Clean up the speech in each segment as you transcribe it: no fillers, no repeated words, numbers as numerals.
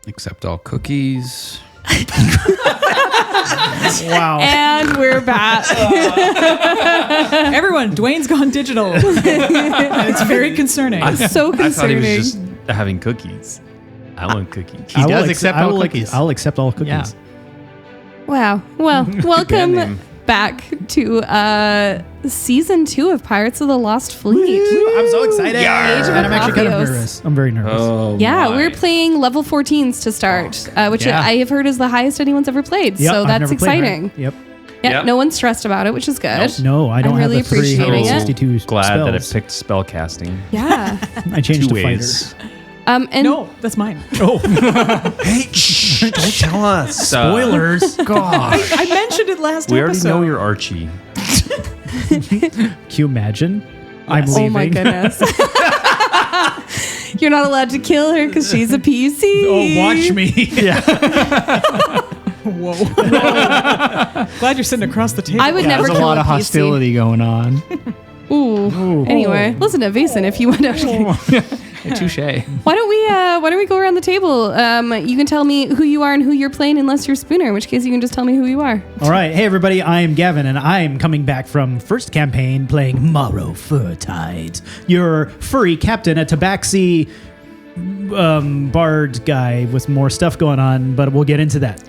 Accept all cookies. Wow. And we're back. Everyone, Dwayne's gone digital. It's very concerning. So I thought he concerning. was just having cookies. I want cookies. He does accept all cookies. I'll accept all cookies. Yeah. Wow. Well, Band welcome name. back to season 2 of Pirates of the Lost Fleet. I'm so excited. Age of And I'm actually kind of Apotheos. nervous. I'm very nervous. Oh, Yeah, my. we're playing level 14s to start, which Yeah. I have heard is the highest anyone's ever played. Yep, so I've that's never played exciting. her. Yep. Yeah, Yep. no one's stressed about it, which is good. No, I don't I'm have really the appreciating it. 362 Glad spells. that it picked spell casting. Yeah. I changed Two to ways. fighter. And No, that's mine. Oh, Hey, shh, don't tell us. spoilers. Gosh. I mentioned it last We already episode. know you're Archie. Can you imagine? I'm oh leaving. my goodness. You're not allowed to kill her because she's a PC. Oh, watch me. Yeah. Whoa. Glad you're sitting across the table. I would never There's a kill lot a of PC. hostility going on. Ooh. Anyway, listen to Vason if you want to. Touche. Why don't we go around the table? You can tell me who you are and who you're playing, unless you're Spooner, in which case you can just tell me who you are. All right. Hey, everybody. I am Gavin, and I'm coming back from first campaign playing Mawrow Furtide, your furry captain, a tabaxi bard guy with more stuff going on, but we'll get into that.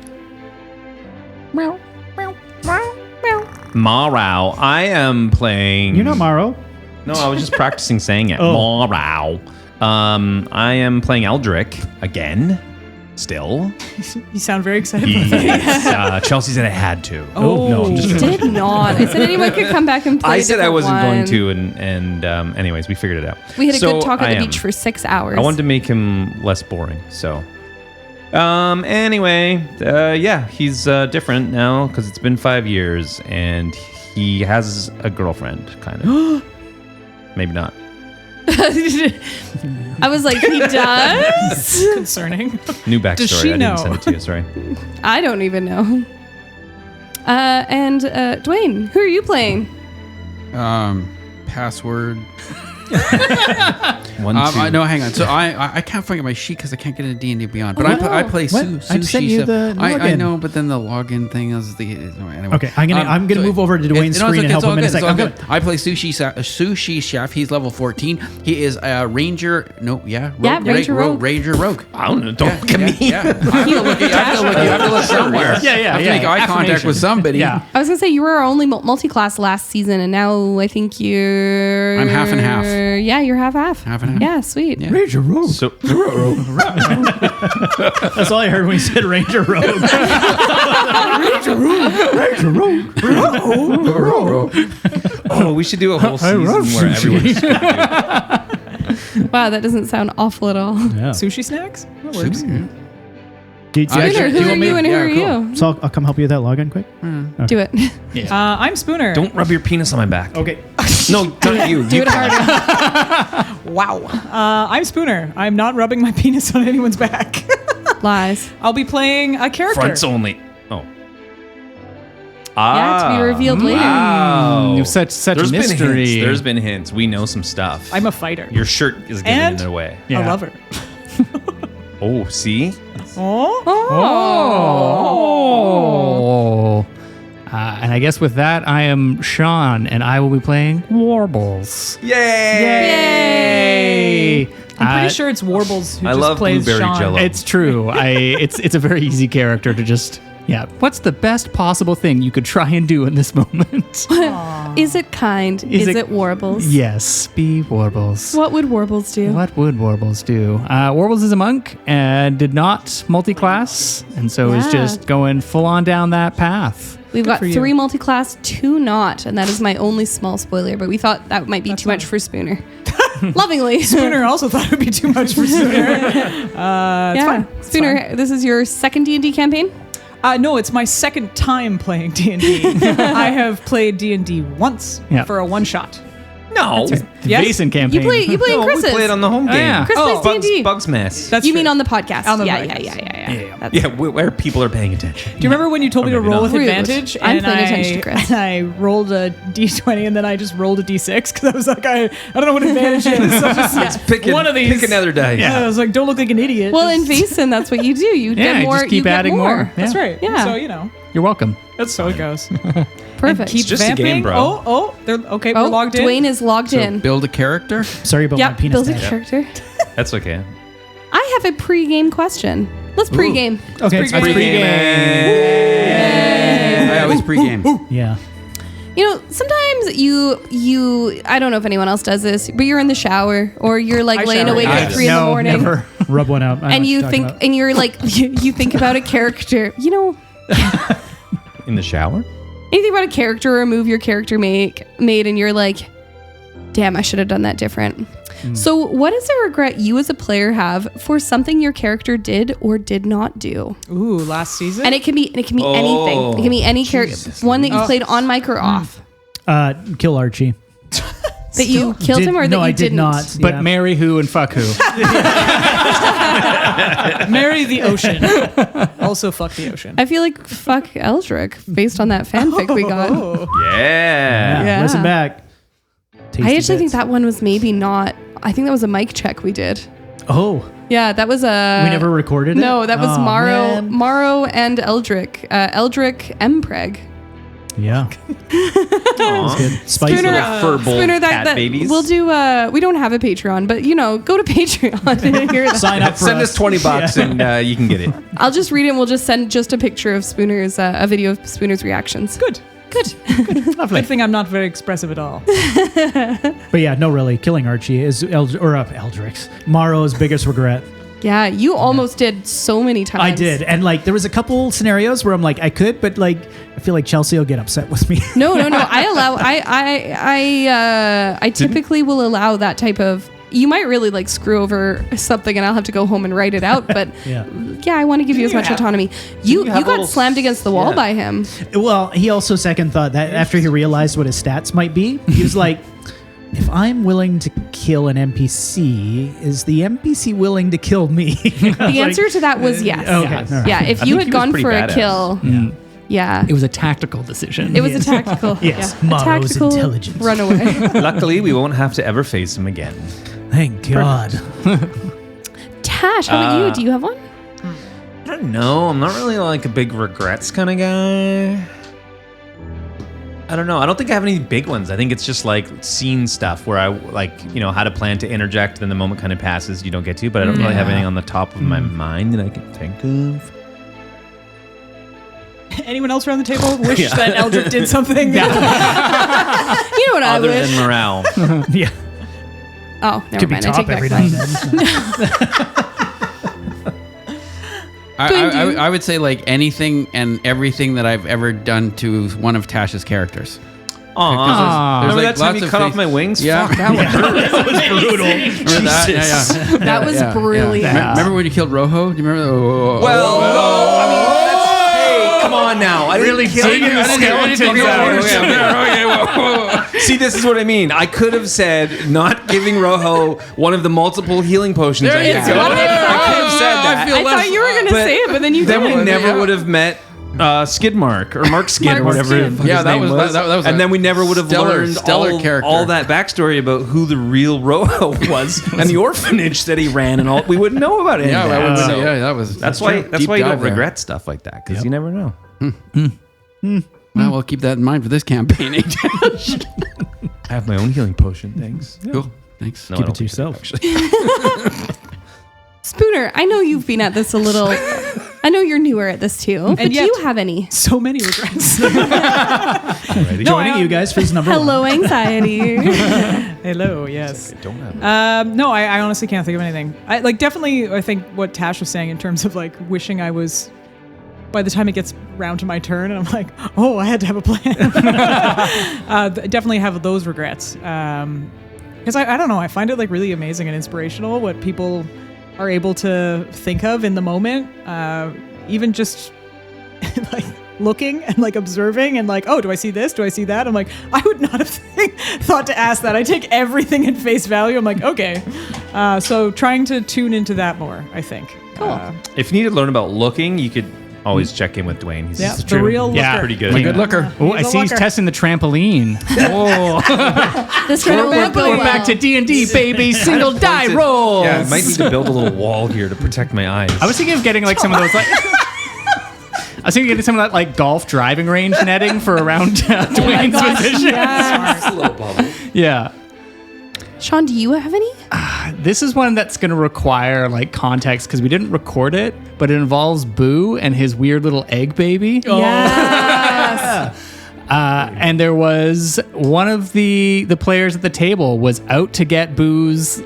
Mawrow. I am playing. You're not Mawrow. No, I was just practicing saying it. Oh. Mawrow. I am playing Eldric again. Still. You sound very excited. Yes. Chelsea said I had to. Oh. No, I'm just kidding. Did not. I said anyone could come back and play. I a said I different wasn't going one. to, and anyways, we figured it out. We had a So good talk at I the am. beach for 6 hours. I wanted to make him less boring, so. Anyway, yeah, he's different now because it's been 5 years, and he has a girlfriend, kind of. Maybe not. I was like, he does? Concerning. New backstory. Does she I know? didn't send it to you. Sorry. I don't even know. And Dwayne, who are you playing? Password. 1, 2. No, hang on. So I can't find my sheet because I can't get into D&D Beyond. But I play What? Su. I sent you the I login. know, but then the login thing is the anyway. Okay, I'm gonna move over to Dwayne's screen and help him in a second. I'm gonna- I play sushi chef. He's level 14. He is a ranger. No, yeah, Ranger rogue. Ranger rogue. I don't know. Don't look at me. Yeah. You have to look somewhere. Yeah, yeah, I have to yeah. make eye contact Affirmation. with somebody. Yeah. I was going to say, you were our only multi-class last season, and now I think you're... I'm half and half. Yeah, you're half-half. Half and half. Yeah, sweet. Yeah. Ranger Rogue. So, That's all I heard when you said Ranger Rogue. Ranger Rogue. oh, we should do a whole season where everyone's. Wow, that doesn't sound awful at all. Yeah. Sushi snacks? That works. Spooner, who are you and who are you? So I'll come help you with that login quick. Do it. I'm Spooner. Don't rub your penis on my back. Okay. No, not you. Do it harder. Wow. I'm Spooner. I'm not rubbing my penis on anyone's back. Lies. I'll be playing a character. Fronts only. Oh. Yeah, to be revealed later. Wow. Such There's been mystery. hints. There's been hints. We know some stuff. I'm a fighter. Your shirt is giving And- it away. A lover. Oh, see? Oh. Oh. And I guess with that, I am Sean, and I will be playing Warbles. Yay! I'm pretty sure it's Warbles who I just love plays blueberry Sean. jello. It's true. It's a very easy character to just. Yeah. What's the best possible thing you could try and do in this moment? Is it kind? Is it warbles? Yes, be Warbles. What would warbles do? What would Warbles do? Warbles is a monk and did not multi-class, and so is Yeah. just going full on down that path. We've got for you. 3 multi-class, 2 not, and that is my only small spoiler, but we thought that might be too much for Spooner. Lovingly. Spooner also thought it would be too much for Spooner. It's fine. It's Spooner, this is your second D&D campaign? No, it's my second time playing D&D. I have played D&D once for a one-shot. No. Yes. Basin campaign. You play in No, we Chris's. played on the home game. yeah. Chris plays Bugs, D&D. Bugs Mess. That's You true. mean on the podcast? On the yeah. podcast. yeah. That's, Yeah, where people are paying attention. Do you remember when you told me to maybe roll not. with Rude. advantage? I'm and paying attention to Chris. and I rolled a d20 and then I just rolled a d6 because I was like, I don't know what advantage is. So just Pick one of these. Pick another dice. Yeah, I was like, don't look like an idiot. well, in Just- Vaesen, that's what you do. You Yeah, get you more. just keep you get adding more. That's right. Yeah. So, You're welcome. that's so it goes. Perfect. And keep It's just a vamping. game, bro. They're okay. oh, We're logged in. Dwayne is logged So in. build a character. Sorry about my Yep, penis build a tattoo. character. That's okay. I have a pre-game question. Let's pre-game. Okay, Let's it's pregame. I always pregame. Yeah. You know, sometimes you I don't know if anyone else does this, but you're in the shower or you're like I laying shower. awake I at 3 in the morning. Never. Rub one out. I know And what you you're think, talking about. and you're like, you think about a character, you know, In the shower? anything about a character or a move your character made, and you're like, damn, I should have done that different. So what is a regret you as a player have for something your character did or did not do? Ooh, last season. And it can be anything. It can be any character. One that you played on mic or off. Kill Archie. That you killed him or that no, you I did didn't? not. But yeah. marry who and fuck who. Marry the ocean. Also, fuck the ocean. I feel like fuck Eldric based on that fanfic we got. Oh. Yeah. Yeah. Listen back. I actually think that one was maybe not. I think that was a mic check we did. Oh, Yeah, that was a. we never recorded it. No, that was Oh, Mawrow, man. Mawrow and Eldric. Eldric Mpreg. Yeah. Aw. Good. Spicy. Spooner, Little furball cat babies. We'll do. We don't have a Patreon, but go to Patreon to hear that. Sign up for Send us $20 and you can get it. I'll just read it. and We'll just send just a picture of Spooner's, a video of Spooner's reactions. Good. Lovely. Good thing I'm not very expressive at all. But yeah, no, really, killing Archie is Eldric's Mawrow's biggest regret. Yeah, you almost did so many times. I did, and like there was a couple scenarios where I'm like I could, but like I feel like Chelsea will get upset with me. No. I typically will allow that type of. You might really like screw over something, and I'll have to go home and write it out. But Yeah. I want to give you as much autonomy. You have a got little slammed against the wall yeah. by him. Well, he also second thought that after he realized what his stats might be, he was like, if I'm willing to kill an NPC, is the NPC willing to kill me? The answer to that was yes. Okay, all right. Yeah, if I you think had he was gone pretty for a badass. kill, yeah. It was a tactical decision. It was a tactical. Yes, yeah, a Mawrow's tactical intelligence. runaway. Luckily, we won't have to ever face him again. Thank God. Tash, how about you? Do you have one? I don't know. I'm not really like a big regrets kind of guy. I don't know. I don't think I have any big ones. I think it's just like scene stuff where I had a plan to interject, then the moment kind of passes, you don't get to. But I don't really have anything on the top of my mind that I can think of. Anyone else around the table wish Yeah. that Eldric did something? You know what I Other wish? than morale. Yeah. Oh, never Could be mind. I top take back every mine. now and then. I would say like anything and everything that I've ever done to one of Tash's characters. Aw. There's, Remember like, that time lots you of cut off face- my wings? Yeah. Fuck, that one hurt. Brutal. Remember that? Yeah. That was brilliant. Remember when you killed Rojo? Do you remember? Well, no. I mean, hey, come on now. I Really digging the skeletons out. See, this is what I mean. I could have said not giving Rojo one of the multiple healing potions I you have. go. I could have said that. I thought you were going to But say it, but then you Then didn't. we never Yeah. would have met Skidmark or Mark Skid or Mark whatever. Skid. the fuck Yeah, his that name was- that was and a then we never would have learned stellar all, character. all that backstory about who the real Rojo was and the orphanage that he ran and all. We wouldn't know about it. Yeah, that. that was, yeah, that was. That's why true. you Deep don't dive there. regret stuff like that because you never know. Well, we'll keep that in mind for this campaign. I have my own healing potion. Thanks. Cool. Thanks. No, I Keep don't it to think so, yourself. actually. Spooner, I know you've been at this a little. I know you're newer at this too. But do yet- you have any? So many regrets. Joining you guys for his number Hello, one. anxiety. Hello, yes. I don't have No, I honestly can't think of anything. I think what Tash was saying in terms of like wishing I was, by the time it gets round to my turn, and I'm like, oh, I had to have a plan. Definitely have those regrets. Because I don't know, I find it like really amazing and inspirational what people are able to think of in the moment. Even just like looking and like observing and like, oh, do I see this? Do I see that? I'm like, I would not have thought to ask that. I take everything at face value. I'm like, okay. So trying to tune into that more, I think, Cool. If you need to learn about looking, you could always check in with Dwayne. He's Yeah, the real looker. Yeah. pretty good. I'm a good looker. Oh, I He's a see he's looker. testing the trampoline. Oh, This turned we're going back to D&D, baby. Single die rolls. Yeah, I might need to build a little wall here to protect my eyes. I was thinking of getting like some of those like. I was thinking of getting some of that like golf driving range netting for around Dwayne's position. Just a little bubble. Yeah. Sean, do you have any? This is one that's going to require like context because we didn't record it, but it involves Boo and his weird little egg baby. Yes. And there was one of the players at the table was out to get Boo's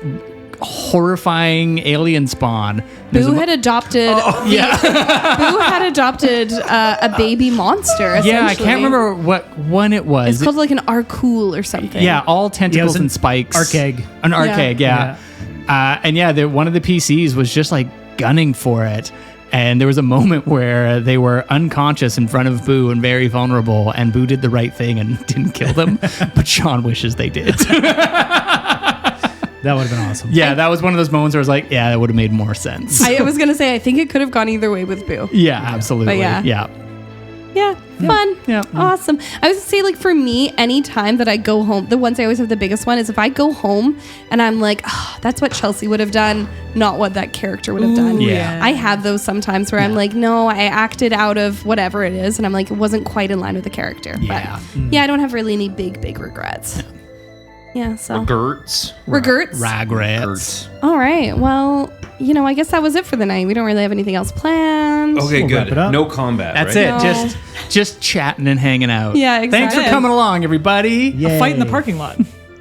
horrifying alien spawn. Boo had adopted. Boo had adopted a baby monster. Yeah, I essentially. can't remember what one it was. It's called like an Arcool or something. Yeah, all tentacles an and spikes. Archegg. An Archegg, yeah. And yeah, one of the PCs was just like gunning for it. And there was a moment where they were unconscious in front of Boo and very vulnerable, and Boo did the right thing and didn't kill them. But Sean wishes they did. That would have been awesome. Yeah, that was one of those moments where I was like, yeah, that would have made more sense. I was gonna say I think it could have gone either way with Boo. Yeah, absolutely. But yeah. Yeah, fun. Yeah. Awesome. I was gonna say, like, for me, anytime that I go home, the ones I always have the biggest one is if I go home and I'm like, oh, that's what Chelsea would have done, not what that character would have done. yeah. I have those sometimes where I'm like, no, I acted out of whatever it is, and I'm like, it wasn't quite in line with the character. Yeah. But yeah, I don't have really any big regrets. Yeah, so. Gertz. Regrets? Ragrats. All right. Well, you know, I guess that was it for the night. We don't really have anything else planned. Okay, We'll wrap good. it up. No combat. That's right? it. No. Just chatting and hanging out. Yeah, Thanks for exactly. coming along, everybody. Yay. A fight in the parking lot.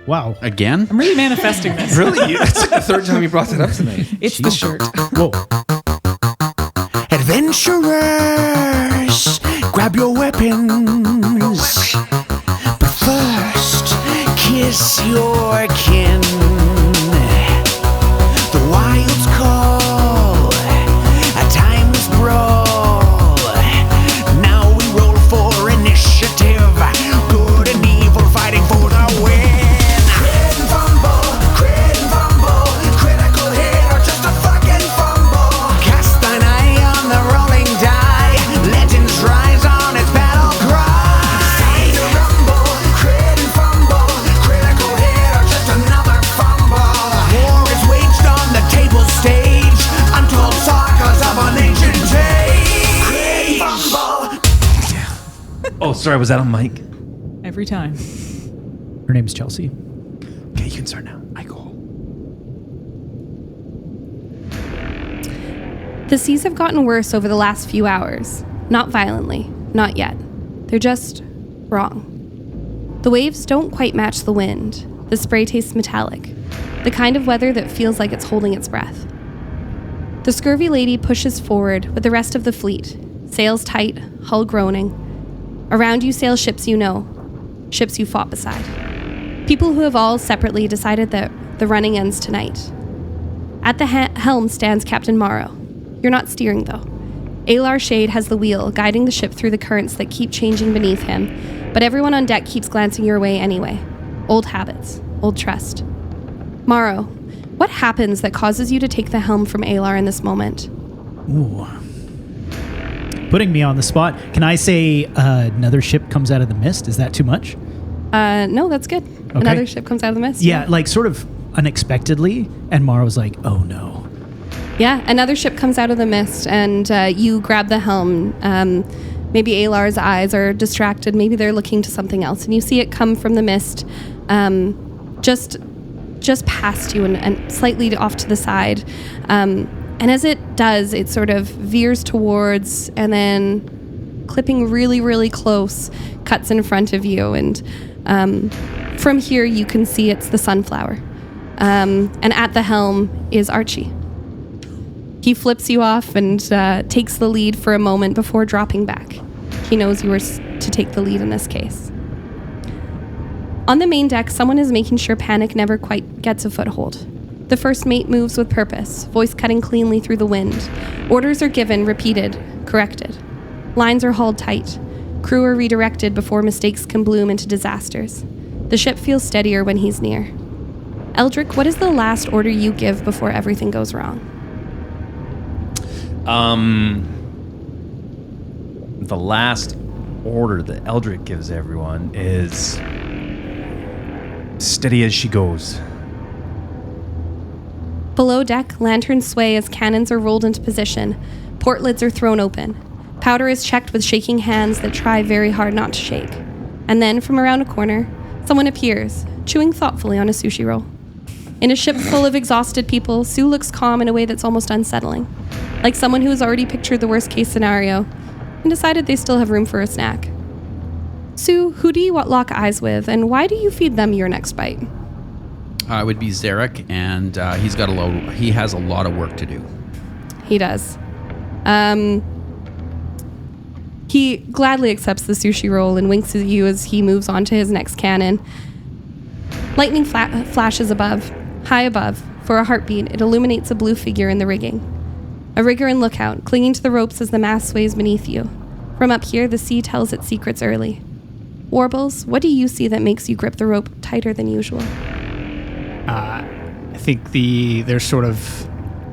Wow. Again? I'm really manifesting this. Really? It's like the third time you brought that up tonight. It's the shirt. Whoa. Adventurers, grab your weapons. But first, kiss your kin. The wilds call, a timeless brawl. Now we roll for initiative. Good and evil fighting for the win. Crit and fumble, critical hit or just a fucking fumble. Cast thine eye on the rolling die. Legends rise on its battle cry. Time to rumble, crit and fumble. Critical hit or just another fumble. War is waged on the table stage. Untold sagas of an ancient age. Crit and fumble. Oh, sorry. Was that on mic? Every time. Her name's Chelsea. Okay, you can start now. Michael. The seas have gotten worse over the last few hours. Not violently, not yet. They're just wrong. The waves don't quite match the wind. The spray tastes metallic, the kind of weather that feels like it's holding its breath. The Scurvy Lady pushes forward with the rest of the fleet, sails tight, hull groaning. Around you sail ships you know, ships you fought beside. People who have all separately decided that the running ends tonight. At the helm stands Captain Mawrow. You're not steering, though. Alar Shade has the wheel, guiding the ship through the currents that keep changing beneath him, but everyone on deck keeps glancing your way anyway. Old habits, old trust. Mawrow, what happens that causes you to take the helm from Alar in this moment? Ooh. Putting me on the spot. Can I say another ship comes out of the mist? Is that too much? No, that's good. Another ship comes out of the mist. Yeah, like sort of unexpectedly. And Mara's like, oh no. Yeah, another ship comes out of the mist, and you grab the helm. Maybe Alar's eyes are distracted. Maybe they're looking to something else, and you see it come from the mist, just past you and slightly off to the side. And as it does, it sort of veers towards, and then clipping really, really close, cuts in front of you. And from here, you can see it's the Sunflower. And at the helm is Archie. He flips you off and takes the lead for a moment before dropping back. He knows you were to take the lead in this case. On the main deck, someone is making sure panic never quite gets a foothold. The first mate moves with purpose, voice cutting cleanly through the wind. Orders are given, repeated, corrected. Lines are hauled tight. Crew are redirected before mistakes can bloom into disasters. The ship feels steadier when he's near. Eldric, what is the last order you give before everything goes wrong? The last order that Eldric gives everyone is steady as she goes. Below deck, lanterns sway as cannons are rolled into position. Port lids are thrown open. Powder is checked with shaking hands that try very hard not to shake. And then, from around a corner, someone appears, chewing thoughtfully on a sushi roll. In a ship full of exhausted people, Su looks calm in a way that's almost unsettling, like someone who has already pictured the worst-case scenario and decided they still have room for a snack. Su, who do you lock eyes with, and why do you feed them your next bite? It would be Zarek, and he has a lot of work to do. He does. He gladly accepts the sushi roll and winks at you as he moves on to his next cannon. Lightning flashes above, high above. For a heartbeat, it illuminates a blue figure in the rigging. A rigger and lookout, clinging to the ropes as the mast sways beneath you. From up here, the sea tells its secrets early. Warbles, what do you see that makes you grip the rope tighter than usual? I think there's sort of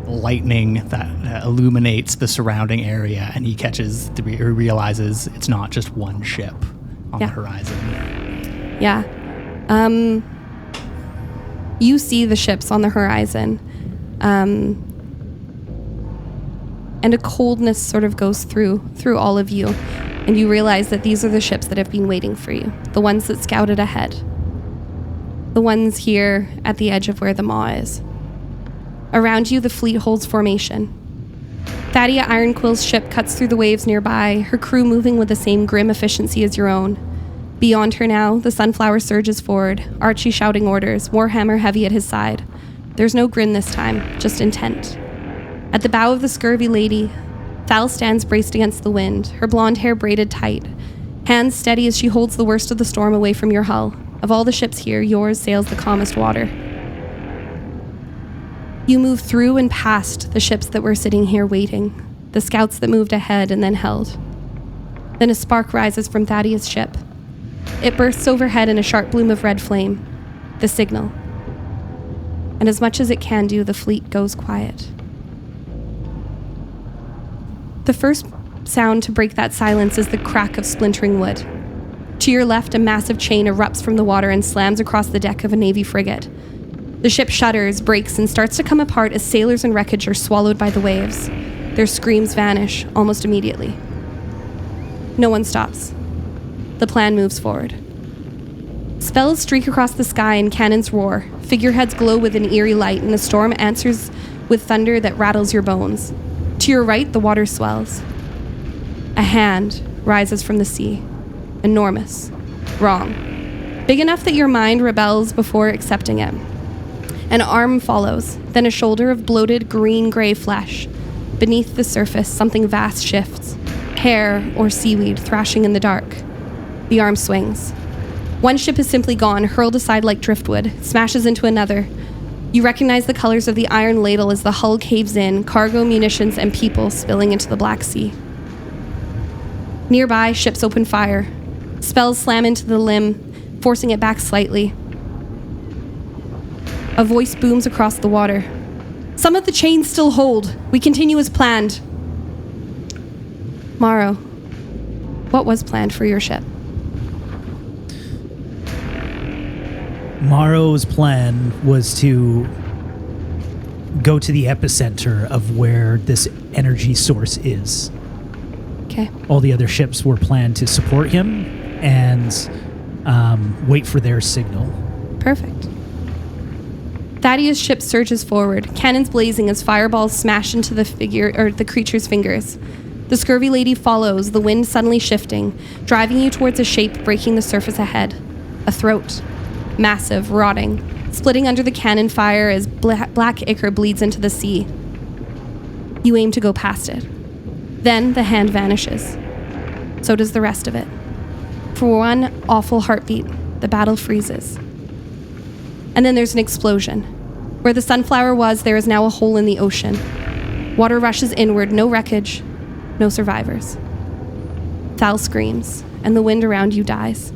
lightning that illuminates the surrounding area, and he realizes it's not just one ship on the horizon. Yeah. You see the ships on the horizon, and a coldness sort of goes through all of you, and you realize that these are the ships that have been waiting for you, the ones that scouted ahead, the ones here at the edge of where the Maw is. Around you, the fleet holds formation. Thadia Ironquill's ship cuts through the waves nearby, her crew moving with the same grim efficiency as your own. Beyond her now, the Sunflower surges forward, Archie shouting orders, Warhammer heavy at his side. There's no grin this time, just intent. At the bow of the Scurvy Lady, Thal stands braced against the wind, her blonde hair braided tight, hands steady as she holds the worst of the storm away from your hull. Of all the ships here, yours sails the calmest water. You move through and past the ships that were sitting here waiting, the scouts that moved ahead and then held. Then a spark rises from Thaddeus' ship. It bursts overhead in a sharp bloom of red flame, the signal. And as much as it can do, the fleet goes quiet. The first sound to break that silence is the crack of splintering wood. To your left, a massive chain erupts from the water and slams across the deck of a Navy frigate. The ship shudders, breaks, and starts to come apart as sailors and wreckage are swallowed by the waves. Their screams vanish almost immediately. No one stops. The plan moves forward. Spells streak across the sky and cannons roar. Figureheads glow with an eerie light, and the storm answers with thunder that rattles your bones. To your right, the water swells. A hand rises from the sea. Enormous. Wrong. Big enough that your mind rebels before accepting it. An arm follows, then a shoulder of bloated green-gray flesh. Beneath the surface, something vast shifts. Hair or seaweed thrashing in the dark. The arm swings. One ship is simply gone, hurled aside like driftwood, smashes into another. You recognize the colors of the iron ladle as the hull caves in, cargo, munitions, and people spilling into the Black Sea. Nearby, ships open fire. Spells slam into the limb, forcing it back slightly. A voice booms across the water. Some of the chains still hold. We continue as planned. Mawrow, what was planned for your ship? Mawrow's plan was to go to the epicenter of where this energy source is. Okay. All the other ships were planned to support him and wait for their signal. Perfect. Thaddeus' ship surges forward, cannons blazing as fireballs smash into the creature's fingers. The Scurvy Lady follows, the wind suddenly shifting, driving you towards a shape breaking the surface ahead. A throat. Massive, rotting, splitting under the cannon fire as black ichor bleeds into the sea. You aim to go past it. Then the hand vanishes. So does the rest of it. For one awful heartbeat, the battle freezes. And then there's an explosion. Where the Sunflower was, there is now a hole in the ocean. Water rushes inward, no wreckage, no survivors. Thal screams, and the wind around you dies.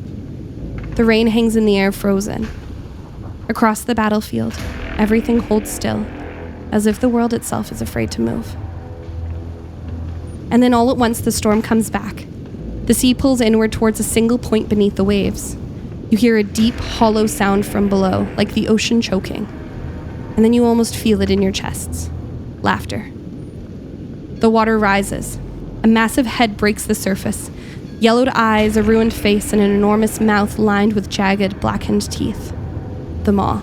The rain hangs in the air frozen. Across the battlefield, everything holds still, as if the world itself is afraid to move. And then all at once the storm comes back. The sea pulls inward towards a single point beneath the waves. You hear a deep, hollow sound from below, like the ocean choking. And then you almost feel it in your chests. Laughter. The water rises. A massive head breaks the surface. Yellowed eyes, a ruined face, and an enormous mouth lined with jagged, blackened teeth. The maw.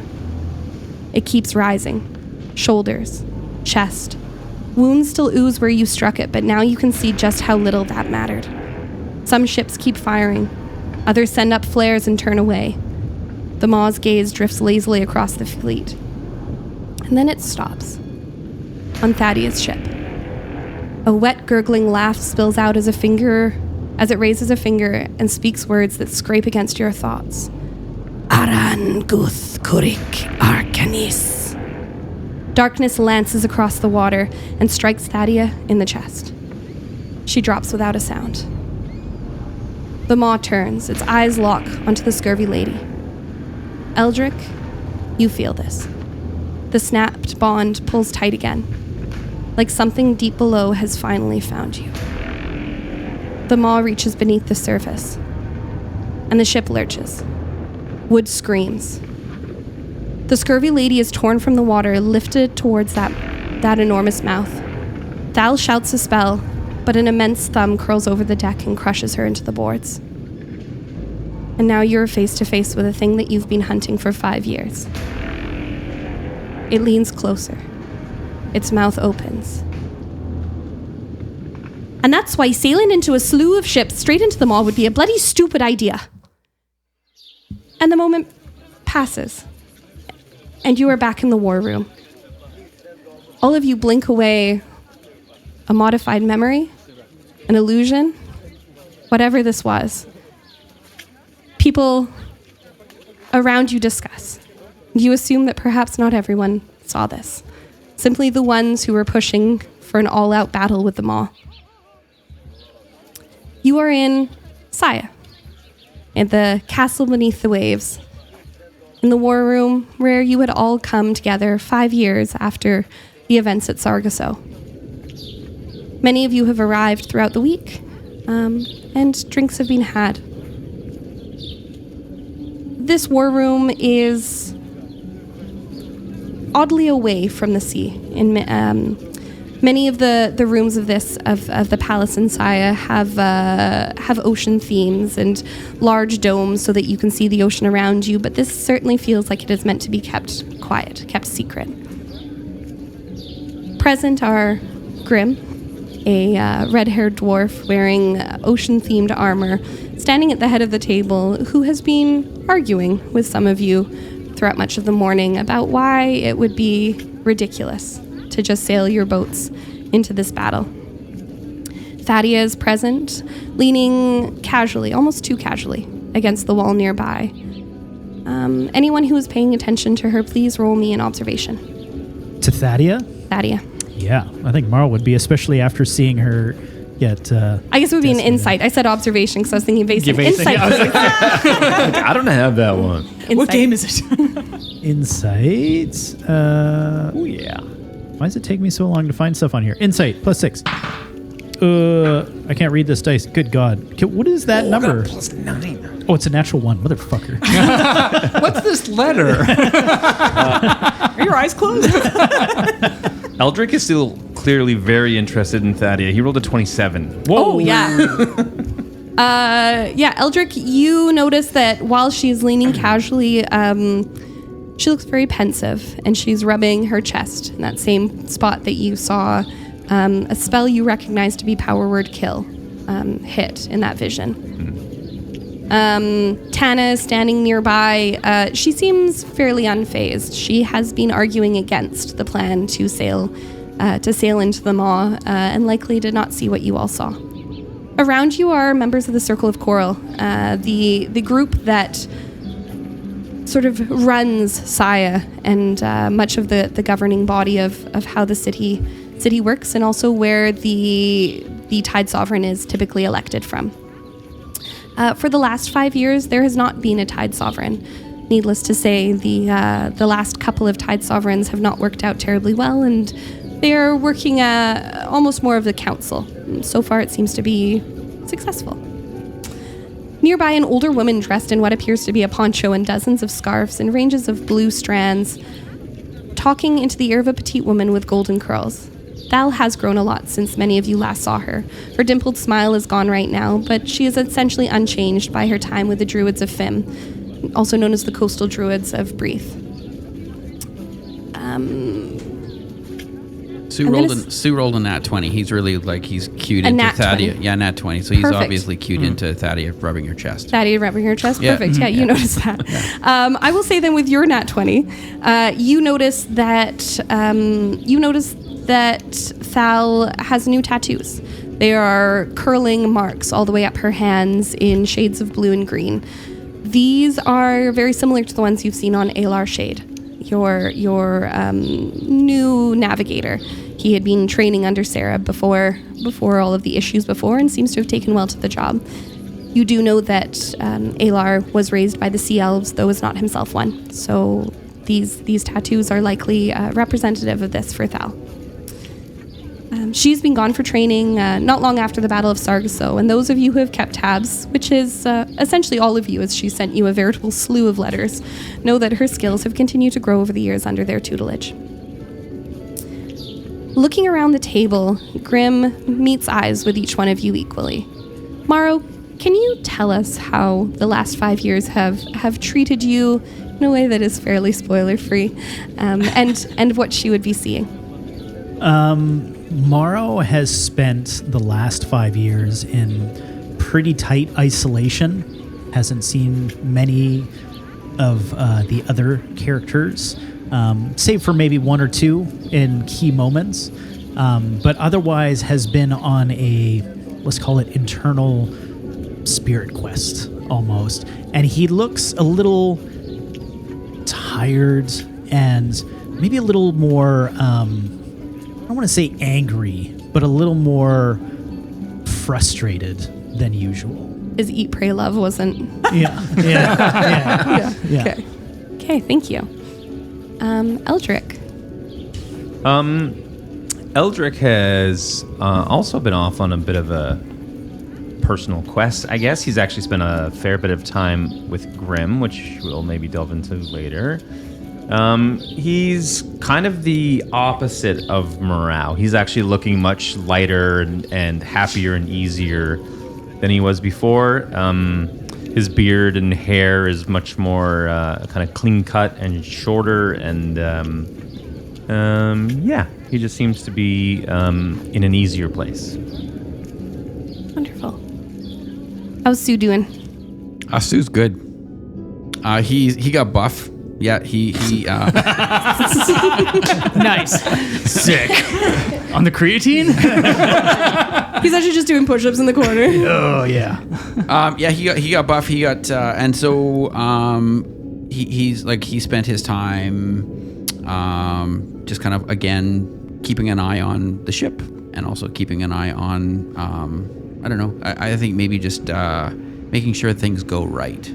It keeps rising. Shoulders. Chest. Wounds still ooze where you struck it, but now you can see just how little that mattered. Some ships keep firing. Others send up flares and turn away. The maw's gaze drifts lazily across the fleet. And then it stops. On Thaddeus' ship. A wet, gurgling laugh spills out as it raises a finger and speaks words that scrape against your thoughts. Aran Guth Kurik Arcanis. Darkness lances across the water and strikes Thadia in the chest. She drops without a sound. The maw turns, its eyes lock onto the Scurvy Lady. Eldric, you feel this. The snapped bond pulls tight again, like something deep below has finally found you. The maw reaches beneath the surface, and the ship lurches. Wood screams. The Scurvy Lady is torn from the water, lifted towards that enormous mouth. Thal shouts a spell, but an immense thumb curls over the deck and crushes her into the boards. And now you're face to face with a thing that you've been hunting for 5 years. It leans closer. Its mouth opens. And that's why sailing into a slew of ships straight into the maw would be a bloody stupid idea. And the moment passes. And you are back in the war room. All of you blink away a modified memory, an illusion, whatever this was. People around you discuss. You assume that perhaps not everyone saw this. Simply the ones who were pushing for an all-out battle with the maw. You are in Saya, in the castle beneath the waves, in the war room where you had all come together 5 years after the events at Sargasso. Many of you have arrived throughout the week, and drinks have been had. This war room is oddly away from the sea. In many of the rooms of the palace in Saya have ocean themes and large domes so that you can see the ocean around you, but this certainly feels like it is meant to be kept quiet, kept secret. Present are Grim, a red-haired dwarf wearing ocean-themed armor, standing at the head of the table, who has been arguing with some of you throughout much of the morning about why it would be ridiculous to just sail your boats into this battle. Thadia is present, leaning casually, almost too casually, against the wall nearby. Anyone who is paying attention to her, please roll me an observation. To Thadia? Thadia. Yeah, I think Marl would be, especially after seeing her get... I guess it would be an insight. I said observation because I was thinking basic. Insight. I don't have that one. Insight. What game is it? Insights. Oh, yeah. Why does it take me so long to find stuff on here? Insight, +6. I can't read this dice. Good God. What is that number? +9. Oh, it's a natural 1. Motherfucker. What's this letter? Are your eyes closed? Eldric is still clearly very interested in Thadia. He rolled a 27. Whoa. Oh, yeah. Eldric, you notice that while she's leaning casually, she looks very pensive, and she's rubbing her chest in that same spot that you saw a spell you recognize to be Power Word Kill hit in that vision. Tana is standing nearby. She seems fairly unfazed. She has been arguing against the plan to sail into the maw, and likely did not see what you all saw. Around you are members of the Circle of Coral, the group that sort of runs Saya and much of the governing body of how the city works, and also where the Tide Sovereign is typically elected from. For the last 5 years, there has not been a Tide Sovereign. Needless to say, the last couple of Tide Sovereigns have not worked out terribly well, and they are working almost more of the council So far, it seems to be successful. Nearby, an older woman dressed in what appears to be a poncho and dozens of scarves and ranges of blue strands, talking into the ear of a petite woman with golden curls. Thal has grown a lot since many of you last saw her. Her dimpled smile is gone right now, but she is essentially unchanged by her time with the Druids of Fim, also known as the Coastal Druids of Breath. Sue rolled a nat 20. He's really he's cued A into nat Thadia. 20. Yeah, nat 20. So he's Perfect. obviously cued into Thadia rubbing her chest. Thaddeus rubbing her chest? Yeah. Perfect. Yeah, you noticed that. I will say then with your nat 20, you notice that Thal has new tattoos. They are curling marks all the way up her hands in shades of blue and green. These are very similar to the ones you've seen on Alar Shade, your new navigator. He had been training under Sarah before all of the issues before and seems to have taken well to the job. You do know that Alar was raised by the Sea Elves, though is not himself one. So these tattoos are likely representative of this for Thal. She's been gone for training not long after the Battle of Sargasso, and those of you who have kept tabs, which is essentially all of you as she sent you a veritable slew of letters, know that her skills have continued to grow over the years under their tutelage. Looking around the table, Grim meets eyes with each one of you equally. Mawrow, can you tell us how the last 5 years have treated you in a way that is fairly spoiler-free, and what she would be seeing? Mawrow has spent the last 5 years in pretty tight isolation. Hasn't seen many of the other characters, save for maybe one or two in key moments. But otherwise has been on a, let's call it, internal spirit quest almost. And he looks a little tired and maybe a little more, I don't want to say angry, but a little more frustrated than usual. His Eat, Pray, Love wasn't... Yeah. Okay, thank you. Eldric. Eldric has also been off on a bit of a personal quest, I guess. He's actually spent a fair bit of time with Grim, which we'll maybe delve into later. He's kind of the opposite of Mawrow. He's actually looking much lighter and happier and easier than he was before. His beard and hair is much more kind of clean cut and shorter, and he just seems to be in an easier place. Wonderful. How's Sue doing? Sue's good. He got buff. Yeah, he Nice. Sick. On the creatine? He's actually just doing push-ups in the corner. Oh, yeah. he got buff. He got and so he spent his time just kind of again keeping an eye on the ship and also keeping an eye on I don't know. I think maybe just making sure things go right.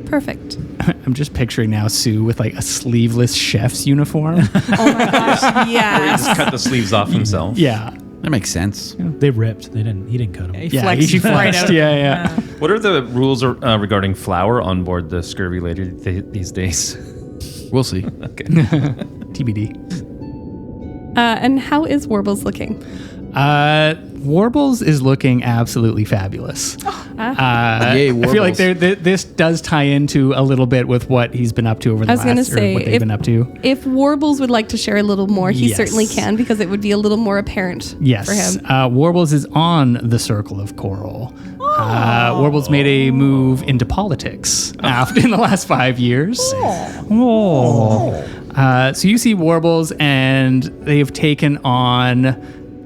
Perfect. I'm just picturing now Sue with like a sleeveless chef's uniform. Oh my gosh, Or he yes. just cut the sleeves off himself. Yeah. That makes sense. They ripped. He didn't cut them. He Yeah, flexed he right flexed. out. Yeah. What are the rules regarding flour on board the Scurvy Lady these days? We'll see. Okay. TBD. And how is Warbles looking? Warbles is looking absolutely fabulous. Yay, I feel like Warbles. this does tie into a little bit with what he's been up to over the I was gonna last, say, or what they've been up to. If Warbles would like to share a little more, he Yes. certainly can, because it would be a little more apparent Yes. for him. Warbles is on the Circle of Coral. Warbles made a move into politics in the last 5 years. So you see Warbles, and they've taken on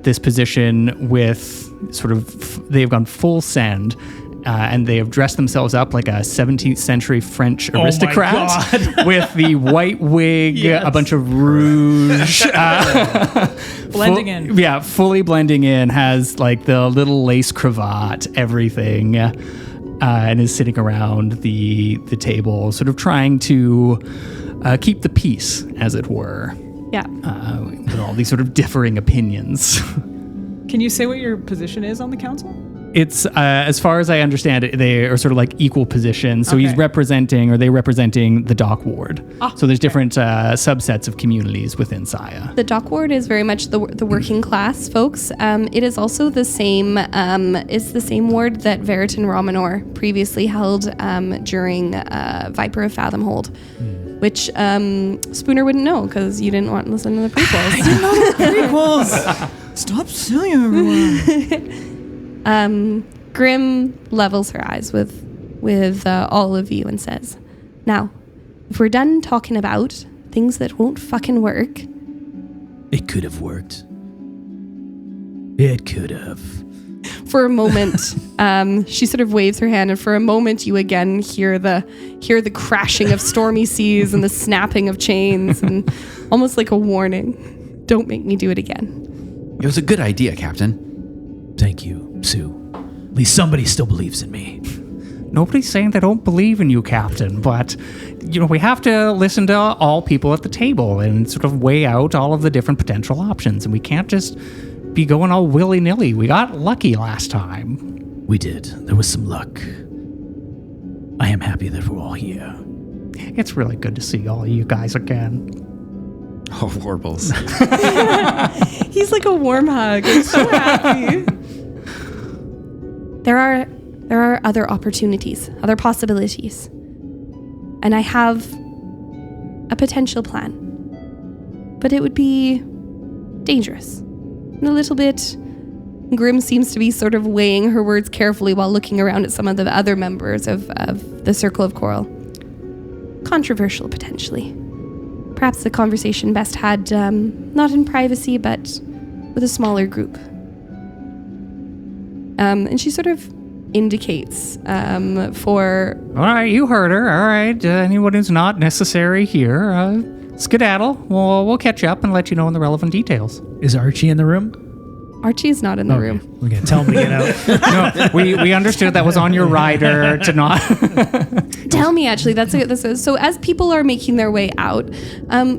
this position with sort of, they've gone full send. And they have dressed themselves up like a 17th century French aristocrat with the white wig, a bunch of rouge. Blending in. Yeah, fully blending in, has like the little lace cravat, everything, and is sitting around the table, sort of trying to keep the peace, as it were, Yeah. with all these sort of differing opinions. Can Can you say what your position is on the council? It's as far as I understand it, they are sort of like equal positions. So Okay. they're representing the dock ward. So there's different subsets of communities within Saya. The dock ward is very much the working class folks. It is also the same. It's the same ward that Veritan Romanor previously held during Viper of Fathomhold, which Spooner wouldn't know because you didn't want to listen to the prequels. Prequels. Stop suing everyone. Grim levels her eyes with all of you and says, "Now, if we're done talking about things that won't fucking work." It could have worked. It could have. For a moment, she sort of waves her hand, and for a moment, you again hear the crashing of stormy seas and the snapping of chains, and almost like a warning. Don't make me do it again. It was a good idea, Captain. Thank you, Su. At least somebody still believes in me. Nobody's saying they don't believe in you, Captain, but we have to listen to all people at the table and sort of weigh out all of the different potential options, and we can't just be going all willy-nilly. We got lucky last time. We did. There was some luck. I am happy that we're all here. It's really good to see all of you guys again. Oh, Warbles. He's like a warm hug. I'm so happy. There are other opportunities, other possibilities. And I have a potential plan. But it would be dangerous. And a little bit. Grim seems to be sort of weighing her words carefully while looking around at some of the other members of the Circle of Coral. Controversial, potentially. Perhaps the conversation best had not in privacy, but with a smaller group. And she sort of indicates for... All right, you heard her. All right, anyone who's not necessary here, skedaddle. We'll catch up and let you know in the relevant details. Is Archie in the room? Archie is not in the room. We're going to tell him to get out. No, we understood that was on your rider to not... Tell me, actually, so as people are making their way out,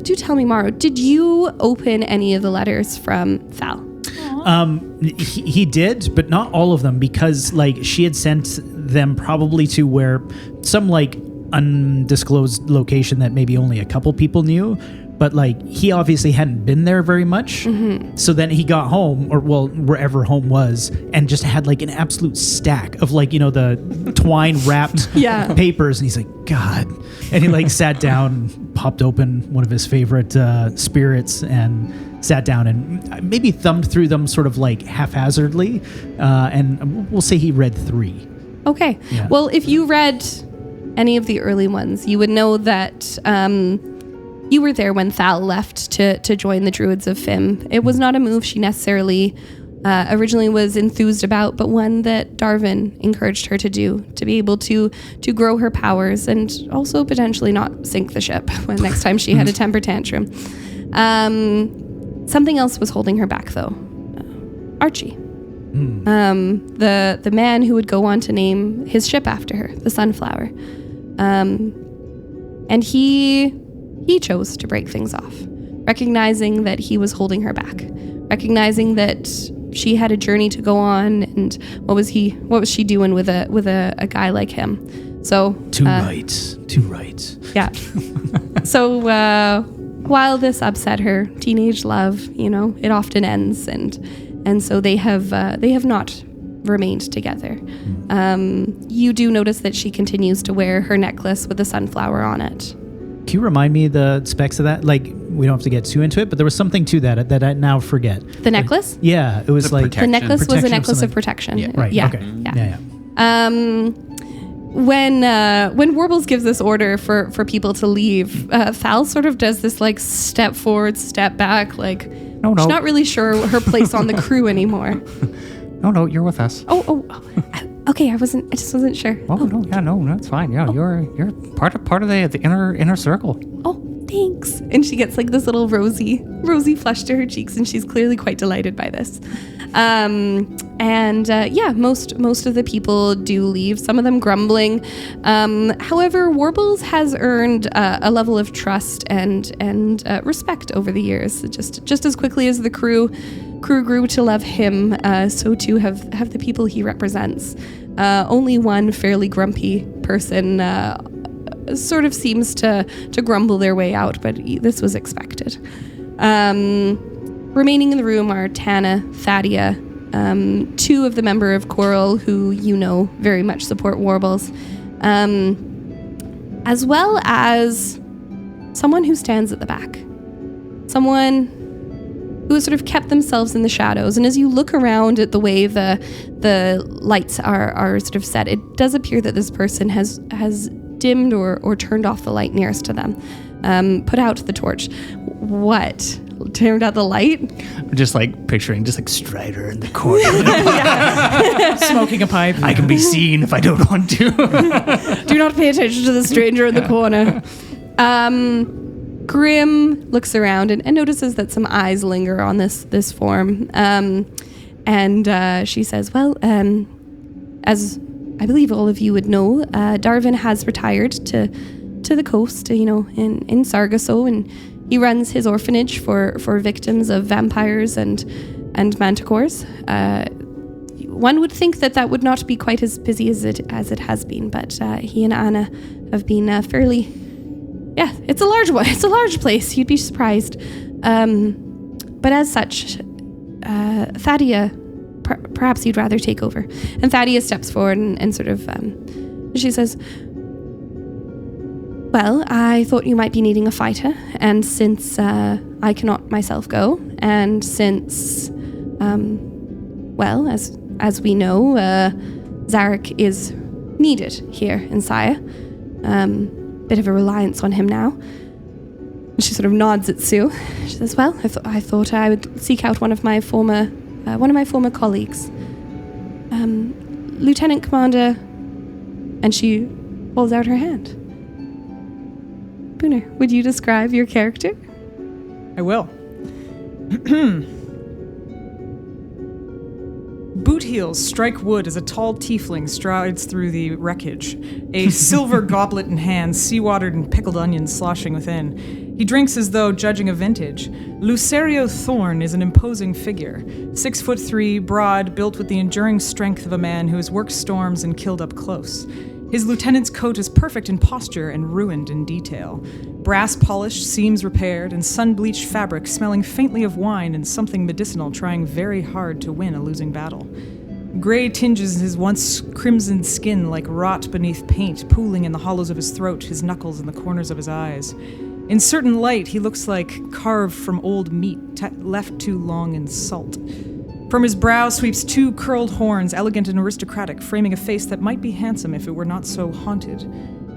do tell me, Mawrow, did you open any of the letters from Thal? He did, but not all of them, because she had sent them probably to where some undisclosed location that maybe only a couple people knew. But he obviously hadn't been there very much. Mm-hmm. So then he got home, or wherever home was, and just had an absolute stack of the twine wrapped papers. And he's like, God. And he sat down, popped open one of his favorite spirits, and sat down and maybe thumbed through them sort of haphazardly. And we'll say he read 3. Okay. Yeah. Well, if you read any of the early ones, you would know that you were there when Thal left to join the Druids of Fim. It was not a move she necessarily originally was enthused about, but one that Darvin encouraged her to do, to be able to grow her powers and also potentially not sink the ship when next time she had a temper tantrum. Something else was holding her back, though. Archie. The man who would go on to name his ship after her, the Sunflower. And he chose to break things off, recognizing that he was holding her back, recognizing that she had a journey to go on, and what was she doing with a guy like him? So Too right. Yeah. So while this upset her teenage love, it often ends, and so they have not remained together. You do notice that she continues to wear her necklace with the sunflower on it. Can you remind me the specs of that? We don't have to get too into it, but there was something to that I now forget. The necklace? Yeah, it was The necklace was a Protection necklace of of protection. Yeah. right. Yeah. Okay. Yeah. Yeah. When Warbles gives this order for people to leave, Thal sort of does this step forward, step back, No. she's not really sure her place on the crew anymore. No, you're with us. Oh, okay. I just wasn't sure. No, that's fine. Yeah, you're part of the inner circle. Oh, thanks. And she gets this little rosy flush to her cheeks, and she's clearly quite delighted by this. Most of the people do leave. Some of them grumbling. However, Warbles has earned a level of trust and respect over the years. Just as quickly as the crew grew to love him, so too have the people he represents. Only one fairly grumpy person sort of seems to grumble their way out, but this was expected. Remaining in the room are Tana, Thadia, two of the member of Coral who very much support Warbles, as well as someone who stands at the back. Someone who has sort of kept themselves in the shadows. And as you look around at the way the lights are sort of set, it does appear that this person has dimmed or turned off the light nearest to them. Put out the torch. What? Turned out the light? I'm just like picturing just like Strider in the corner. Smoking a pipe. I can be seen if I don't want to. Do not pay attention to the stranger in the corner. Grim looks around and notices that some eyes linger on this form. And she says, well, as I believe all of you would know, Darvin has retired to the coast, in Sargasso, and he runs his orphanage for victims of vampires and manticores. One would think that would not be quite as busy as it has been, but he and Anna have been fairly... Yeah, it's a large one. It's a large place. You'd be surprised. But as such, Thadia, perhaps you'd rather take over. And Thadia steps forward and sort of, she says, well, I thought you might be needing a fighter. And since I cannot myself go, and since, as we know, Zarek is needed here in Sire. Bit of a reliance on him now. And she sort of nods at Su. She says, well, I thought I would seek out one of my former colleagues. Lieutenant Commander, and she holds out her hand. Booner, would you describe your character? I will. Boot heels strike wood as a tall tiefling strides through the wreckage, a silver goblet in hand, sea-watered and pickled onions sloshing within. He drinks as though judging a vintage. Lucerio Thorn is an imposing figure, 6'3", broad, built with the enduring strength of a man who has worked storms and killed up close. His lieutenant's coat is perfect in posture and ruined in detail. Brass polished, seams repaired, and sun-bleached fabric smelling faintly of wine and something medicinal trying very hard to win a losing battle. Gray tinges his once crimson skin like rot beneath paint, pooling in the hollows of his throat, his knuckles and the corners of his eyes. In certain light, he looks like carved from old meat, left too long in salt. From his brow sweeps two curled horns, elegant and aristocratic, framing a face that might be handsome if it were not so haunted.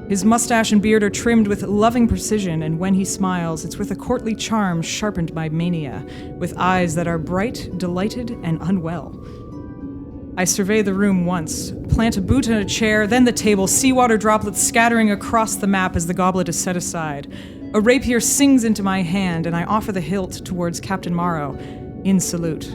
His mustache and beard are trimmed with loving precision, and when he smiles, it's with a courtly charm sharpened by mania, with eyes that are bright, delighted, and unwell. I survey the room once, plant a boot in a chair, then the table, seawater droplets scattering across the map as the goblet is set aside. A rapier sings into my hand, and I offer the hilt towards Captain Morrow, in salute.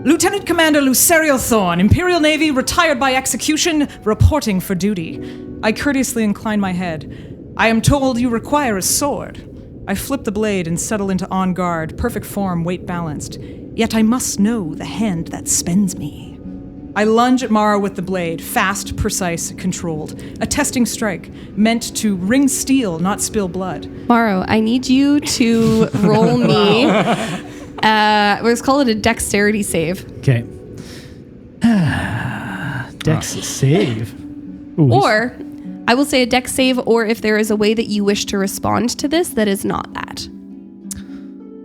Lieutenant Commander Lucerio Thorn, Imperial Navy, retired by execution, reporting for duty. I courteously incline my head. I am told you require a sword. I flip the blade and settle into on guard, perfect form, weight balanced. Yet I must know the hand that spends me. I lunge at Morrow with the blade, fast, precise, controlled. A testing strike, meant to wring steel, not spill blood. Morrow, I need you to roll me... let's call it a dexterity save. Okay. Dex save. Ooh, or, I will say a dex save, or if there is a way that you wish to respond to this that is not that.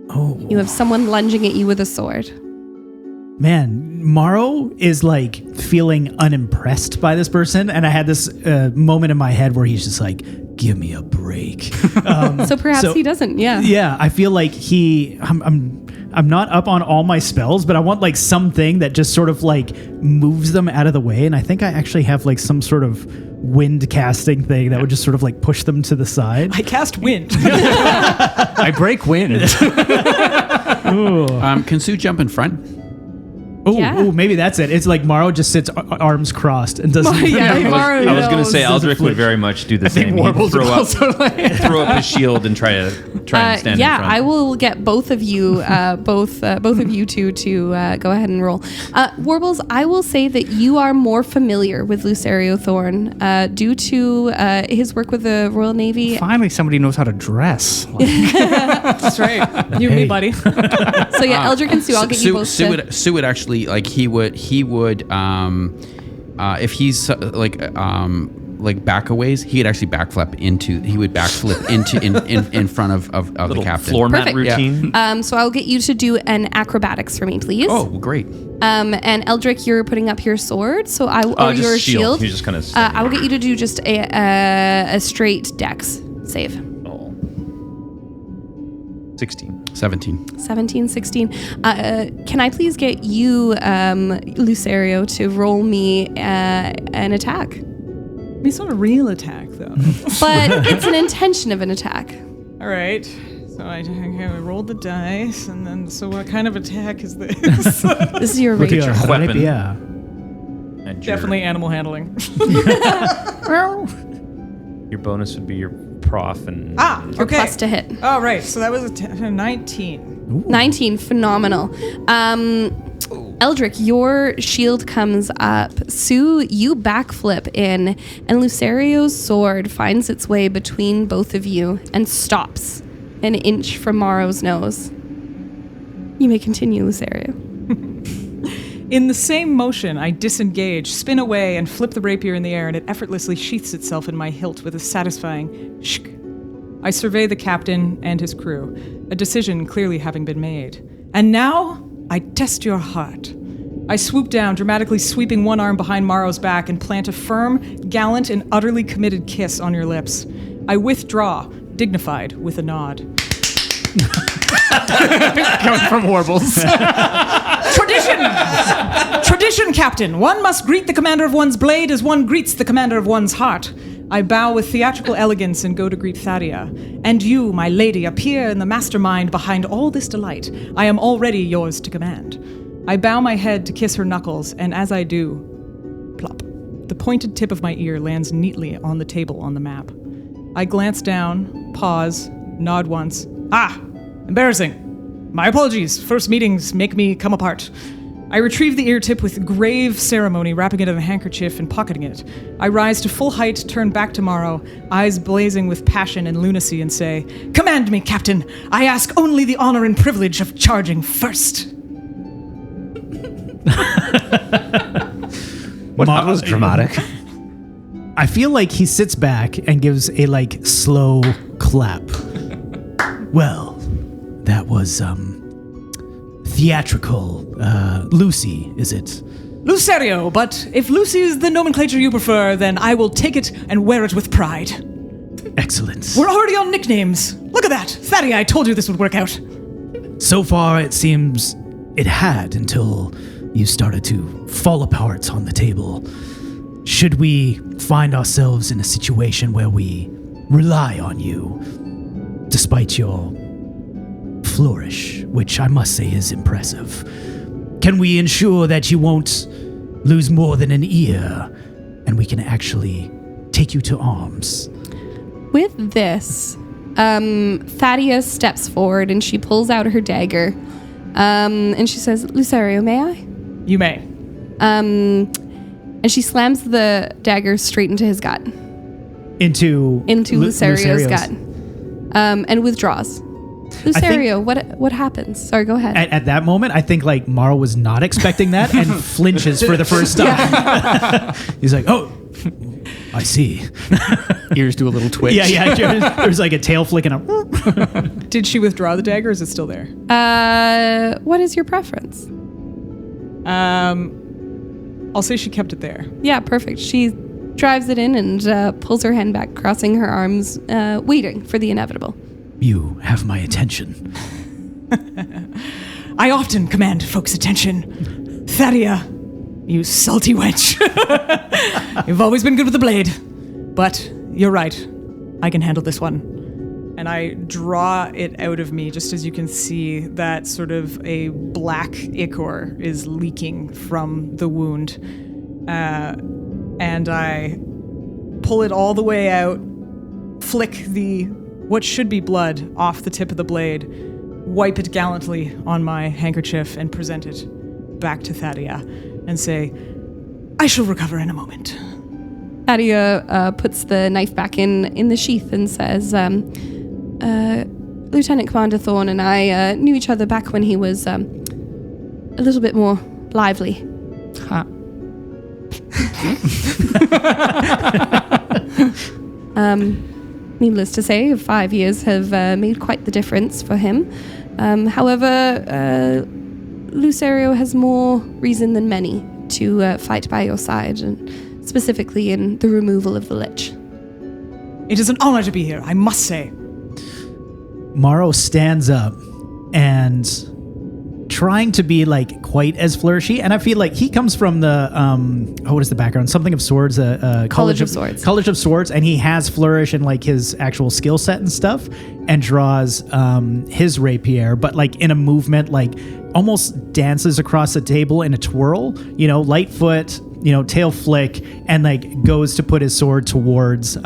Oh. You have someone lunging at you with a sword. Man, Morrow is like feeling unimpressed by this person, and I had this moment in my head where he's just like, give me a break. So perhaps he doesn't, yeah. Yeah, I feel like I'm not up on all my spells, but I want like something that just sort of like moves them out of the way. And I think I actually have like some sort of wind casting thing that would just sort of like push them to the side. I cast wind. I break wind. Can Sue jump in front? Oh, maybe that's it. It's like Morrow just sits arms crossed and doesn't. Mawrow I was going to knows. say Eldric would very much do the same. He'd Warbles throw would up, also like. throw up his shield and try and stand in front. I will get both of you, both of you two, to go ahead and roll. Warbles, I will say that you are more familiar with Lucario Thorn due to his work with the Royal Navy. Finally, somebody knows how to dress. That's right. You and me, buddy. So yeah, Eldric and Su, I'll get you both. Sue would actually like he would if he's like back a ways, he would actually backflip into in front of the Little captain. floor mat Perfect. routine. So I'll get you to do an acrobatics for me, please. Oh, great. And Eldric, you're putting up your sword, so or Just your shield. He's just kind of. I will get you to do just a straight dex save. 16. 17. 17, 16. Can I please get you, Lucario, to roll me an attack? It's not a real attack, though. But it's an intention of an attack. All right. So I rolled the dice, and then, so what kind of attack is this? This is your With rage. your Weapon. rapier. Definitely animal handling. Your bonus would be your prof and. Your Okay. plus to hit. Oh, right. So that was a 19. 19, phenomenal. Eldric, your shield comes up. Su, you backflip in, and Lucario's sword finds its way between both of you and stops an inch from Mawrow's nose. You may continue, Lucario. In the same motion, I disengage, spin away, and flip the rapier in the air, and it effortlessly sheaths itself in my hilt with a satisfying shk. I survey the captain and his crew, a decision clearly having been made. And now, I test your heart. I swoop down, dramatically sweeping one arm behind Mawrow's back and plant a firm, gallant, and utterly committed kiss on your lips. I withdraw, dignified, with a nod. Coming from Warbles. Tradition, Captain. One must greet the commander of one's blade as one greets the commander of one's heart. I bow with theatrical elegance and go to greet Thadia. And you, my lady, appear in the mastermind behind all this delight. I am already yours to command. I bow my head to kiss her knuckles, and as I do, plop. The pointed tip of my ear lands neatly on the table on the map. I glance down, pause, nod once. Embarrassing. My apologies. First meetings make me come apart. I retrieve the ear tip with grave ceremony, wrapping it in a handkerchief and pocketing it. I rise to full height, turn back to Mawrow, eyes blazing with passion and lunacy, and say, "Command me, Captain. I ask only the honor and privilege of charging first." That was dramatic. I feel like he sits back and gives a slow clap. Well, that was theatrical. Lucy, is it? Lucario, but if Lucy is the nomenclature you prefer, then I will take it and wear it with pride. Excellent. We're already on nicknames. Look at that. Thadia, I told you this would work out. So far, it seems it had until you started to fall apart on the table. Should we find ourselves in a situation where we rely on you, despite your flourish, which I must say is impressive, can we ensure that you won't lose more than an ear and we can actually take you to arms? With this, Thadia steps forward and she pulls out her dagger. And she says, "Lucario, may I?" You may. And she slams the dagger straight into his gut. Into Lucario's gut. And withdraws. Lucario, what happens? Sorry, go ahead. At that moment, I think Mawrow was not expecting that and flinches for the first time. He's like, "Oh, I see." Ears do a little twitch. Yeah. There's a tail flicking up. Did she withdraw the dagger or is it still there? What is your preference? I'll say she kept it there. Yeah, perfect. She drives it in and pulls her hand back, crossing her arms, waiting for the inevitable. You have my attention. I often command folks' attention. Thadia, you salty wench. You've always been good with the blade. But you're right. I can handle this one. and I draw it out of me, just as you can see that sort of a black ichor is leaking from the wound. And I pull it all the way out, flick what should be blood off the tip of the blade, wipe it gallantly on my handkerchief, and present it back to Thadia and say, I shall recover in a moment. Thadia puts the knife back in the sheath and says, Lieutenant Commander Thorne and I knew each other back when he was a little bit more lively. Huh. Needless to say, 5 years have made quite the difference for him. However, Lucario has more reason than many to fight by your side, and specifically in the removal of the lich. It is an honor to be here, I must say. Mawrow stands up and trying to be like quite as flourishy, and I feel like he comes from the what is the background? Something of Swords, College of Swords. College of Swords, and he has flourish in like his actual skill set and stuff, and draws his rapier, but like in a movement, like almost dances across the table in a twirl, light foot, tail flick, and like goes to put his sword towards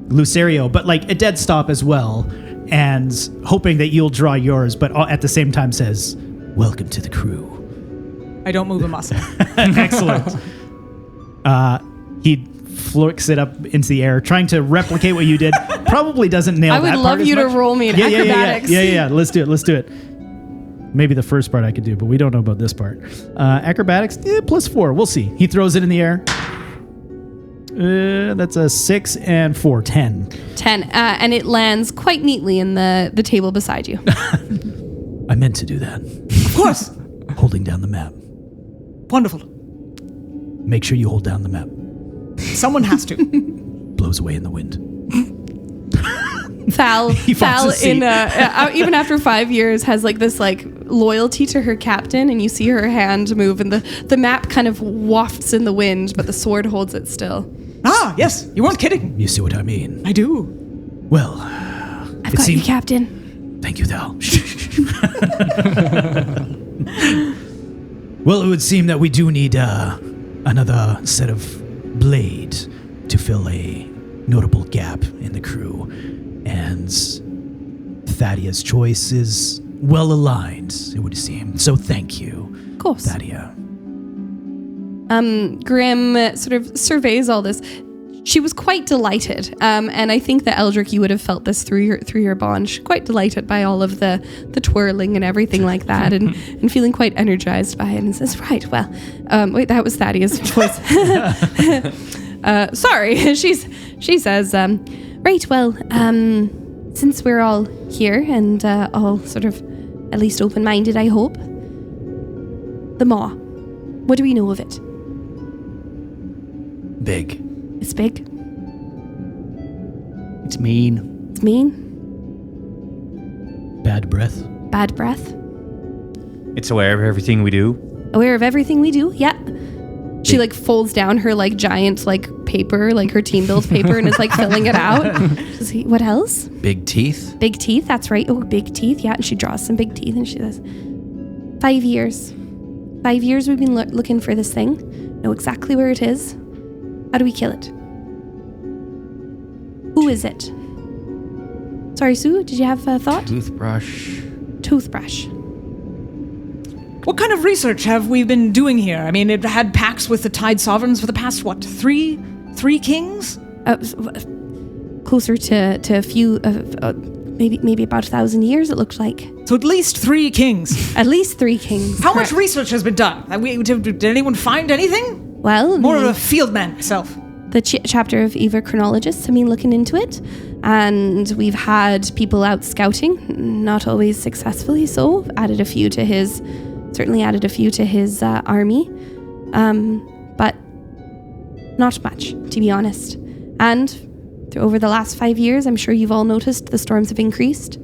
Lucario, but like a dead stop as well, and hoping that you'll draw yours, but at the same time says, welcome to the crew. I don't move a muscle. Excellent. He flicks it up into the air, trying to replicate what you did. Probably doesn't nail that part. I would love you to roll me in acrobatics. Yeah. Let's do it. Maybe the first part I could do, but we don't know about this part. Acrobatics, +4. We'll see. He throws it in the air. That's a 6 and 4, 10. 10, and it lands quite neatly in the table beside you. I meant to do that. Of course. Holding down the map. Wonderful. Make sure you hold down the map. Someone has to. Blows away in the wind. Thal in even after 5 years has like this like loyalty to her captain, and you see her hand move, and the map kind of wafts in the wind, but the sword holds it still. Ah, yes, you weren't kidding. You see what I mean? I do. Well, I've got you, Captain. Thank you, Thal. Well, it would seem that we do need another set of blade to fill a notable gap in the crew. And Thadia's choice is well aligned, it would seem. So thank you, Of course. Thadia. Grim sort of surveys all this. She was quite delighted, and I think that Eldric, you would have felt this through your bond. She's quite delighted by all of the twirling and everything like that, and feeling quite energized by it. And says, "Right, well, wait, that was Thadia's voice. Sorry." She says, "Right, well, since we're all here and all sort of at least open-minded, I hope. The Maw. What do we know of it?" Big. It's big. It's mean. It's mean. Bad breath. Bad breath. It's aware of everything we do. Aware of everything we do. Yeah. She like folds down her like giant like paper, like her team build paper, and is like filling it out. She's like, what else? Big teeth. Big teeth. That's right. Oh, big teeth. Yeah. And she draws some big teeth, and she says, 5 years. 5 years we've been looking for this thing. Know exactly where it is. How do we kill it? Who is it? Sorry, Su, did you have a thought? Toothbrush. Toothbrush. What kind of research have we been doing here? I mean, it had pacts with the Tide Sovereigns for the past, what, three kings? Closer to a few, maybe about 1,000 years, it looked like. So at least 3 kings. At least 3 kings. How correct. much research has been done? Did anyone find anything? Well, More of a field man myself. The chapter of Eva Chronologists have been looking into it, and we've had people out scouting, not always successfully so. Added a few to his army, but not much, to be honest. And over the last 5 years, I'm sure you've all noticed the storms have increased.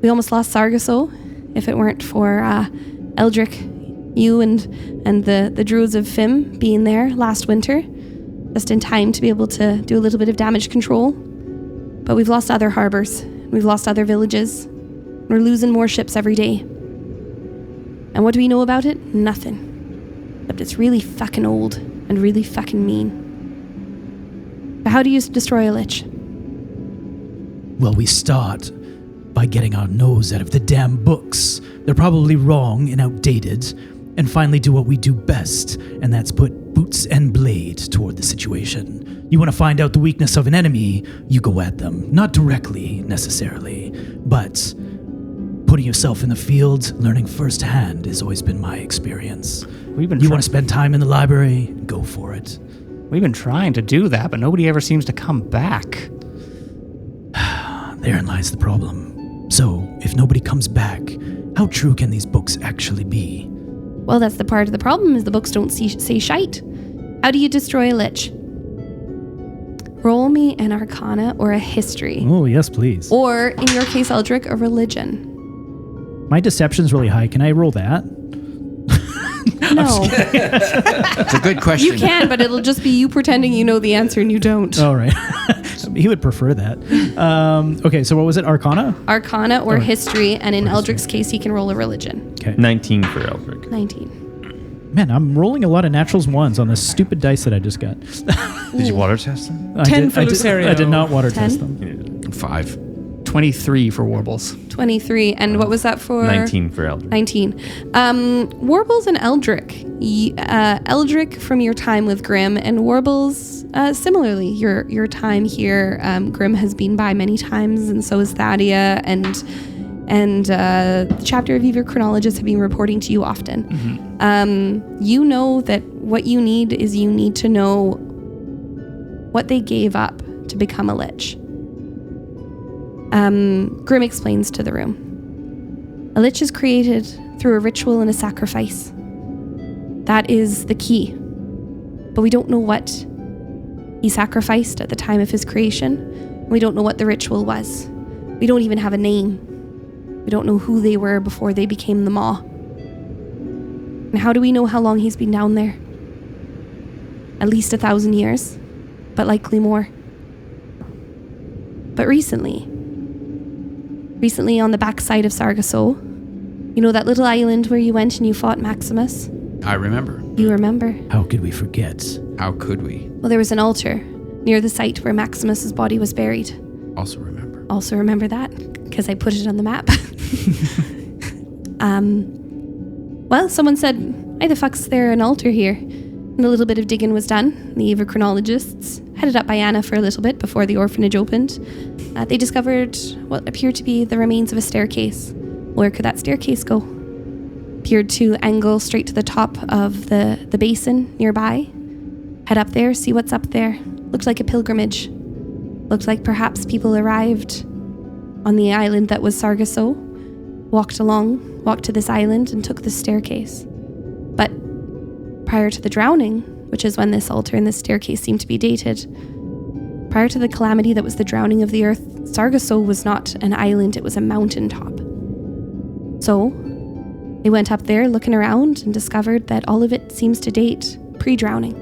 We almost lost Sargasso. If it weren't for Eldric, you and the druids of Fim being there last winter, just in time to be able to do a little bit of damage control. But we've lost other harbors. We've lost other villages. We're losing more ships every day. And what do we know about it? Nothing. Except it's really fucking old and really fucking mean. But how do you destroy a lich? Well, we start by getting our nose out of the damn books. They're probably wrong and outdated. And finally do what we do best, and that's put boots and blade toward the situation. You want to find out the weakness of an enemy, you go at them. Not directly, necessarily, but putting yourself in the field, learning firsthand has always been my experience. You want to spend time in the library? Go for it. We've been trying to do that, but nobody ever seems to come back. Therein lies the problem. So, if nobody comes back, how true can these books actually be? Well, that's the part of the problem, is the books don't say shite. How do you destroy a lich? Roll me an arcana or a history. Oh, yes, please. Or, in your case, Eldric, a religion. My deception's really high. Can I roll that? No. It's a good question. You can, but it'll just be you pretending you know the answer and you don't. All right. He would prefer that. Okay, so what was it? Arcana? Arcana or history, and in Eldric's case, he can roll a religion. Okay. 19 for Eldric. 19. Man, I'm rolling a lot of naturals ones on this stupid dice that I just got. Did you water test them? 10 for Lucario. I did not water 10? test them. 5. 23 for Warbles. 23. And what was that for? 19 for Eldric. 19. Warbles and Eldric. Eldric from your time with Grimm, and Warbles, similarly, your time here. Grimm has been by many times, and so is Thadia, and the chapter of Evil Chronologists have been reporting to you often. Mm-hmm. You know that what you need is you need to know what they gave up to become a lich. Grimm explains to the room. A lich is created through a ritual and a sacrifice. That is the key. But we don't know what he sacrificed at the time of his creation. We don't know what the ritual was. We don't even have a name. We don't know who they were before they became the Maw. And how do we know how long he's been down there? At least 1,000 years, but likely more. But recently on the backside of Sargasso, you know that little island where you went and you fought Maximus? I remember. You remember? How could we forget? How could we? Well, there was an altar near the site where Maximus's body was buried. Also remember. Also remember that, because I put it on the map. Well, someone said, why the fuck's there an altar here? And a little bit of digging was done. The Evil Chronologists, headed up by Anna for a little bit before the orphanage opened, they discovered what appeared to be the remains of a staircase. Where could that staircase go? Appeared to angle straight to the top of the basin nearby. Head up there, see what's up there. Looked like a pilgrimage. Looked like perhaps people arrived on the island that was Sargasso, walked to this island and took the staircase. But prior to the drowning, which is when this altar and this staircase seem to be dated, prior to the calamity that was the drowning of the earth, Sargasso was not an island, it was a mountaintop. So, they went up there looking around and discovered that all of it seems to date pre-drowning.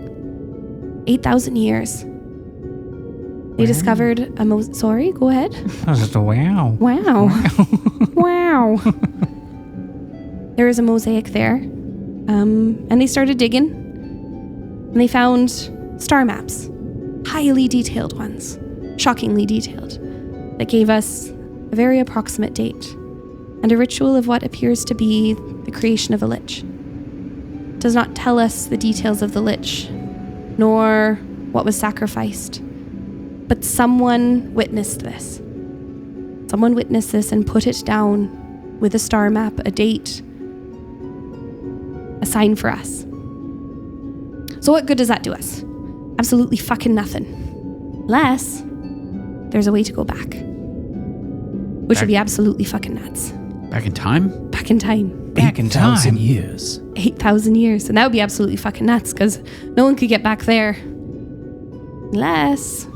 8,000 years. They discovered a sorry, go ahead. Wow. Wow. Wow. There was a mosaic there. And they started digging. And they found star maps. Highly detailed ones. Shockingly detailed. That gave us a very approximate date. And a ritual of what appears to be the creation of a lich. It does not tell us the details of the lich, nor what was sacrificed. But someone witnessed this. Someone witnessed this and put it down with a star map, a date, a sign for us. So what good does that do us? Absolutely fucking nothing. Unless there's a way to go back. Which would be absolutely fucking nuts. Back in time? Back in time. Back in time. 8,000 years. 8,000 years. And that would be absolutely fucking nuts because no one could get back there. Unless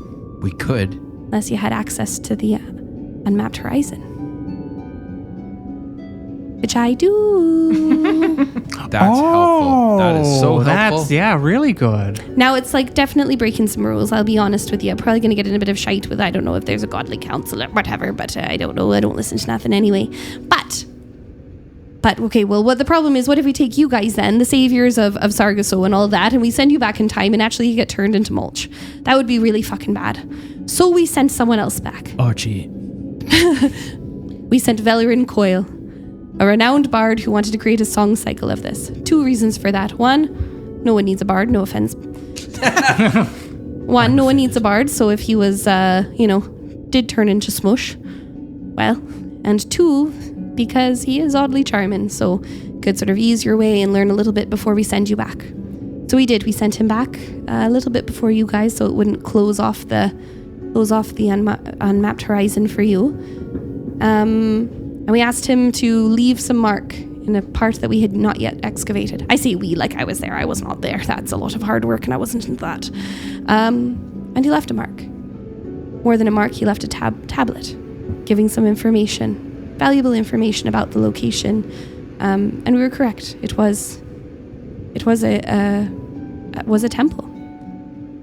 We could. you had access to the unmapped horizon. which I do. That's helpful. That is so helpful. That's, really good. Now, it's like definitely breaking some rules. I'll be honest with you. I'm probably going to get in a bit of shite with, I don't know if there's a godly council or whatever, but I don't know. I don't listen to nothing anyway. But okay, well, what the problem is, what if we take you guys then, the saviors of Sargasso and all that, and we send you back in time and actually you get turned into mulch? That would be really fucking bad. So we sent someone else back. Archie. We sent Velerin Coyle, a renowned bard who wanted to create a song cycle of this. 2 reasons for that. 1, no one needs a bard, no offense. 1, no one needs a bard, so if he was, did turn into smush, well, and 2, because he is oddly charming, so could sort of ease your way and learn a little bit before we send you back. So we did. We sent him back a little bit before you guys, so it wouldn't close off the unmapped horizon for you. And we asked him to leave some mark in a part that we had not yet excavated. I say we, like I was there. I was not there. That's a lot of hard work, and I wasn't into that. And he left a mark. More than a mark, he left a tablet, giving some information, valuable information about the location. And we were correct. It was a temple.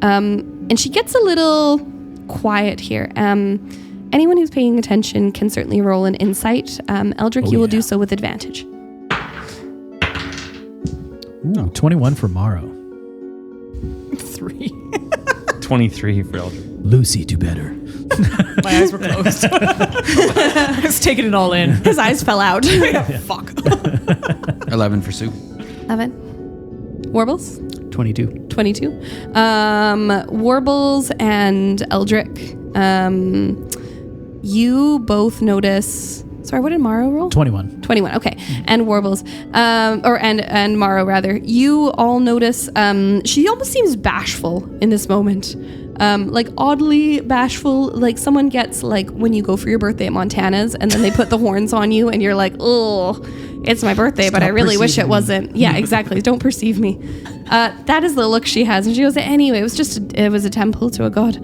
And she gets a little quiet here. Anyone who's paying attention can certainly roll an insight. Eldric, you will do so with advantage. Ooh, 21 for Morrow. 3. 23 for Eldric. Lucy, do better. My eyes were closed. I was taking it all in. His eyes fell out. Fuck. 11 for Sue. 11. Warbles? 22. 22. Warbles and Eldric. You both notice. Sorry, what did Mawrow roll? 21. 21. Okay, and Warbles, and Mawrow rather. You all notice. She almost seems bashful in this moment. Like oddly bashful. Like someone gets like when you go for your birthday at Montana's, and then they put the horns on you, and you're like, oh, it's my birthday, but I really wish it wasn't. Yeah, exactly. Don't perceive me. That is the look she has, and she goes, anyway, it was a temple to a god.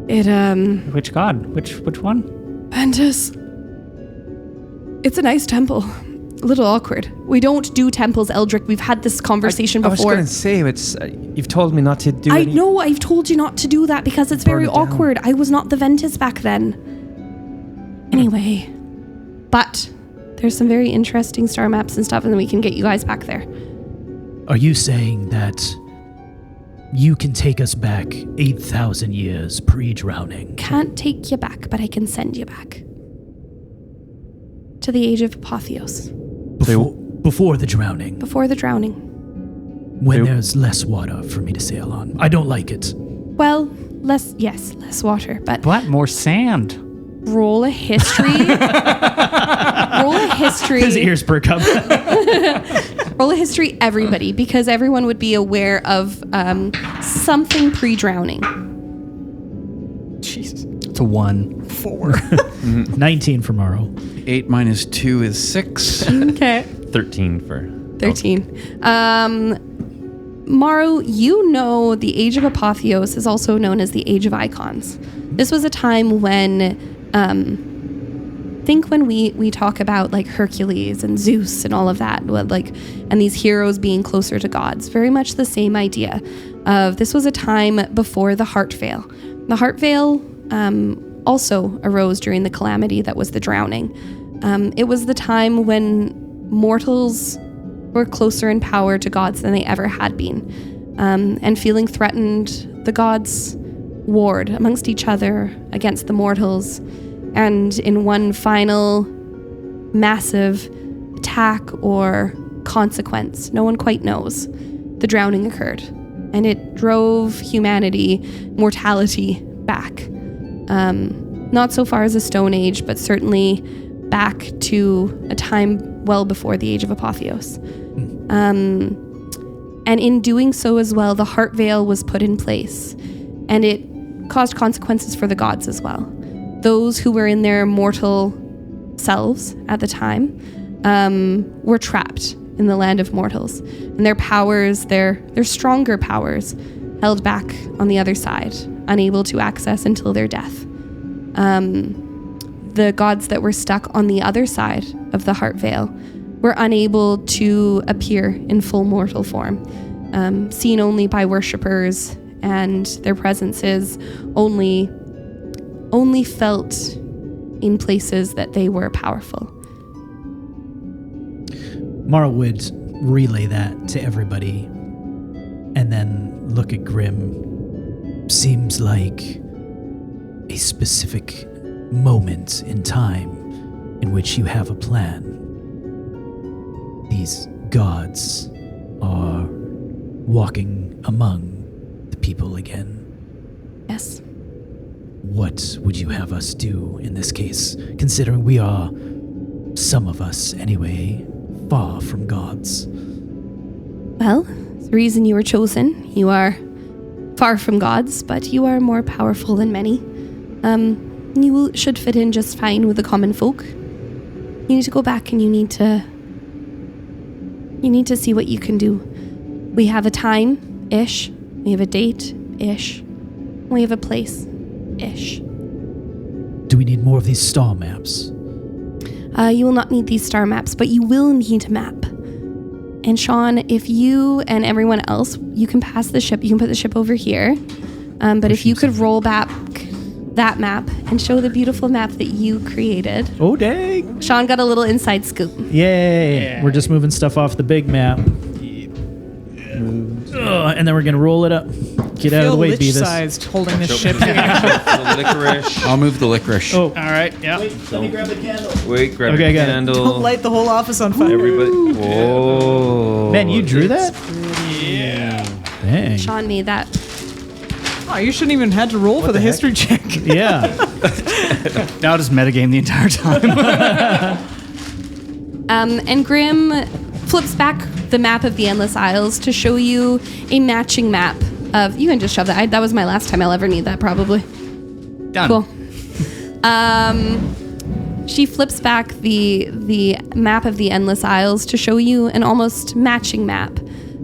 Which god? Which one? Ventus. It's a nice temple. A little awkward. We don't do temples, Eldric. We've had this conversation I was before. going to say, you've told me not to do I know, I've told you not to do that because it's very awkward. I was not the Ventus back then. Anyway. But there's some very interesting star maps and stuff, and then we can get you guys back there. Are you saying that you can take us back 8,000 years pre-drowning? Can't take you back, but I can send you back. To the age of Apotheos. Before the drowning. Before the drowning. When there's less water for me to sail on. I don't like it. Well, less water, but... What? More sand. Roll a history. Roll a history. His ears perk up. Roll a history, everybody, because everyone would be aware of something pre-drowning. Jesus. It's a 1. 4. 19 for Morrow. 8 minus 2 is 6. Okay. 13 for 13. Mawrow, you know the Age of Apotheos is also known as the Age of Icons. This was a time when, think when we talk about like Hercules and Zeus and all of that, and these heroes being closer to gods, very much the same idea of this was a time before the Heart Veil. The Heart Veil also arose during the calamity that was the drowning. It was the time when mortals were closer in power to gods than they ever had been. And feeling threatened, the gods warred amongst each other against the mortals. And in one final massive attack or consequence, no one quite knows, the drowning occurred. And it drove humanity, mortality, back. Not so far as a Stone Age, but certainly back to a time well before the Age of Apotheos. And in doing so as well, the Heart Veil was put in place, and it caused consequences for the gods as well. Those who were in their mortal selves at the time were trapped in the land of mortals, and their powers, their stronger powers, held back on the other side, unable to access until their death. the gods that were stuck on the other side of the Heart Veil were unable to appear in full mortal form, seen only by worshippers, and their presences only felt in places that they were powerful. Mawrow would relay that to everybody and then look at Grim. Seems like a specific moment in time in which you have a plan. These gods are walking among the people again. Yes. What would you have us do in this case, considering we are, some of us anyway, far from gods? Well, the reason you were chosen, you are far from gods, but you are more powerful than many. You should fit in just fine with the common folk. You need to go back and you need to see what you can do. We have a time-ish. We have a date-ish. We have a place-ish. Do we need more of these star maps? You will not need these star maps, but you will need a map. And Sean, if you and everyone else, you can pass the ship. You can put the ship over here. But if you could roll back that map and show the beautiful map that you created. Oh, dang. Sean got a little inside scoop. Yay. Yeah. We're just moving stuff off the big map. And then we're going to roll it up. Get out of the way, Beavis. Lich-sized holding this ship. The licorice. I'll move the licorice. Oh, All right. Yeah. let me grab the candle. Wait, grab Okay, I your got it. candle. Don't light the whole office on fire. Everybody. Whoa. Man, you drew that? Yeah. Dang. Sean made that. Oh, you shouldn't even had to roll for the history check. Yeah. Now I'll just metagame the entire time. And Grim flips back the map of the Endless Isles to show you a matching map of... You can just shove that. That was my last time I'll ever need that, probably. Done. Cool. She flips back the map of the Endless Isles to show you an almost matching map.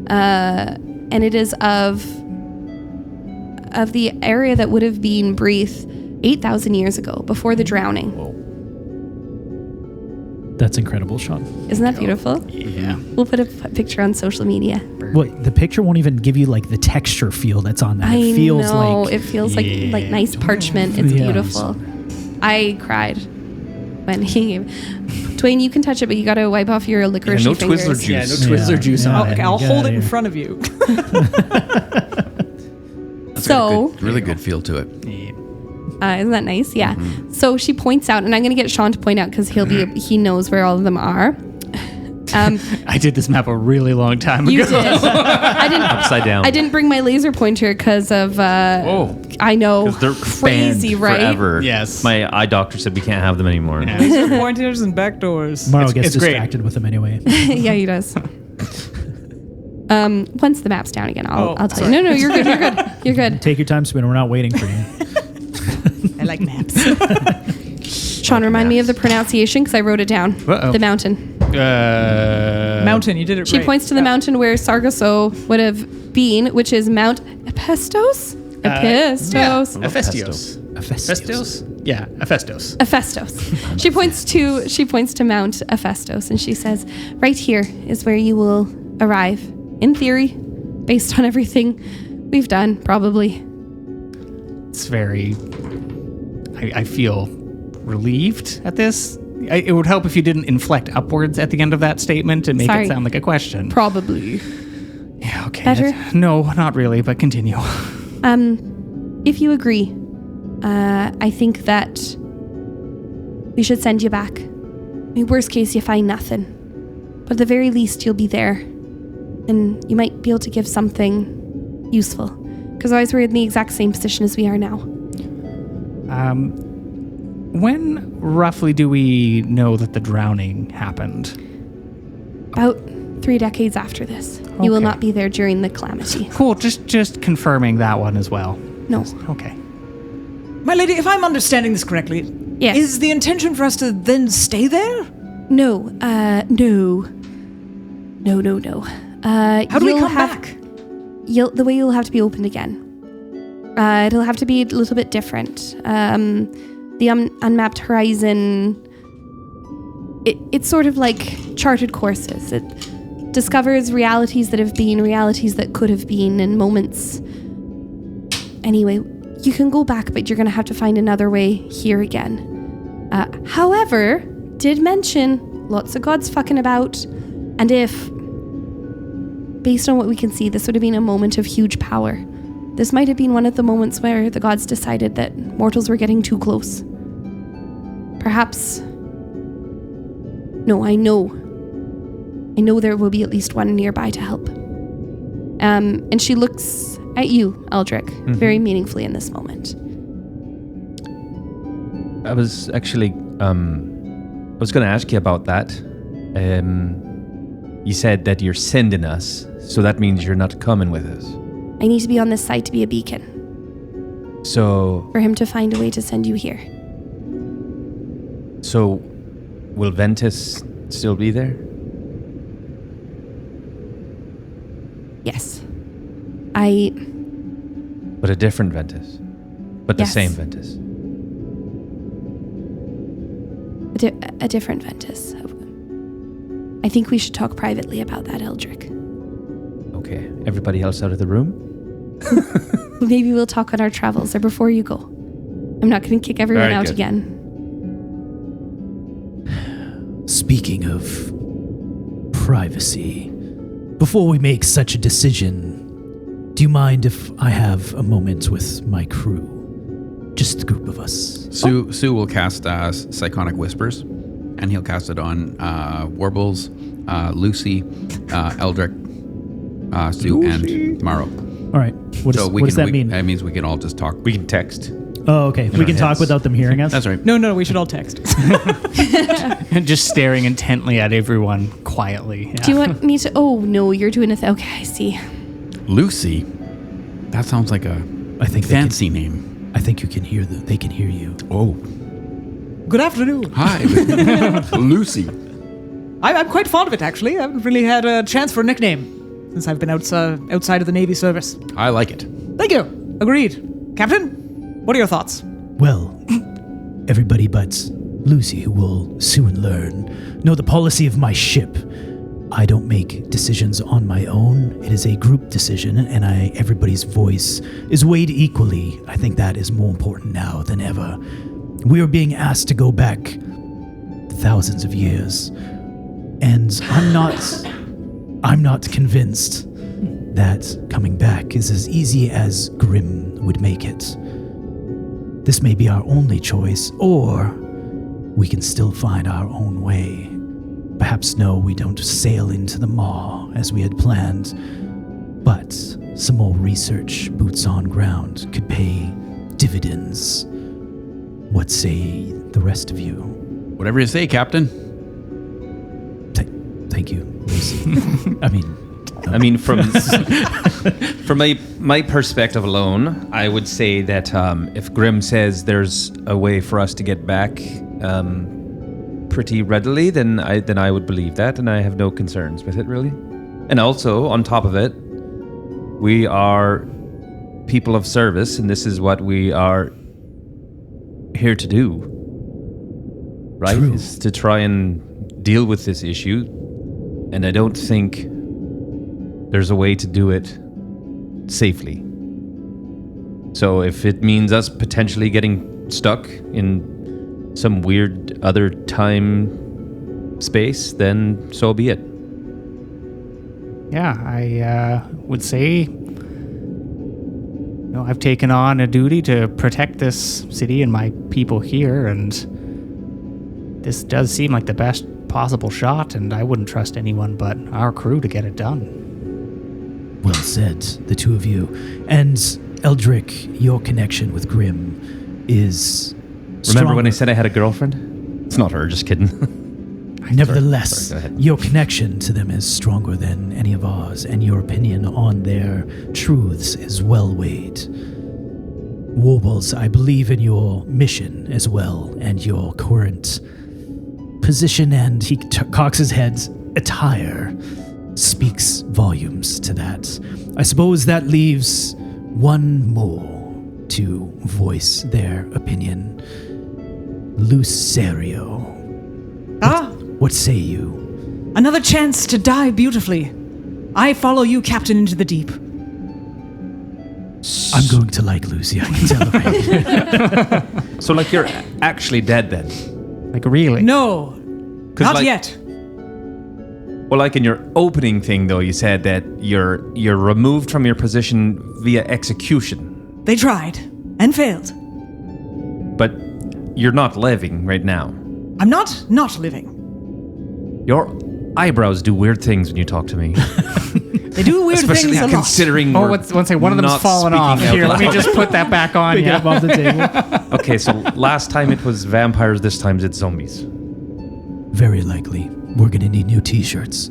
And it is of the area that would have been Breath 8,000 years ago, before the drowning. That's incredible, Sean. Isn't that beautiful? Yeah. We'll put a picture on social media. Well, the picture won't even give you like the texture feel that's on that. I It feels know. like It feels like nice parchment. It's Yeah. beautiful. I cried when he gave... Dwayne, you can touch it, but you got to wipe off your licorice no fingers. Twizzler juice. Yeah. No Twizzler juice on it. Okay, I'll you hold got it in it. front of you. That's So- got a good, really good feel to it. Isn't that nice? Yeah. Mm-hmm. So she points out, and I'm going to get Sean to point out because he knows where all of them are. I did this map a really long time You ago. did. I didn't. Upside down. I didn't bring my laser pointer because of. I know. 'Cause they're Crazy, banned right? forever. Yes. My eye doctor said we can't have them anymore. Yeah. Laser pointers and back doors. Mawrow gets it's great. distracted with them anyway. Yeah, he does. Once the map's down again, I'll tell sorry. you. No, you're good. You're good. You're good. Take your time, Spin. We're not waiting for you. I like maps. Sean, remind me of the pronunciation because I wrote it down. Uh-oh. The mountain. Mountain, you did it She right. points to the mountain where Sargasso would have been, which is Mount Apotheos. Apotheos. Hephaestus. Hephaestus? Yeah, Hephaestus. Hephaestus. She points to Mount Hephaestus and she says, "Right here is where you will arrive. In theory, based on everything we've done, probably." It's very... I feel relieved at this. It would help if you didn't inflect upwards at the end of that statement and make Sorry. it sound like a question. Probably. Yeah, okay. Better? No, not really, but continue. If you agree, I think that we should send you back. I mean, worst case, you find nothing. But at the very least, you'll be there. And you might be able to give something useful. Because otherwise, we're in the exact same position as we are now. When roughly do we know that the drowning happened? About 3 decades after this. You will Okay. not be there during the calamity. Cool, just confirming that one as well. No. Okay. My lady, if I'm understanding this correctly, Yes. is the intention for us to then stay there? No. No. No. How do we come back? The way you'll have to be opened again. It'll have to be a little bit different. The unmapped horizon, it's sort of like charted courses. It discovers realities that have been, realities that could have been in moments. Anyway, you can go back, but you're going to have to find another way here again. However, did mention lots of gods fucking about, and if, based on what we can see, this would have been a moment of huge power. This might have been one of the moments where the gods decided that mortals were getting too close. Perhaps... No, I know there will be at least one nearby to help. And she looks at you, Eldric, very meaningfully in this moment. I was actually, I was going to ask you about that. You said that you're sending us, so that means you're not coming with us. I need to be on this site to be a beacon. So... For him to find a way to send you here. So, will Ventus still be there? Yes. But a different Ventus. But the Yes. same Ventus. A different Ventus. I think we should talk privately about that, Eldric. Okay. Everybody else out of the room? Maybe we'll talk on our travels or before you go. I'm not going to kick everyone Very out good. again. Speaking of privacy, before we make such a decision, do you mind if I have a moment with my crew? Just a group of us. Su will cast Psychonic Whispers, and he'll cast it on Warbles, Lucy, Eldric, Su, and Morrow. All right. What does that mean? That means we can all just talk. We can text. Oh, okay. We can talk heads. without them hearing us? That's right. No, we should all text. Just staring intently at everyone quietly. Yeah. Do you want me to... Oh, no, you're doing a... Okay, I see. Lucy? That sounds like a I think fancy name. I think you can hear them. They can hear you. Oh. Good afternoon. Hi. Lucy. I'm quite fond of it, actually. I haven't really had a chance for a nickname since I've been outside of the Navy service. I like it. Thank you. Agreed. Captain, what are your thoughts? Well, everybody but Lucy, who will soon learn, know the policy of my ship. I don't make decisions on my own. It is a group decision, and everybody's voice is weighed equally. I think that is more important now than ever. We are being asked to go back thousands of years, and I'm not convinced that coming back is as easy as Grimm would make it. This may be our only choice, or we can still find our own way. Perhaps no, we don't sail into the Maw as we had planned, but some more research, boots on ground, could pay dividends. What say the rest of you? Whatever you say, Captain. Thank you, Lucy. I mean, from my perspective alone, I would say that if Grimm says there's a way for us to get back pretty readily, then I would believe that, and I have no concerns with it, really. And also, on top of it, we are people of service, and this is what we are here to do, right? True. Is to try and deal with this issue, and I don't think there's a way to do it safely. So if it means us potentially getting stuck in some weird other time space, then so be it. Yeah, I would say, I've taken on a duty to protect this city and my people here, and this does seem like the best possible shot, and I wouldn't trust anyone but our crew to get it done. Well said, the two of you. And Eldric, your connection with Grimm is Remember when I stronger. said I had a girlfriend? It's not her, just kidding. Nevertheless, Sorry, go ahead. your connection to them is stronger than any of ours, and your opinion on their truths is well weighed. Warbles, I believe in your mission as well, and your current position, and he cocks his head, attire speaks volumes to that. I suppose that leaves one more to voice their opinion. Lucerio. What say you? Another chance to die beautifully. I follow you, Captain, into the deep. I'm going to like Lucy, I can tell already. So, like, you're actually dead then? Like, really? No, 'Cause, not like- yet. Well, like in your opening thing, though, you said that you're removed from your position via execution. They tried and failed. But you're not living right now. I'm not living. Your eyebrows do weird things when you talk to me. They do weird Especially things a lot. considering Oh, we're one second. One of them's not fallen off. speaking out Here, let me loud. just put that back on. Pick it up off the table. Okay, so last time it was vampires, this time it's zombies. Very likely. We're gonna need new t-shirts.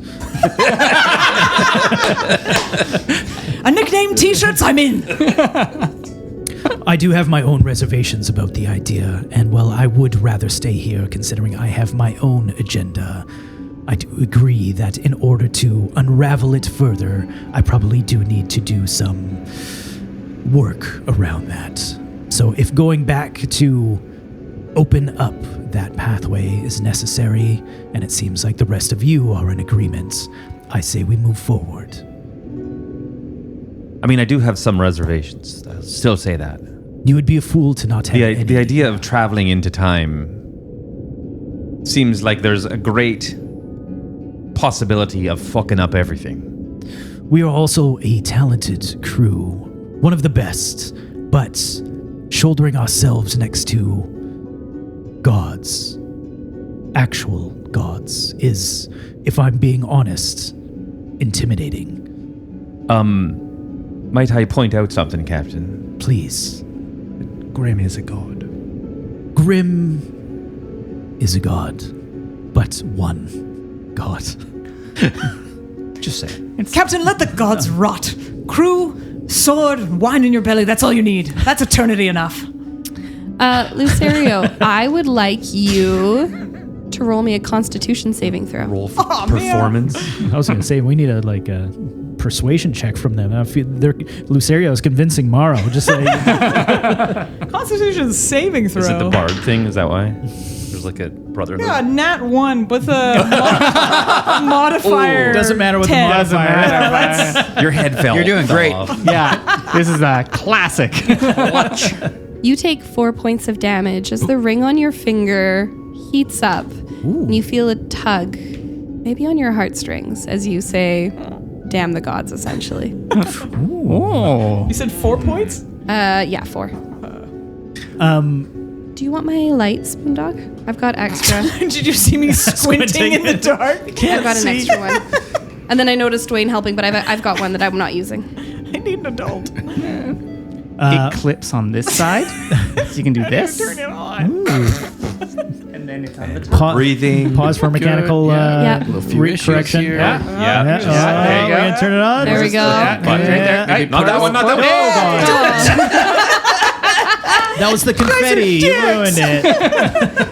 A nickname t-shirts, I'm in. I do have my own reservations about the idea, and well, I would rather stay here considering I have my own agenda. I do agree that in order to unravel it further, I probably do need to do some work around that. So if going back to open up that pathway is necessary, and it seems like the rest of you are in agreement, I say we move forward. I mean, I do have some reservations. I'll still say that. You would be a fool to not have any. The idea of traveling into time seems like there's a great possibility of fucking up everything. We are also a talented crew, one of the best, but shouldering ourselves next to gods, actual gods, is, if I'm being honest, intimidating. Might I point out something, Captain? Please. Grim is a god. Grim is a god, but one god. Just say. Captain, let the gods rot. Crew, sword, wine in your belly, that's all you need. That's eternity enough. Lucerio, I would like you to roll me a Constitution saving throw. Roll for performance. I was going to say, we need a persuasion check from them. I feel Lucerio is convincing Morrow. Just like Constitution saving throw. Is it the bard thing? Is that why? There's like a brotherhood. Yeah, nat 1 with a modifier. Ooh, doesn't matter what 10. the modifier is. Your head fell. You're doing great. off. Yeah, this is a classic. You take 4 points of damage as the ring on your finger heats up. And you feel a tug, maybe on your heartstrings, as you say, damn the gods, essentially. Oh. You said 4 points? Yeah, 4. Do you want my light, Spoondog? I've got extra. Did you see me squinting in the dark? I've got an extra one. And then I noticed Dwayne helping, but I've got one that I'm not using. I need an adult. It clips on this side. So you can do this. Turn it on. And then it's on the top. Breathing. Pause for mechanical Yeah. correction. here. Yeah. Yeah. There you go. We're going to turn it on. There we go. Yeah, right there. Hey, Not that one, not that one. That was the confetti. You ruined it.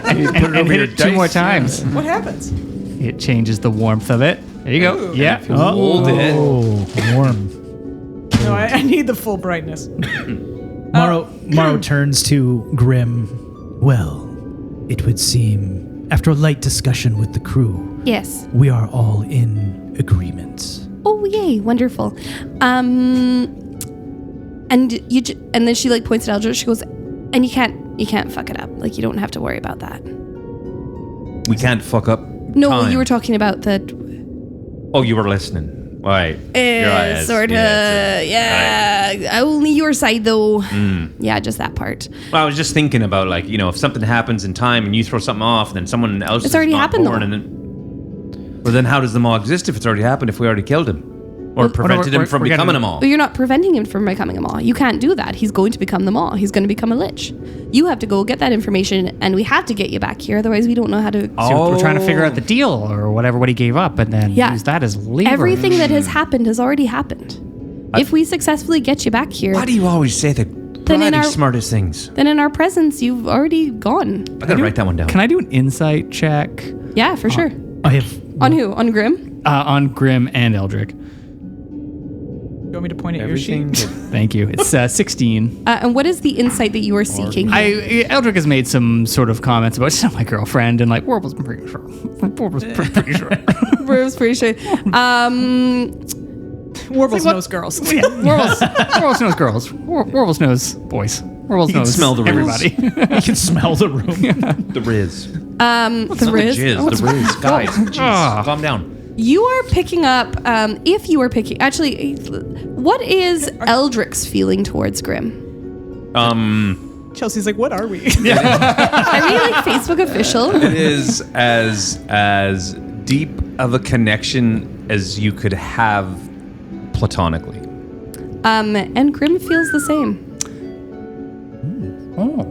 And hit it 2 more times. What happens? It changes the warmth of it. There you go. Yeah. Hold it. Oh, warm. No, I need the full brightness. Morrow turns to Grim. Well, it would seem, after a light discussion with the crew, Yes. we are all in agreement. Oh, yay. Wonderful. And then she points at Eldric. She goes, and you can't fuck it up. Like, you don't have to worry about that. We can't fuck up. No, time. you were talking about the Oh, you were listening. Right. sort of. Yeah. Only your side, though. Yeah, just that part. Well, I was just thinking about, like, you know, if something happens in time and you throw something off, and then someone else It's already is not happened, born, though. and then, well, then how does the Maw exist if it's already happened? If we already killed him or prevented him from we're becoming getting- a Maw? But you're not preventing him from becoming a Maw. You can't do that. He's going to become the Maw. He's going to become a lich. You have to go get that information, and we have to get you back here. Otherwise, we don't know how to. So we're trying to figure out the deal or whatever, what he gave up, and then use that as lever. Everything that has happened has already happened. If we successfully get you back here, Why do you always say the smartest things? then in our presence, you've already gone. I gotta write that one down. Can I do an insight check Yeah, for sure. I have On who? On Grim? on Grim and Eldric? You want me to point at your sheet? Thank you. It's 16. And what is the insight that you are seeking? Eldric has made some sort of comments about she's not my girlfriend, and like Warbles, I'm pretty sure. Warbles, pretty sure. Warbles pretty sure. Warbles knows girls. Warbles knows girls. Warbles knows boys. Warbles knows smell the everybody. You can smell the room. The Riz. The Riz. The Riz. Guys, jeez, calm down. You are picking up, if you are picking, actually, what is Eldric's feeling towards Grim? Chelsea's like, what are we? Are we like Facebook official? It is as deep of a connection as you could have platonically. And Grim feels the same. Oh.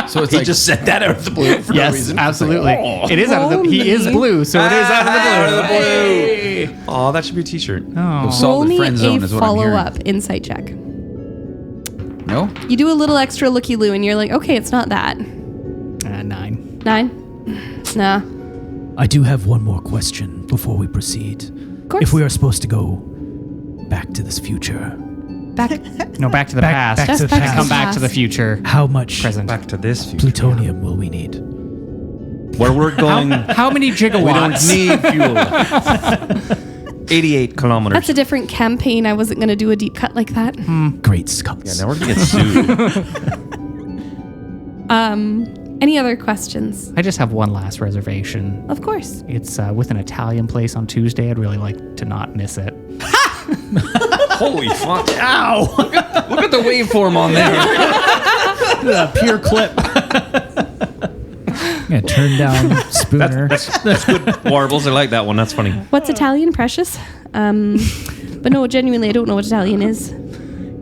So it's He like just said that out of the blue for no Yes, reason. absolutely. It is out of the. He is me. blue, so it is out of the blue. Hey. Oh, that should be a T-shirt. Oh. solve Roll the me friend zone a is what I'm hearing. follow-up insight check. No? You do a little extra looky-loo, and you're like, okay, it's not that. 9. 9? Nah. I do have one more question before we proceed. Of course. If we are supposed to go back to this future, Back. No, back to the Back- past. back to the And past. come back to the future. how much Present. Back to this future. plutonium will we need? Where we're going, How many gigawatts? we don't need fuel. 88 kilometers. That's a different campaign. I wasn't going to do a deep cut like that. Great Scots. Yeah, now we're gonna get sued. Any other questions? I just have one last reservation. Of course. It's with an Italian place on Tuesday. I'd really like to not miss it. Holy fuck! Ow! Look at the waveform on there. Pure clip. Yeah, turn down Spooner. That's good. Warbles, I like that one. That's funny. What's Italian, Precious? But no, genuinely, I don't know what Italian is.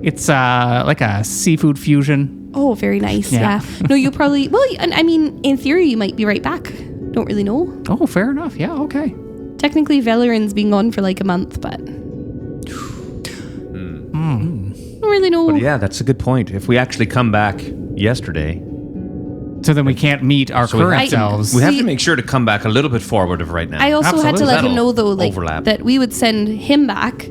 It's like a seafood fusion. Oh, very nice. Yeah. Yeah. No, you probably, well, I mean, in theory, you might be right back. Don't really know. Oh, fair enough. Yeah, okay. Technically, Valoran's been gone for like a month, but don't really know. But yeah, that's a good point. If we actually come back yesterday, So then we can't meet our So we current have- selves. we have See- to make sure to come back a little bit forward of right now. I also had to Absolutely. let him That'll know though, like overlap. that we would send him back,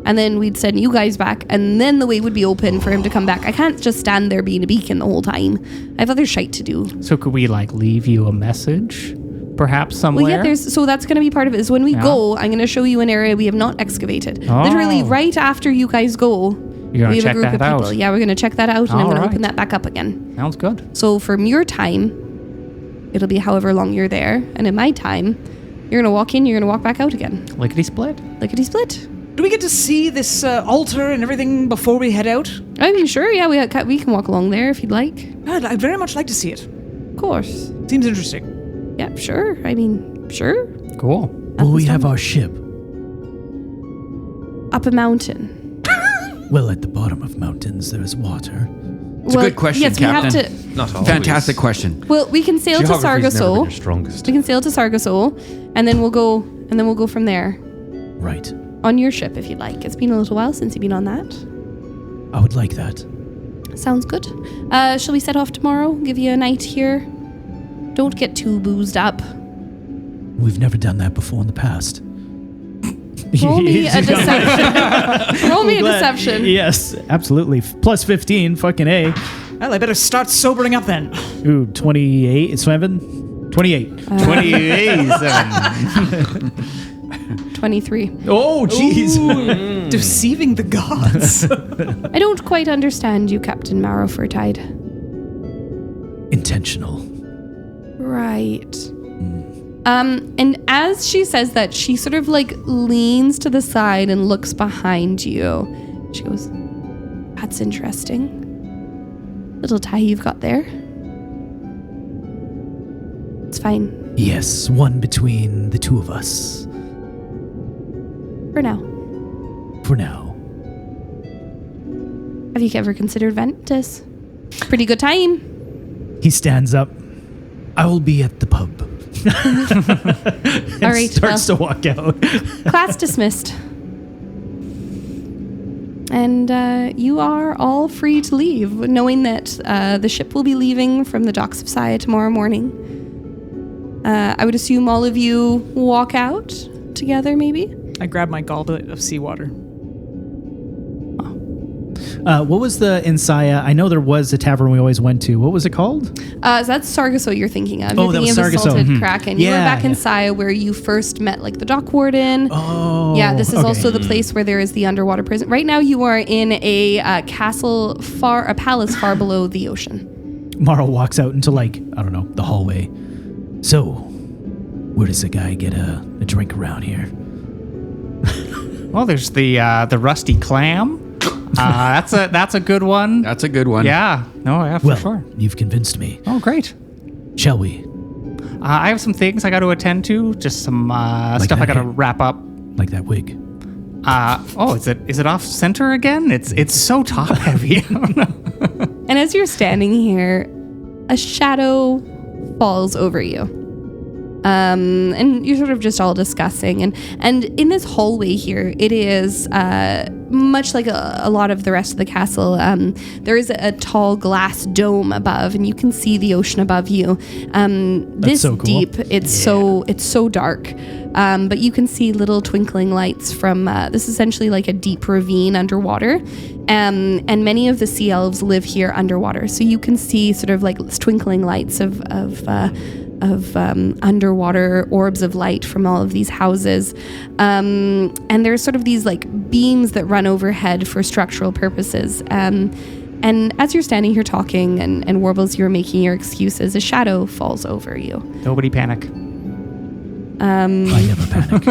and then we'd send you guys back, and then the way would be open for him to come back. I can't just stand there being a beacon the whole time. I have other shite to do. So could we like leave you a message, perhaps somewhere? Well, yeah, so that's going to be part of it. Is when we Yeah. go, I'm going to show you an area we have not excavated. Oh. Literally, right after you guys go, You're we gonna have a check group of that people. out. Yeah, we're going to check that out, and I'm All going to right. open that back up again. Sounds good. So from your time, it'll be however long you're there, and in my time, you're going to walk in, you're going to walk back out again. Lickety split. Lickety split. Do we get to see this altar and everything before we head out? I mean, sure, yeah, we can walk along there if you'd like. I'd very much like to see it. Of course. Seems interesting. Yeah, sure. I mean, sure. Cool. Will we have our ship? Up a mountain. Well, at the bottom of mountains, there is water. It's a good question, yes, Captain. we have to. Not always. Fantastic question. Well, we can sail to Geography's never been your Sargasso. strongest. We can sail to Sargasso, and then we'll go from there Right. on your ship if you'd like. It's been a little while since you've been on that. I would like that. Sounds good. Shall we set off tomorrow? Give you a night here. Don't get too boozed up. We've never done that before in the past. Roll me a deception. Roll me a deception. Yes, absolutely. Plus 15, fucking A. Well, I better start sobering up then. Ooh, 28, 7? 28. 28. 23. Oh, jeez. Deceiving the gods. I don't quite understand you, Captain Marrowford. Intentional. Right. And as she says that, she sort of like leans to the side and looks behind you. She goes, "That's interesting. Little tie you've got there. It's fine Yes, one between the two of us. for now. For now. Have you ever considered Ventus? Pretty good time. He stands up. I will be at the pub. All right, Starts to walk out. Class dismissed. And you are all free to leave, knowing that the ship will be leaving from the docks of Saya tomorrow morning. I would assume all of you walk out together, maybe? I grab my goblet of seawater. What was the Insaya? I know there was a tavern we always went to. What was it called? So that's Sargasso you're thinking of. Oh, You're that was thinking of Sargasso. Assaulted Kraken. You were Yeah, back in yeah. Saya where you first met like the dock warden. Oh, Yeah, this is okay. also the place where there is the underwater prison. Right now you are in a a palace far below the ocean. Mawrow walks out into the hallway. So, where does a guy get a drink around here? Well, there's the rusty clam. That's a good one. That's a good one. Yeah. No, yeah, for Well, sure. you've convinced me. Oh, great. Shall we? I have some things I got to attend to. Just some stuff I that got to hair? wrap up. Like that wig. Is it off center again? It's so top heavy. I don't know. And as you're standing here, a shadow falls over you. And you're sort of just all discussing. And in this hallway here, it is much like a lot of the rest of the castle. There is a tall glass dome above, and you can see the ocean above you. This so cool. deep, it's so dark. But you can see little twinkling lights from this is essentially like a deep ravine underwater. And many of the sea elves live here underwater. So you can see sort of like twinkling lights of underwater orbs of light from all of these houses. And there's sort of these like beams that run overhead for structural purposes. And as you're standing here talking and Warbles, you're making your excuses, a shadow falls over you. Nobody panic. I never panic.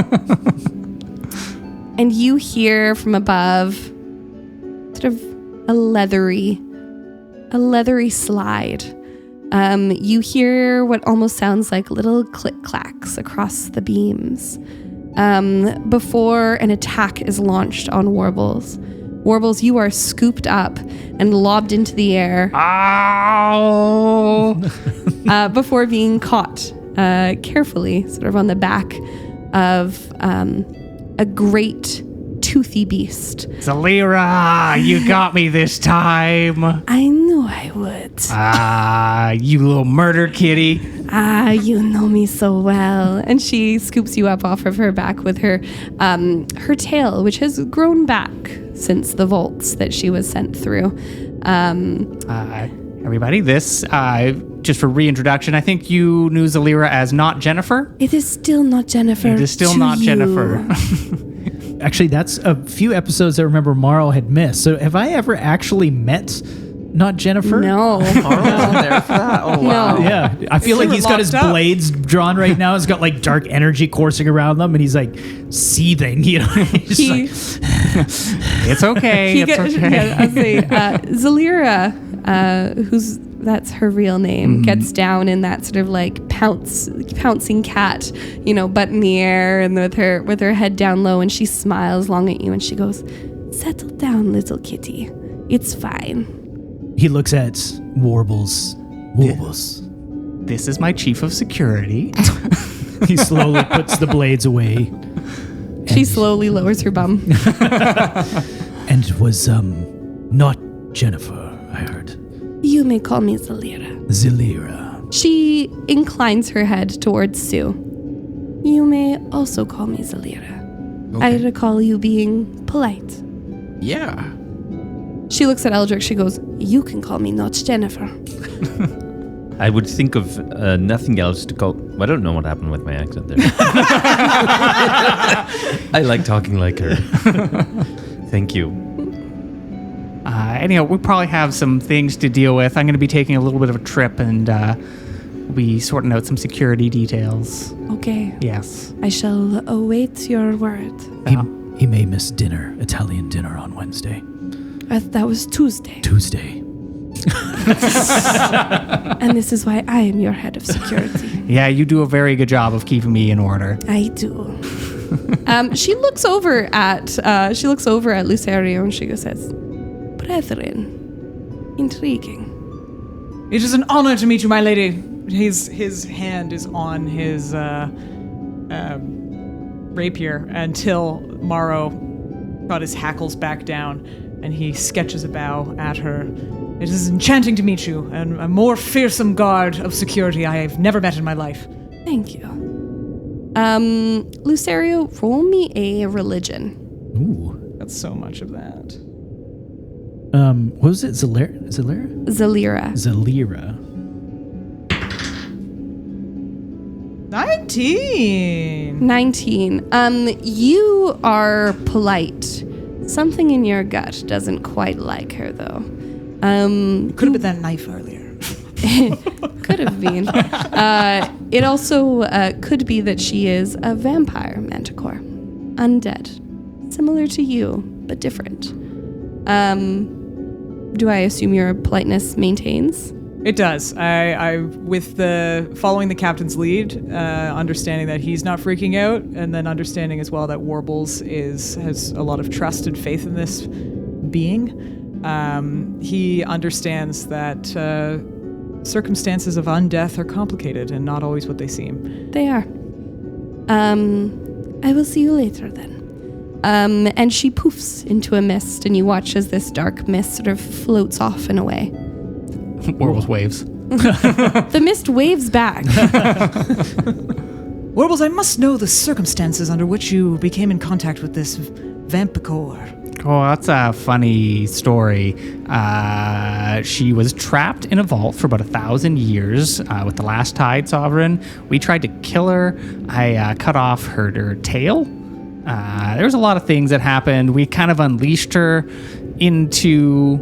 And you hear from above sort of a leathery slide. You hear what almost sounds like little click-clacks across the beams before an attack is launched on Warbles. Warbles, you are scooped up and lobbed into the air. Ow! Before being caught carefully, sort of on the back of a great toothy beast. Zalira, you got me this time. I knew I would. You little murder kitty. You know me so well. And she scoops you up off of her back with her tail, which has grown back since the vaults that she was sent through. Everybody, this, just for reintroduction, I think you knew Zalira as not Jennifer. It is still not Jennifer. It is still to not you. Jennifer. Actually, that's a few episodes I remember Mawrow had missed. So have I ever actually met not Jennifer? No. Mawrow wasn't there for that? Oh, wow. No. Yeah, I feel like were he's got his locked up. blades drawn right now. He's got like dark energy coursing around them, and he's like seething. You know, he's just He, like, It's okay. It's okay. Yeah, I'll say, Zalira, that's her real name, gets down in that sort of like pouncing cat, butt in the air and with her head down low, and she smiles long at you and she goes, "Settle down, little kitty. It's fine." he looks at Warbles. Warbles. This is my chief of security. He slowly puts the blades away. She slowly lowers her bum. And it was not Jennifer, I heard. You may call me Zalira. Zalira. She inclines her head towards Su. You may also call me Zalira. I recall you being polite. Yeah. She looks at Eldric. She goes, "You can call me not Jennifer." I would think of nothing else to call. I don't know what happened with my accent there. I like talking like her. Thank you. Anyhow, we probably have some things to deal with. I'm going to be taking a little bit of a trip, and we'll be sorting out some security details. Okay. Yes. I shall await your word. He may miss dinner, Italian dinner on Wednesday. That was Tuesday. Tuesday. And this is why I am your head of security. Yeah, you do a very good job of keeping me in order. I do. She looks over at Lucerio and she says, "Brethren, intriguing." It is an honor to meet you, my lady. His hand is on his rapier until Mawrow got his hackles back down, and he sketches a bow at her. "It is enchanting to meet you, and a more fearsome guard of security I have never met in my life." Thank you. Lucario, roll me a religion. Ooh. That's so much of that. What was it? Zalira? Zalira. Zalira. 19. 19. You are polite. Something in your gut doesn't quite like her, though. Could have been that knife earlier. Could have been. It also could be that she is a vampire manticore. Undead. Similar to you, but different. Do I assume your politeness maintains? It does. I with the following the captain's lead, understanding that he's not freaking out, and then understanding as well that Warbles has a lot of trust and faith in this being. He understands that circumstances of undeath are complicated and not always what they seem. They are. I will see you later then. And she poofs into a mist, and you watch as this dark mist sort of floats off and away. Warbles waves. The mist waves back. Warbles, I must know the circumstances under which you became in contact with this vampicore. Oh, that's a funny story. She was trapped in a vault for about 1,000 years with the last Tide Sovereign. We tried to kill her. I cut off her tail. There was a lot of things that happened. We kind of unleashed her into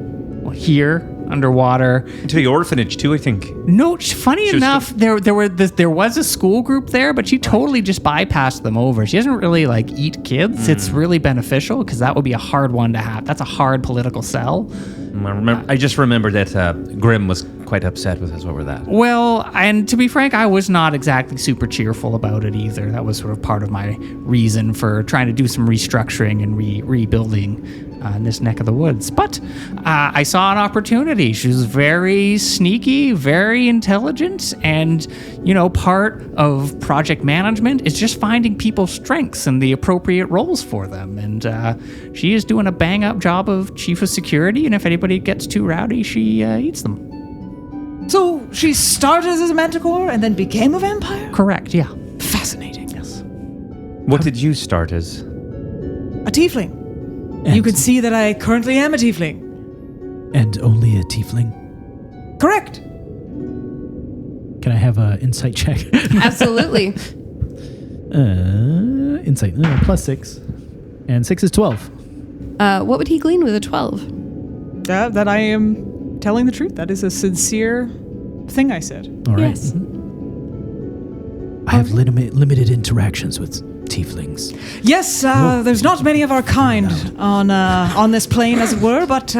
here, underwater. To the orphanage too, I think. No, funny enough, there was a school group there, but she totally just bypassed them over. She doesn't really like eat kids. It's really beneficial because that would be a hard one to have. That's a hard political sell. I just remember that Grim was quite upset with us over that. Well, and to be frank, I was not exactly super cheerful about it either. That was sort of part of my reason for trying to do some restructuring and rebuilding in this neck of the woods. But I saw an opportunity. She was very sneaky, very intelligent, and, part of project management is just finding people's strengths and the appropriate roles for them. And she is doing a bang-up job of chief of security, and if anybody gets too rowdy, she eats them. So she started as a manticore and then became a vampire? Correct, yeah. Fascinating. Yes. What did you start as? A tiefling. And, You can see that I currently am a tiefling. And only a tiefling? Correct. Can I have an insight check? Absolutely. Insight. +6. And 6 is 12. What would he glean with a 12? That I am telling the truth. That is a sincere thing I said. All right. Yes. I have limited interactions with tieflings. Yes, there's not many of our kind on this plane, as it were, but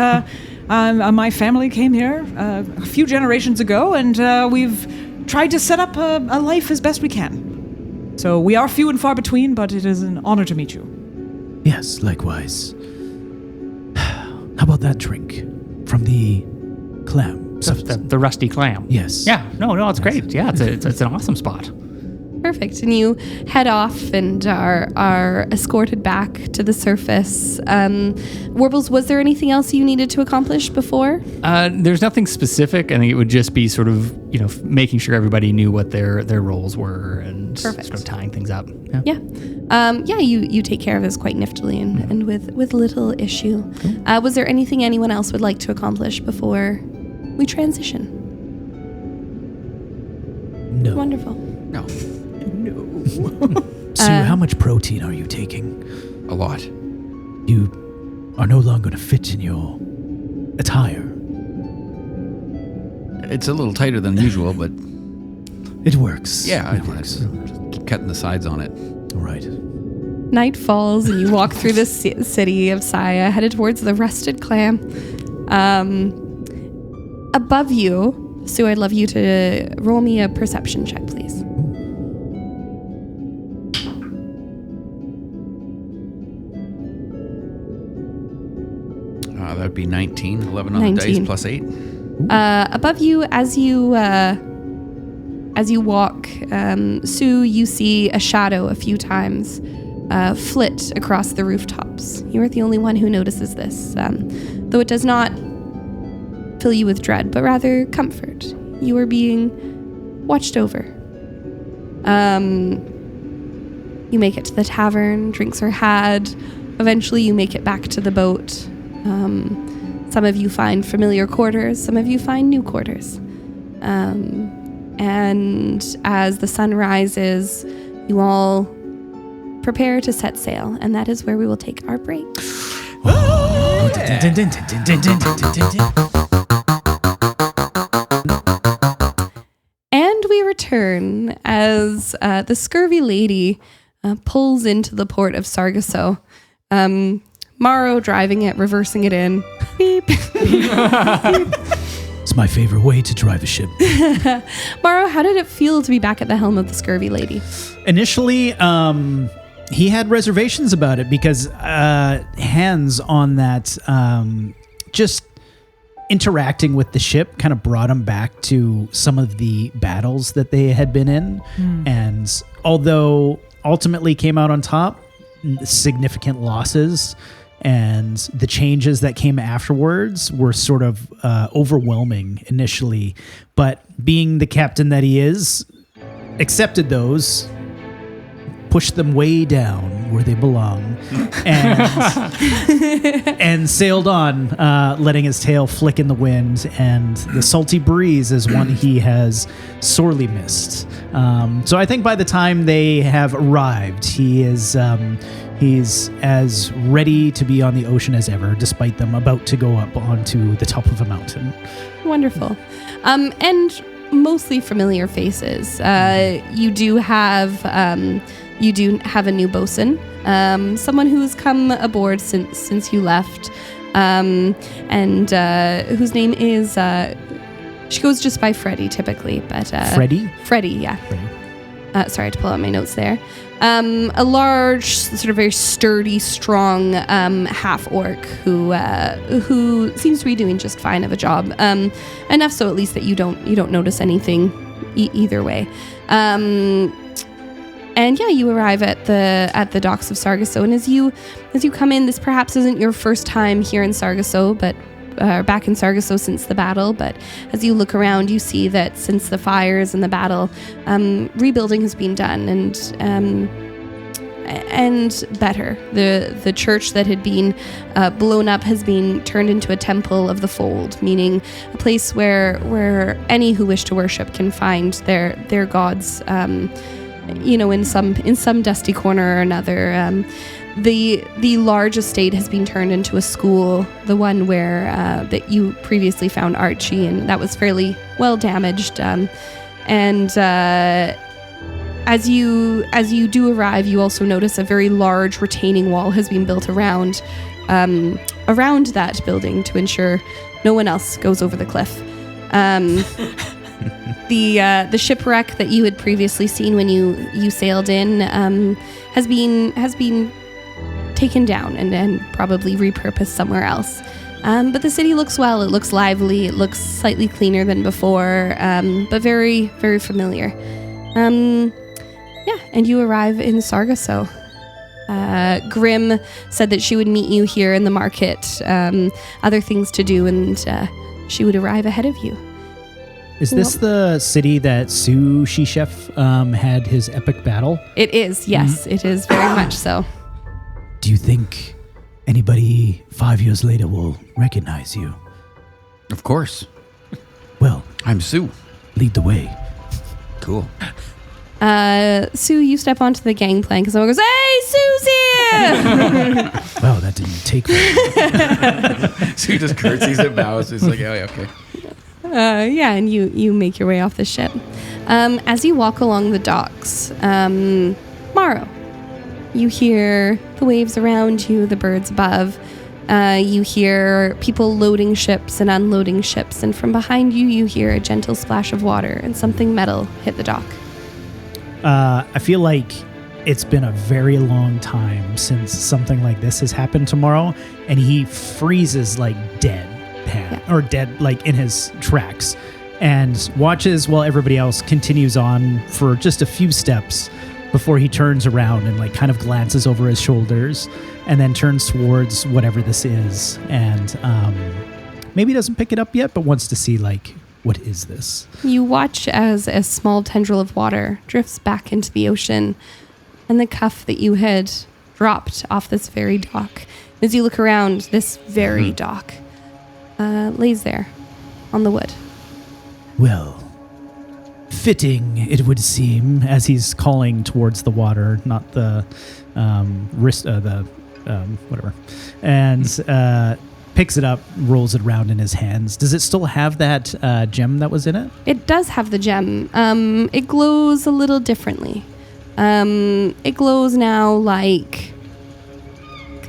my family came here a few generations ago, and we've tried to set up a life as best we can. So we are few and far between, but it is an honor to meet you. Yes, likewise. How about that drink from the clam? The rusty clam. Yes. Yeah, no, it's great. Yeah, it's an awesome spot. Perfect. And you head off and are escorted back to the surface. Warbles, was there anything else you needed to accomplish before? There's nothing specific. I think it would just be sort of, making sure everybody knew what their roles were and Perfect. sort of tying things up. Yeah. You take care of this quite niftily and with little issue. Cool. Was there anything anyone else would like to accomplish before we transition? No. Wonderful. No, Sue, how much protein are you taking? a lot. You are no longer going to fit in your attire. It's a little tighter than usual, but It works. yeah, It works. just keep cutting the sides on it. All right. Night falls and you walk through the city of Saya, headed towards the rusted clam. Above you, Sue, I'd love you to roll me a perception check, please. That would be 19. 11 on the 19. dice plus 8. Above you, as you walk, Sue, you see a shadow a few times flit across the rooftops. You are the only one who notices this, though it does not fill you with dread, but rather comfort. You are being watched over. You make it to the tavern, drinks are had. Eventually you make it back to the boat. Some of you find familiar quarters, some of you find new quarters. And as the sun rises, you all prepare to set sail, and that is where we will take our break. And we return as the Scurvy Lady pulls into the port of Sargasso. Mawrow driving it, reversing it in. Beep. It's my favorite way to drive a ship. Mawrow, how did it feel to be back at the helm of the Scurvy Lady? Initially, he had reservations about it because hands on that, just interacting with the ship kind of brought him back to some of the battles that they had been in. And although ultimately came out on top, significant losses and the changes that came afterwards were sort of overwhelming initially. But being the captain that he is, accepted those, pushed them way down where they belong, and sailed on, letting his tail flick in the wind. And the salty breeze is one he has sorely missed. So I think by the time they have arrived, he's as ready to be on the ocean as ever, despite them about to go up onto the top of a mountain. Wonderful. And mostly familiar faces. You do have a new bosun, someone who's come aboard since you left, and whose name is, she goes just by Freddie typically, but Freddie? Freddie, yeah. Freddie. Sorry, I had to pull out my notes there. A large, sort of very sturdy, strong half-orc who seems to be doing just fine of a job. Enough so at least that you don't notice anything either way. And yeah, you arrive at the docks of Sargasso, and as you come in, this perhaps isn't your first time here in Sargasso, but back in Sargasso since the battle. But as you look around, you see that since the fires and the battle, rebuilding has been done, and better. The church that had been blown up has been turned into a temple of the fold, meaning a place where any who wish to worship can find their gods. In some dusty corner or another. The large estate has been turned into a school, the one where that you previously found Archie, and that was fairly well damaged. As you do arrive, you also notice a very large retaining wall has been built around that building to ensure no one else goes over the cliff. The shipwreck that you had previously seen when you sailed in has been taken down and probably repurposed somewhere else. But the city looks well. It looks lively. It looks slightly cleaner than before, but very, very familiar. And you arrive in Sargasso. Grim said that she would meet you here in the market, other things to do, and she would arrive ahead of you. Is this the city that Su Chef had his epic battle? It is, yes. It is very much so. Do you think anybody 5 years later will recognize you? Of course. Well, I'm Su. lead the way. Cool. Su, you step onto the gangplank and someone goes, "Hey, Su's here!" Wow, that didn't take long. Su just curtsies and bows. He's like, oh, yeah, okay. And you make your way off the ship. As you walk along the docks, Mawrow, you hear the waves around you, the birds above. You hear people loading ships and unloading ships, and from behind you, you hear a gentle splash of water and something metal hit the dock. I feel like it's been a very long time since something like this has happened to Mawrow, and he freezes like dead. Or dead, like in his tracks, and watches while everybody else continues on for just a few steps before he turns around and like kind of glances over his shoulders and then turns towards whatever this is, and maybe doesn't pick it up yet, but wants to see like, what is this? You watch as a small tendril of water drifts back into the ocean and the cuff that you had dropped off this very dock. As you look around, this very dock lays there on the wood. Well, fitting, it would seem, as he's calling towards the water, not the wrist, whatever, and picks it up, rolls it around in his hands. Does it still have that gem that was in it? It does have the gem. It glows a little differently. It glows now like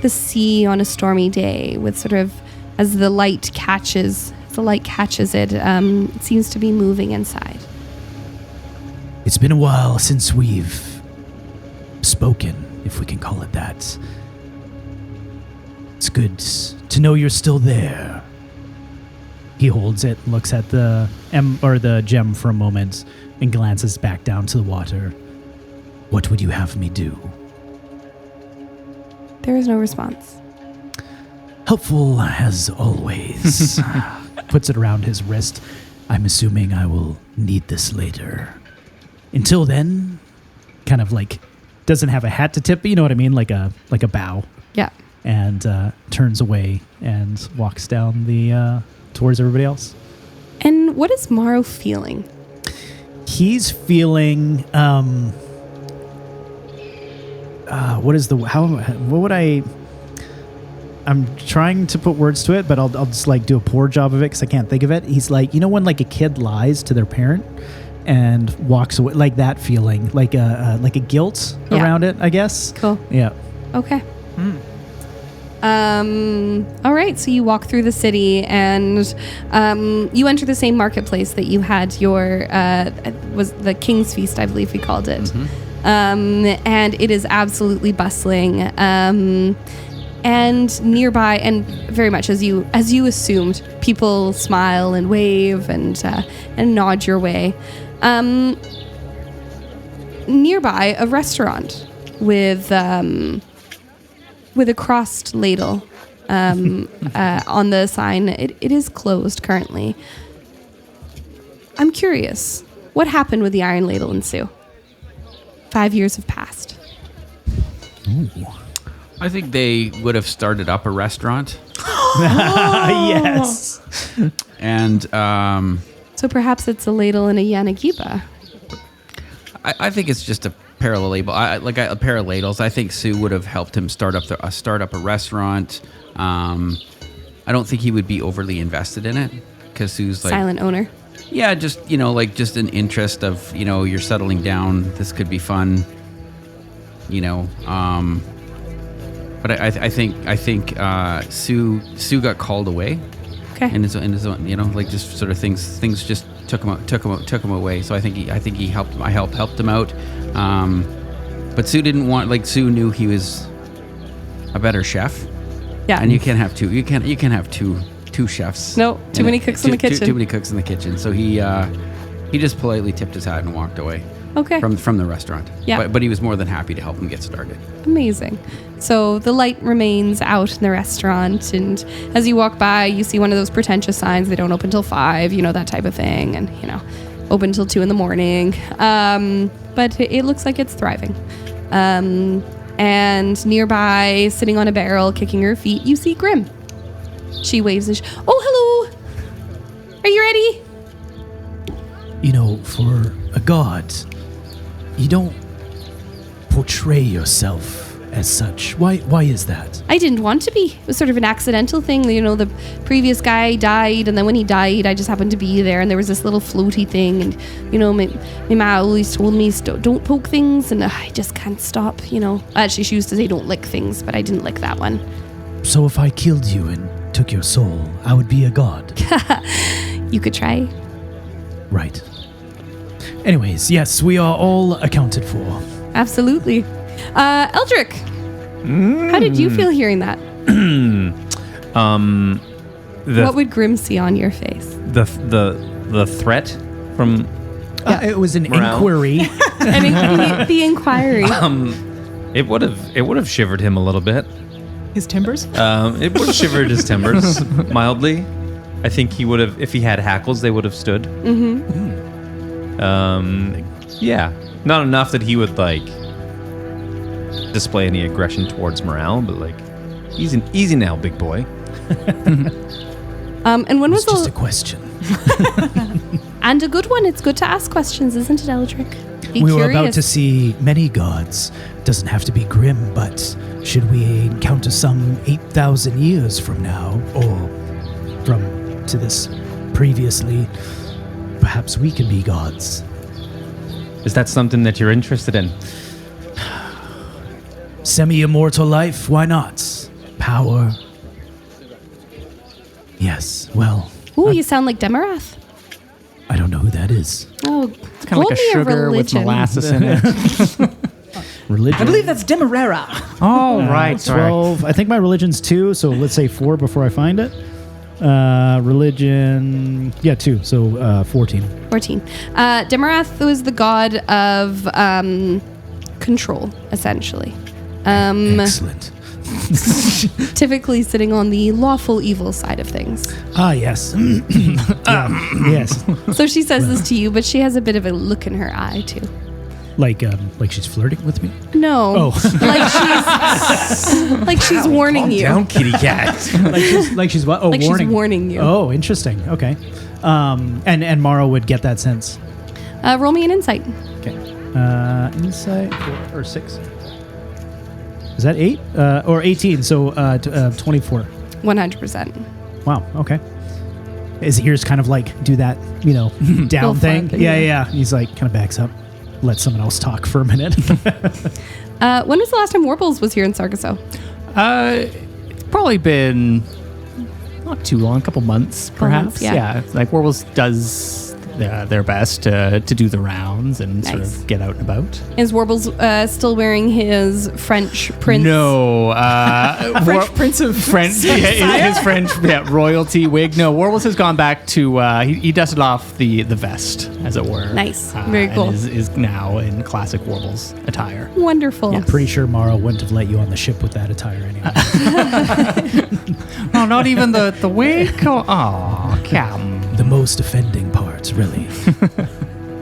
the sea on a stormy day, with sort of as the light catches it, it seems to be moving inside. It's been a while since we've spoken, if we can call it that. It's good to know you're still there. He holds it, looks at the gem for a moment, and glances back down to the water. What would you have me do? There is no response. Helpful as always. Puts it around his wrist. I'm assuming I will need this later. Until then, kind of like doesn't have a hat to tip, but you know what I mean, like a bow. Yeah. And turns away and walks down the towards everybody else. And what is Mawrow feeling? He's feeling I'm trying to put words to it, but I'll just like do a poor job of it because I can't think of it. He's like, you know when like a kid lies to their parent and walks away, like that feeling, like a guilt around it, I guess. Cool. Yeah. Okay. All right, so you walk through the city and you enter the same marketplace that you had your was the King's Feast, I believe we called it. And it is absolutely bustling. And nearby, and very much as you assumed, people smile and wave and nod your way. Nearby, a restaurant with a crossed ladle on the sign. It is closed currently. I'm curious, what happened with the Iron Ladle and Su? 5 years have passed. Ooh. I think they would have started up a restaurant. Yes. And So perhaps it's a ladle and a Yanagiba. I think it's just a parallel label. A pair of ladles. I think Su would have helped him start up a restaurant. I don't think he would be overly invested in it because Su's like Silent owner. Yeah, just just an interest of you're settling down. This could be fun. But I think Su got called away. Okay. In his own, just sort of things just took him away. So I think he helped. I helped him out. But Su didn't want. Su knew he was a better chef. Yeah. And you can't have two. You can't have two chefs. No, too many cooks in the kitchen. Too many cooks in the kitchen. So he just politely tipped his hat and walked away. Okay. From the restaurant. Yeah. But he was more than happy to help him get started. Amazing. So the light remains out in the restaurant, and as you walk by, you see one of those pretentious signs. They don't open till 5, that type of thing, and open till 2 a.m. But it looks like it's thriving. And nearby, sitting on a barrel, kicking her feet, you see Grim. She waves and oh, hello. Are you ready? For a god, you don't portray yourself as such. Why is that? I didn't want to be. It was sort of an accidental thing. The previous guy died, and then when he died, I just happened to be there, and there was this little floaty thing, and my ma always told me don't poke things, and I just can't stop. Actually, she used to say don't lick things, but I didn't lick that one. So if I killed you and took your soul, I would be a god. You could try. Right. Anyways, yes, we are all accounted for. Absolutely. Eldric, how did you feel hearing that? What would Grim see on your face? The threat from It was an Morale. inquiry. The inquiry. it would have shivered him a little bit. His timbers? It would have shivered his timbers mildly. I think he would have, if he had hackles, they would have stood. Mm-hmm. Yeah, not enough that he would display any aggression towards Morale, but like, easy now, big boy. And when was It's just a the question. and a good one? It's good to ask questions, isn't it, Eldric? Be We were curious. about to see many gods. Doesn't have to be grim, but should we encounter some 8,000 years from now, or from to this previously, perhaps we can be gods. Is that something that you're interested in? Semi-immortal life, why not? Power. Yes, well, Ooh, you sound like Demarath. I don't know who that is. Oh, It's kind of like a sugar with molasses in it. Religion. I believe that's Demerara. Oh, right. Sorry. 12. I think my religion's 2, so let's say 4 before I find it. Religion, 2, so 14. 14. Demarath was the god of control, essentially. Excellent. Typically sitting on the lawful evil side of things. Ah, yes. Yes. So she says this to you, but she has a bit of a look in her eye, too. Like she's flirting with me? No. Oh. Like she's warning you. Down, kitty cat. like she's what? Oh, Like warning. she's warning you. Oh, interesting. Okay. And Mawrow would get that sense. Roll me an insight. Okay. Insight 4 or 6. Is that 8? Or 18, so 24. 100%. Wow, okay. His ears kind of like do that, down Little thing. flap, Yeah. He's like kind of backs up. Let someone else talk for a minute. When was the last time Warbles was here in Sargasso? It's probably been not too long, a couple months, perhaps. months, yeah. Like Warbles does their best to do the rounds and sort Nice. of get out and about. Is Warbles still wearing his French prince? No, French Prince of French, his French royalty wig. No, Warbles has gone back to he dusted off the vest, as it were. Nice. Very cool. And is now in classic Warbles attire. Wonderful. Yes. Pretty sure Mawrow wouldn't have let you on the ship with that attire anyway. Oh, not even the wig. Oh, Cam. The most offending parts, really.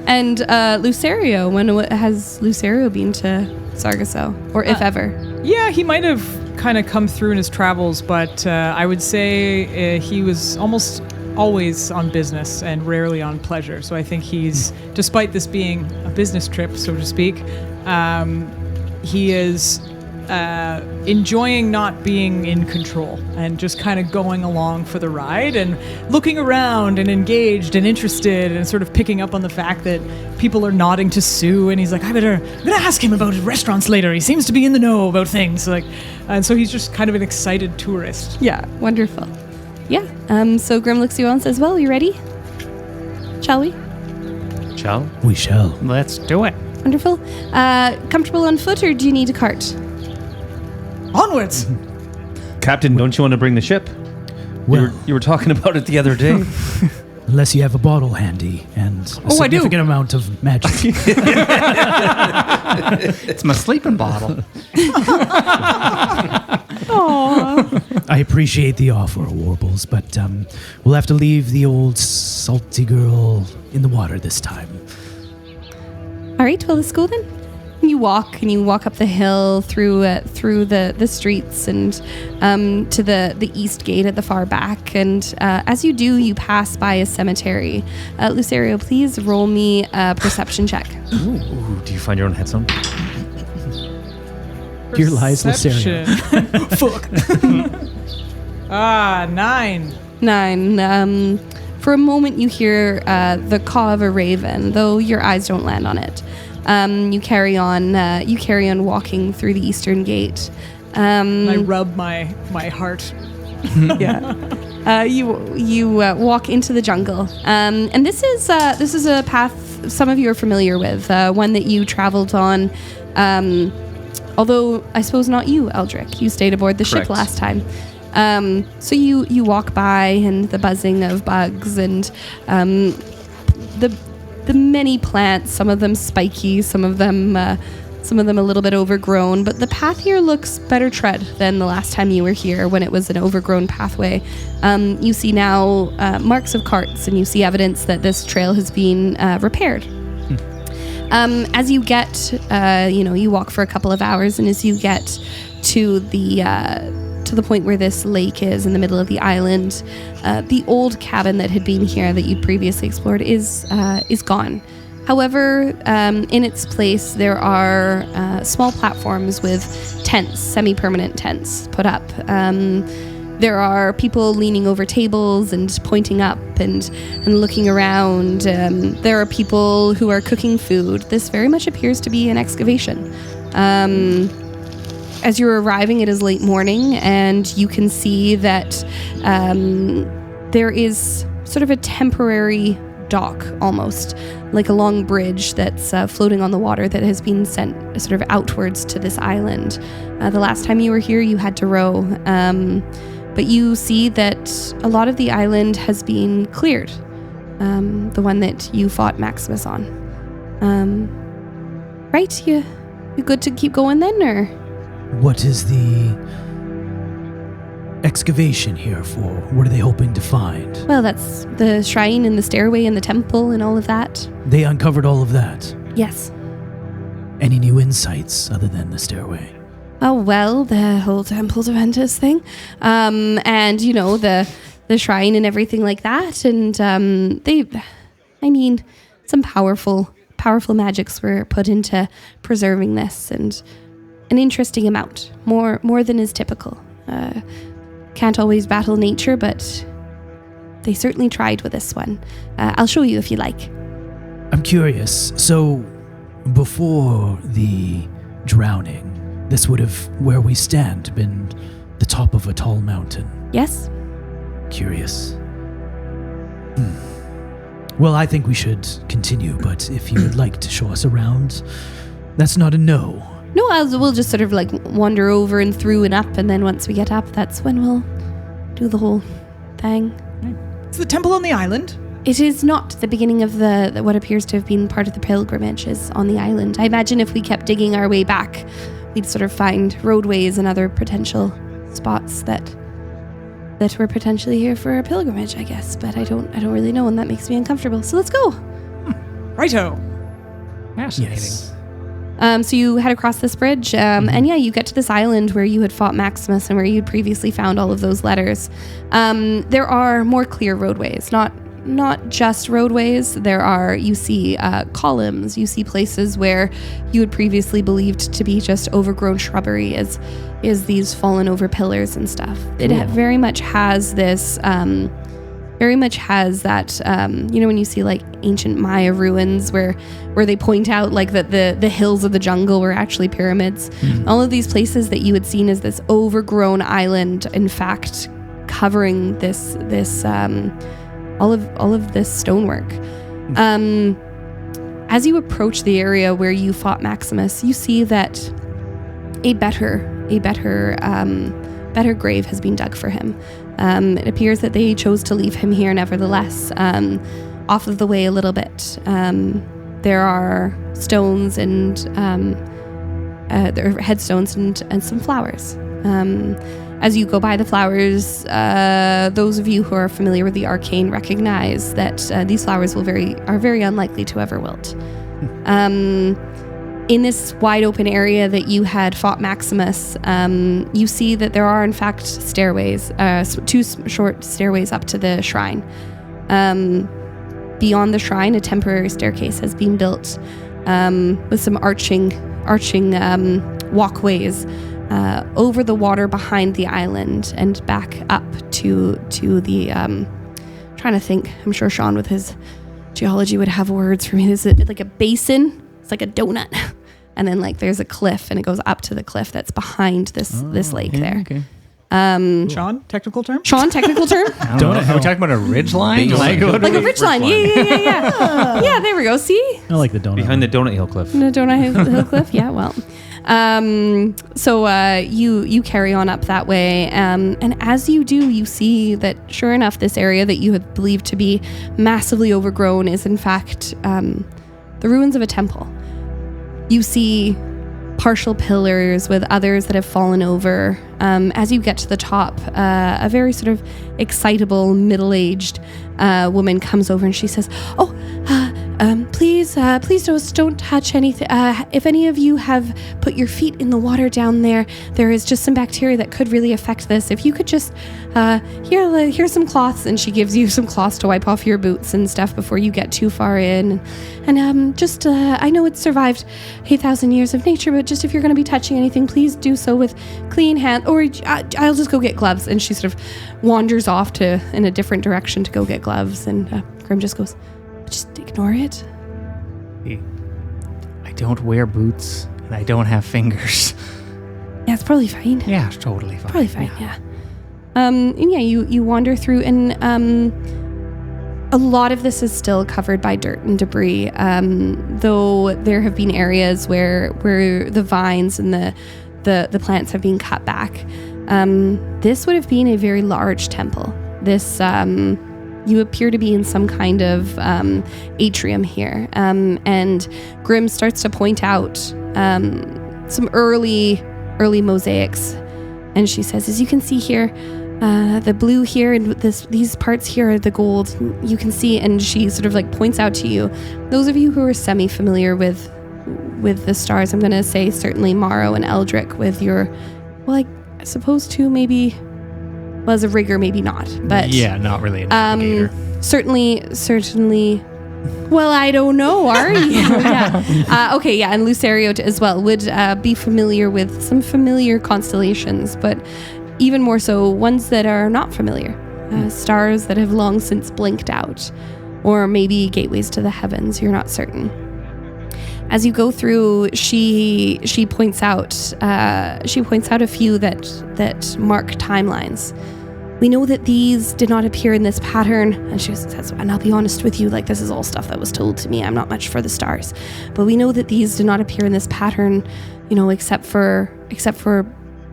And Lucerio, when has Lucerio been to Sargasso? Or if ever? Yeah, he might have kind of come through in his travels, but I would say he was almost always on business and rarely on pleasure. So I think he's, despite this being a business trip, so to speak, he is enjoying not being in control and just kind of going along for the ride and looking around and engaged and interested and sort of picking up on the fact that people are nodding to Su, and he's like, I'm gonna ask him about restaurants later. He seems to be in the know about things. And so he's just kind of an excited tourist. Yeah, wonderful. Yeah. So Grim looks you on and says, well, you ready? Shall we? Shall? We shall. Let's do it. Wonderful. Comfortable on foot, or do you need a cart? Onwards! Captain, don't you want to bring the ship? Well, You were talking about it the other day. unless you have a bottle handy and a I do. significant amount of magic. It's my sleeping bottle. I appreciate the offer, Warbles, but we'll have to leave the old salty girl in the water this time. All right, well, let's go then. You walk up the hill through the streets and to the east gate at the far back. And as you do, you pass by a cemetery. Lucerio, please roll me a perception check. Ooh, do you find your own headstone? Here lies Lucerio. Fuck. 9. 9. For a moment, you hear the caw of a raven, though your eyes don't land on it. You carry on walking through the eastern gate. I rub my heart. Yeah. You walk into the jungle, and this is a path some of you are familiar with, one that you traveled on. Although I suppose not you, Eldric. You stayed aboard the ship Correct. last time. So you walk by, and the buzzing of bugs and the many plants, some of them spiky, some of them a little bit overgrown, but the path here looks better tread than the last time you were here when it was an overgrown pathway. You see now marks of carts, and you see evidence that this trail has been repaired. As you get, you walk for a couple of hours, and as you get to the point where this lake is in the middle of the island, the old cabin that had been here that you'd previously explored is gone. However, in its place, there are small platforms with tents, semi-permanent tents put up. There are people leaning over tables and pointing up and looking around. There are people who are cooking food. This very much appears to be an excavation. As you're arriving, it is late morning, and you can see that there is sort of a temporary dock, almost like a long bridge that's floating on the water that has been sent sort of outwards to this island. The last time you were here, you had to row. But you see that a lot of the island has been cleared, the one that you fought Maximus on. Right? You good to keep going then, or? What is the excavation here for? What are they hoping to find? Well, that's the shrine and the stairway and the temple and all of that. They uncovered all of that. Yes. Any new insights other than the stairway? Oh, well, the whole Temple to Ventus thing. And, the shrine and everything like that. And some powerful magics were put into preserving this, and an interesting amount. More than is typical. Can't always battle nature, but they certainly tried with this one. I'll show you if you like. I'm curious. So, before the drowning, this would have, where we stand, been the top of a tall mountain. Yes? Curious. Well, I think we should continue, but if you would like to show us around, that's not a no. No, we'll just sort of like wander over and through and up, and then once we get up, that's when we'll do the whole thing. Is the temple on the island? It is not. The beginning of the what appears to have been part of the pilgrimage is on the island. I imagine if we kept digging our way back, we'd sort of find roadways and other potential spots that were potentially here for a pilgrimage, I guess. But I don't really know, and that makes me uncomfortable. So let's go. Righto. Fascinating. Yes. So you head across this bridge, and you get to this island where you had fought Maximus and where you'd previously found all of those letters. There are more clear roadways, not just roadways. You see columns, you see places where you had previously believed to be just overgrown shrubbery is these fallen over pillars and stuff. It very much has this, that, when you see like ancient Maya ruins where they point out like that the hills of the jungle were actually pyramids. All of these places that you had seen as this overgrown island, in fact, covering this all of this stonework. As you approach the area where you fought Maximus, you see that a better grave has been dug for him. It appears that they chose to leave him here nevertheless, off of the way a little bit. There are stones and there are headstones and some flowers. As you go by the flowers, those of you who are familiar with the arcane recognize that these flowers are very unlikely to ever wilt. In this wide open area that you had fought Maximus, you see that there are in fact stairways, two short stairways up to the shrine. Beyond the shrine, a temporary staircase has been built with some arching walkways over the water behind the island and back up to the trying to think. I'm sure Sean with his geology would have words for me. Is it like a basin? It's like a donut. And then like there's a cliff and it goes up to the cliff that's behind this lake there. Okay. Sean, technical term? Sean, technical term? I don't know. Are we talking about a ridge line? Like a ridge line. Yeah. Yeah, there we go. See? I like the donut. Behind the Donut Hill Cliff. The Donut Hill Cliff? Yeah, well. So you carry on up that way, and as you do, you see that sure enough, this area that you had believed to be massively overgrown is in fact the ruins of a temple. You see partial pillars with others that have fallen over. As you get to the top, a very sort of excitable, middle-aged woman comes over and she says, please don't touch anything. If any of you have put your feet in the water down there, there is just some bacteria that could really affect this. If you could just, here's some cloths, and she gives you some cloths to wipe off your boots and stuff before you get too far in. And I know it's survived 8,000 years of nature, but just if you're going to be touching anything, please do so with clean hands, or I'll just go get gloves. And she sort of wanders off in a different direction to go get gloves, and Grim just goes, just ignore it. I don't wear boots and I don't have fingers. Yeah, it's probably fine. Yeah, it's totally fine. Probably fine, yeah. And yeah, you wander through, and a lot of this is still covered by dirt and debris, though there have been areas where the vines and the plants have been cut back. This would have been a very large temple. This you appear to be in some kind of atrium here, and Grim starts to point out some early mosaics, and she says, as you can see here, the blue here and these parts here are the gold. You can see, and she sort of like points out to you. Those of you who are semi-familiar with the stars, I'm going to say certainly Mawrow and Eldric with your, well, I suppose too, maybe. Well, as a rigger, maybe not, but yeah, not really a navigator. Certainly. Well, I don't know. Are you? Yeah. Okay. Yeah, and Lucario as well would be familiar with some familiar constellations, but even more so ones that are not familiar, stars that have long since blinked out, or maybe gateways to the heavens. You're not certain. As you go through, she points out a few that mark timelines. We know that these did not appear in this pattern, and she says, and I'll be honest with you, like, this is all stuff that was told to me. I'm not much for the stars, but we know that these did not appear in this pattern, except for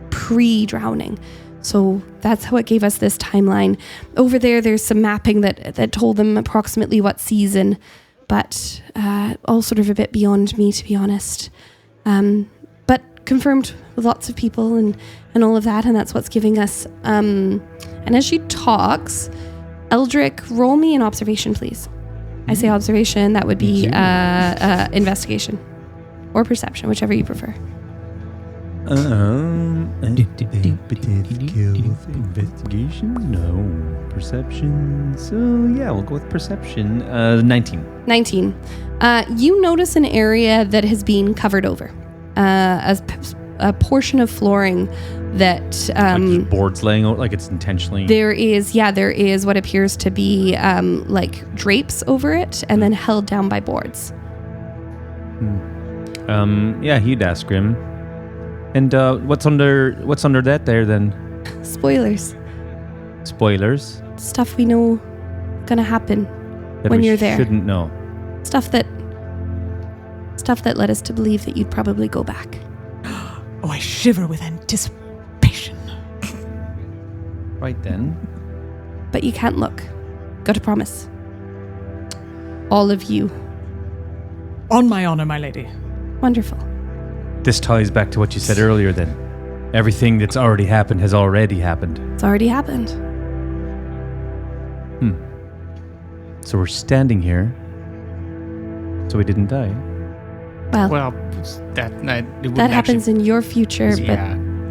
pre-drowning. So that's how it gave us this timeline. Over there's some mapping that told them approximately what season, but all sort of a bit beyond me, to be honest. But confirmed with lots of people and all of that, and that's what's giving us. And as she talks, Eldric, roll me an observation, please. I say observation, that would be investigation or perception, whichever you prefer. Investigation? No. Perception? So, yeah, we'll go with perception. 19. 19. You notice an area that has been covered over. As a portion of flooring that... like just boards laying out, like it's intentionally... There is what appears to be like drapes over it and then held down by boards. Yeah, he'd ask Grim. And what's under that there then? Spoilers. Spoilers? Stuff we know gonna happen That when we you're there. Shouldn't know. Stuff that led us to believe that you'd probably go back. Oh, I shiver with anticipation. Right then. But you can't look. Got to promise. All of you. On my honor, my lady. Wonderful. This ties back to what you said earlier then. Everything that's already happened has already happened. It's already happened. So we're standing here. So we didn't die. Well, that happens in your future, but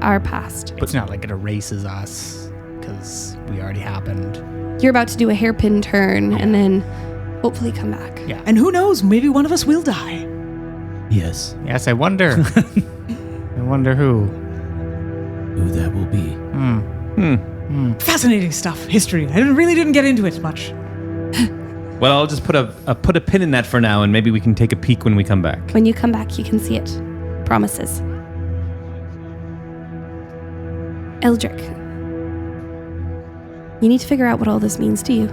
our past. It's not like it erases us because we already happened. You're about to do a hairpin turn and then hopefully come back. Yeah. And who knows, maybe one of us will die. Yes, Yes, I wonder. I wonder who. who that will be. Fascinating stuff, history. I really didn't get into it much. Well, I'll just put a pin in that for now, and maybe we can take a peek when we come back. When you come back, you can see it. Promises. Eldric, you need to figure out what all this means to you.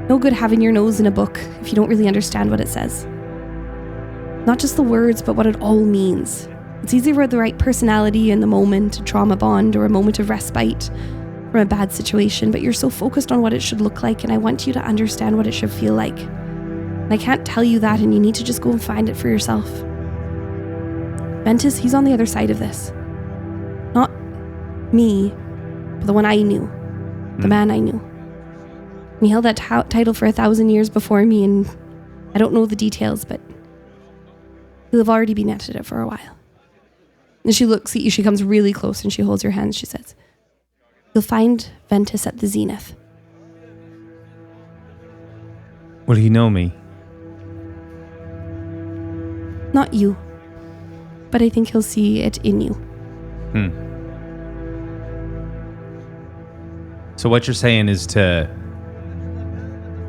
No good having your nose in a book if you don't really understand what it says. Not just the words, but what it all means. It's easy for the right personality in the moment, a trauma bond, or a moment of respite from a bad situation, but you're so focused on what it should look like, and I want you to understand what it should feel like. And I can't tell you that, and you need to just go and find it for yourself. Ventus, he's on the other side of this. Not me, but the one I knew. The man I knew. And he held that title for 1,000 years before me, and I don't know the details, but you'll have already been at it for a while. And she looks at you, she comes really close and she holds your hand. She says, you'll find Ventus at the zenith. Will he know me? Not you, but I think he'll see it in you. So what you're saying is to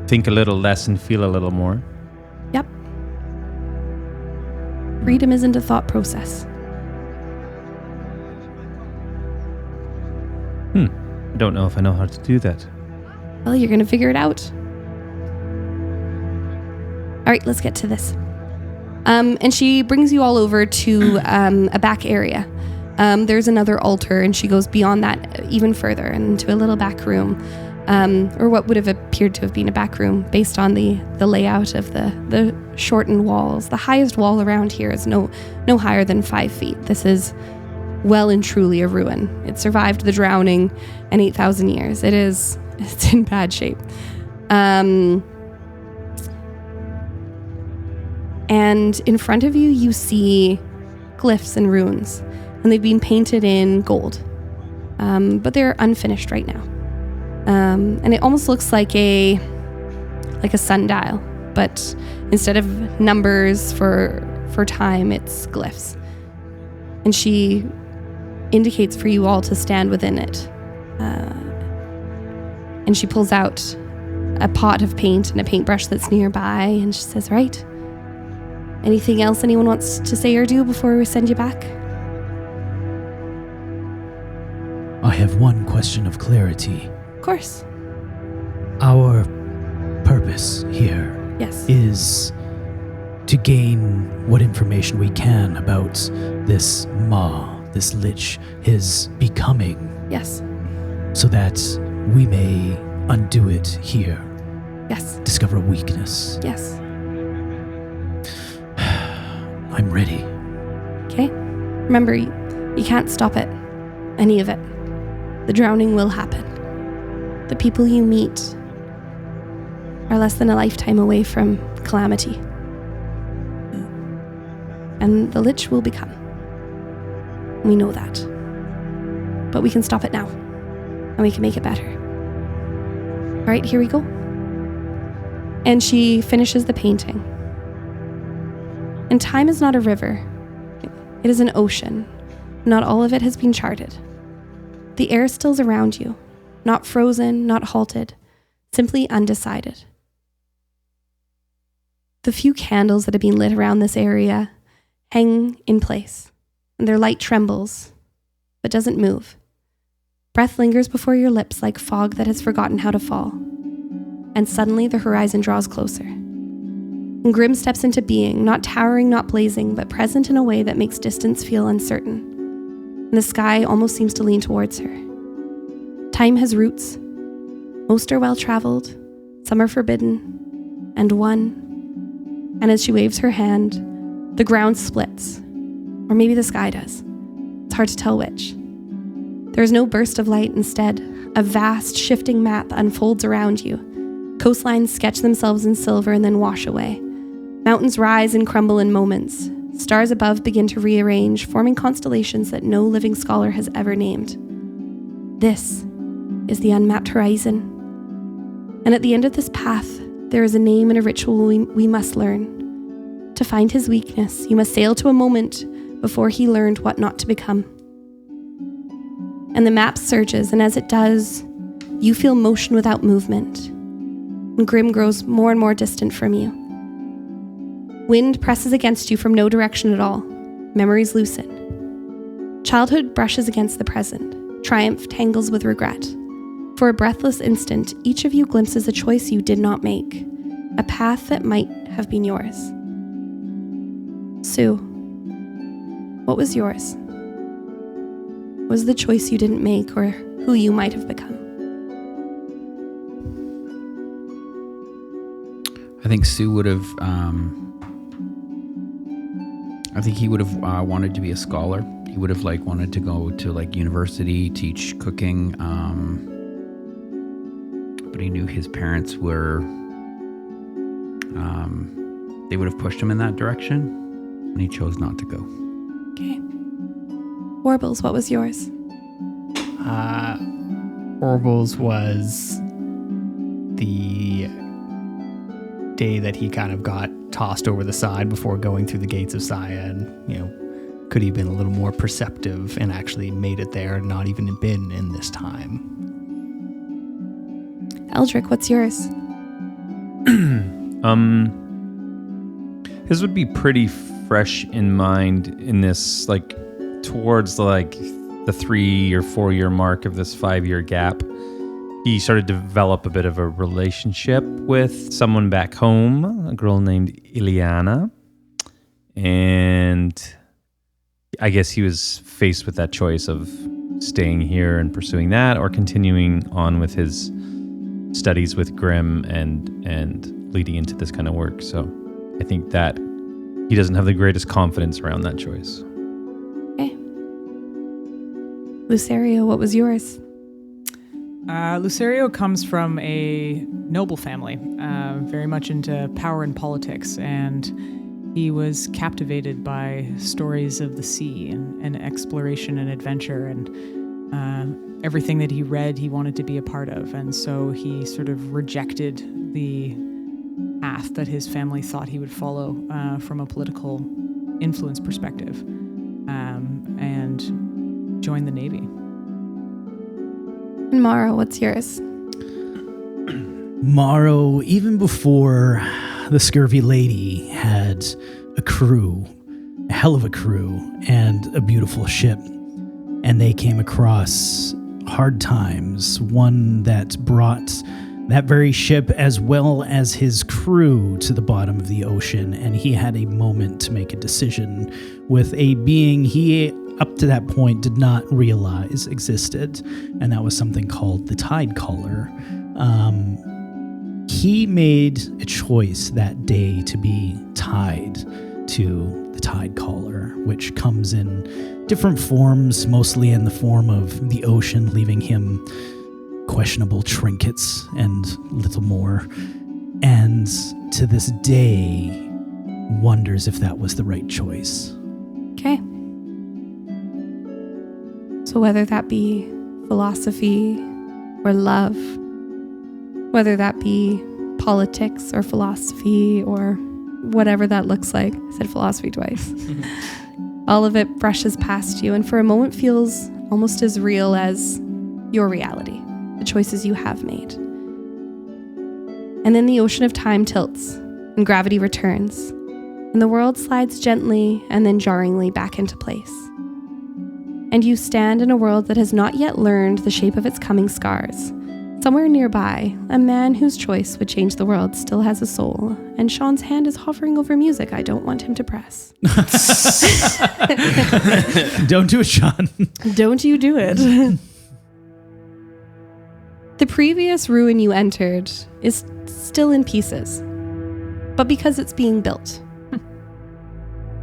think a little less and feel a little more? Yep. Freedom isn't a thought process. I don't know if I know how to do that. Well, you're going to figure it out. All right, let's get to this. And she brings you all over to a back area. There's another altar, and she goes beyond that even further into a little back room, or what would have appeared to have been a back room based on the layout of the shortened walls. The highest wall around here is no higher than 5 feet. This is well and truly a ruin. It survived the drowning and 8,000 years. It's in bad shape. And in front of you, you see glyphs and runes, and they've been painted in gold, but they're unfinished right now. And it almost looks like a sundial, but instead of numbers for time, it's glyphs. And she indicates for you all to stand within it. And she pulls out a pot of paint and a paintbrush that's nearby, and she says, right, anything else anyone wants to say or do before we send you back? I have one question of clarity. Of course. Our purpose here Yes. is to gain what information we can about this Maw, this lich, his becoming, Yes. so that we may undo it here, Yes. discover a weakness. Yes. I'm ready. Okay. Remember, you can't stop it. Any of it. The drowning will happen. The people you meet are less than a lifetime away from calamity. And the lich will become. We know that. But we can stop it now. And we can make it better. All right, here we go. And she finishes the painting. And time is not a river. It is an ocean. Not all of it has been charted. The air stills around you. Not frozen, not halted. Simply undecided. The few candles that have been lit around this area hang in place. And their light trembles, but doesn't move. Breath lingers before your lips like fog that has forgotten how to fall. And suddenly the horizon draws closer. And Grim steps into being, not towering, not blazing, but present in a way that makes distance feel uncertain. And the sky almost seems to lean towards her. Time has roots. Most are well-traveled, some are forbidden, and one. And as she waves her hand, the ground splits. Or maybe the sky does. It's hard to tell which. There is no burst of light. Instead, a vast, shifting map unfolds around you. Coastlines sketch themselves in silver and then wash away. Mountains rise and crumble in moments. Stars above begin to rearrange, forming constellations that no living scholar has ever named. This is the unmapped horizon. And at the end of this path, there is a name and a ritual we must learn. To find his weakness, you must sail to a moment before he learned what not to become. And the map surges, and as it does, you feel motion without movement. And Grim grows more and more distant from you. Wind presses against you from no direction at all. Memories loosen. Childhood brushes against the present. Triumph tangles with regret. For a breathless instant, each of you glimpses a choice you did not make. A path that might have been yours. Su, what was yours? What was the choice you didn't make, or who you might have become? I think Su would have. I think he would have wanted to be a scholar. He would have wanted to go to university, teach cooking. But he knew his parents were they would have pushed him in that direction, and he chose not to go. Okay. Warbles, what was yours? Warbles was the day that he kind of got tossed over the side before going through the gates of Saya, and could he have been a little more perceptive and actually made it there, and not even been in this time. Eldric, what's yours? His would be pretty fresh in mind in this, like, towards the 3 or 4 year mark of this 5-year gap. He started to develop a bit of a relationship with someone back home, a girl named Ileana. And I guess he was faced with that choice of staying here and pursuing that, or continuing on with his studies with Grimm and leading into this kind of work. So I think that he doesn't have the greatest confidence around that choice. Okay. Lucerio, what was yours? Lucerio comes from a noble family, very much into power and politics, and he was captivated by stories of the sea and exploration and adventure, and everything that he read he wanted to be a part of. And so he sort of rejected the path that his family thought he would follow from a political influence perspective, and joined the Navy. And Mawrow, what's yours? Mawrow, even before the Scurvy Lady, had a crew, a hell of a crew, and a beautiful ship. And they came across hard times, one that brought that very ship as well as his crew to the bottom of the ocean. And he had a moment to make a decision with a being he, up to that point, did not realize existed. And that was something called the Tide Caller. He made a choice that day to be tied to the Tide Caller, which comes in different forms, mostly in the form of the ocean, leaving him questionable trinkets and little more. And to this day, wonders if that was the right choice. Okay. So whether that be philosophy or love, whether that be politics or philosophy or whatever that looks like. I said philosophy twice. All of it brushes past you and for a moment feels almost as real as your reality, the choices you have made. And then the ocean of time tilts and gravity returns and the world slides gently and then jarringly back into place. And you stand in a world that has not yet learned the shape of its coming scars. Somewhere nearby, a man whose choice would change the world still has a soul, and Sean's hand is hovering over music I don't want him to press. Don't do it, Sean. Don't you do it. The previous ruin you entered is still in pieces, but because it's being built.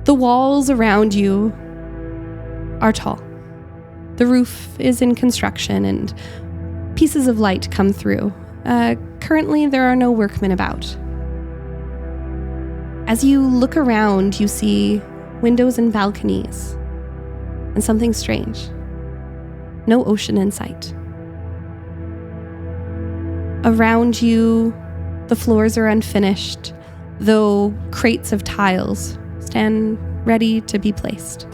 The walls around you are tall. The roof is in construction and pieces of light come through. Currently, there are no workmen about. As you look around, you see windows and balconies, and something strange. No ocean in sight. Around you, the floors are unfinished, though crates of tiles stand ready to be placed.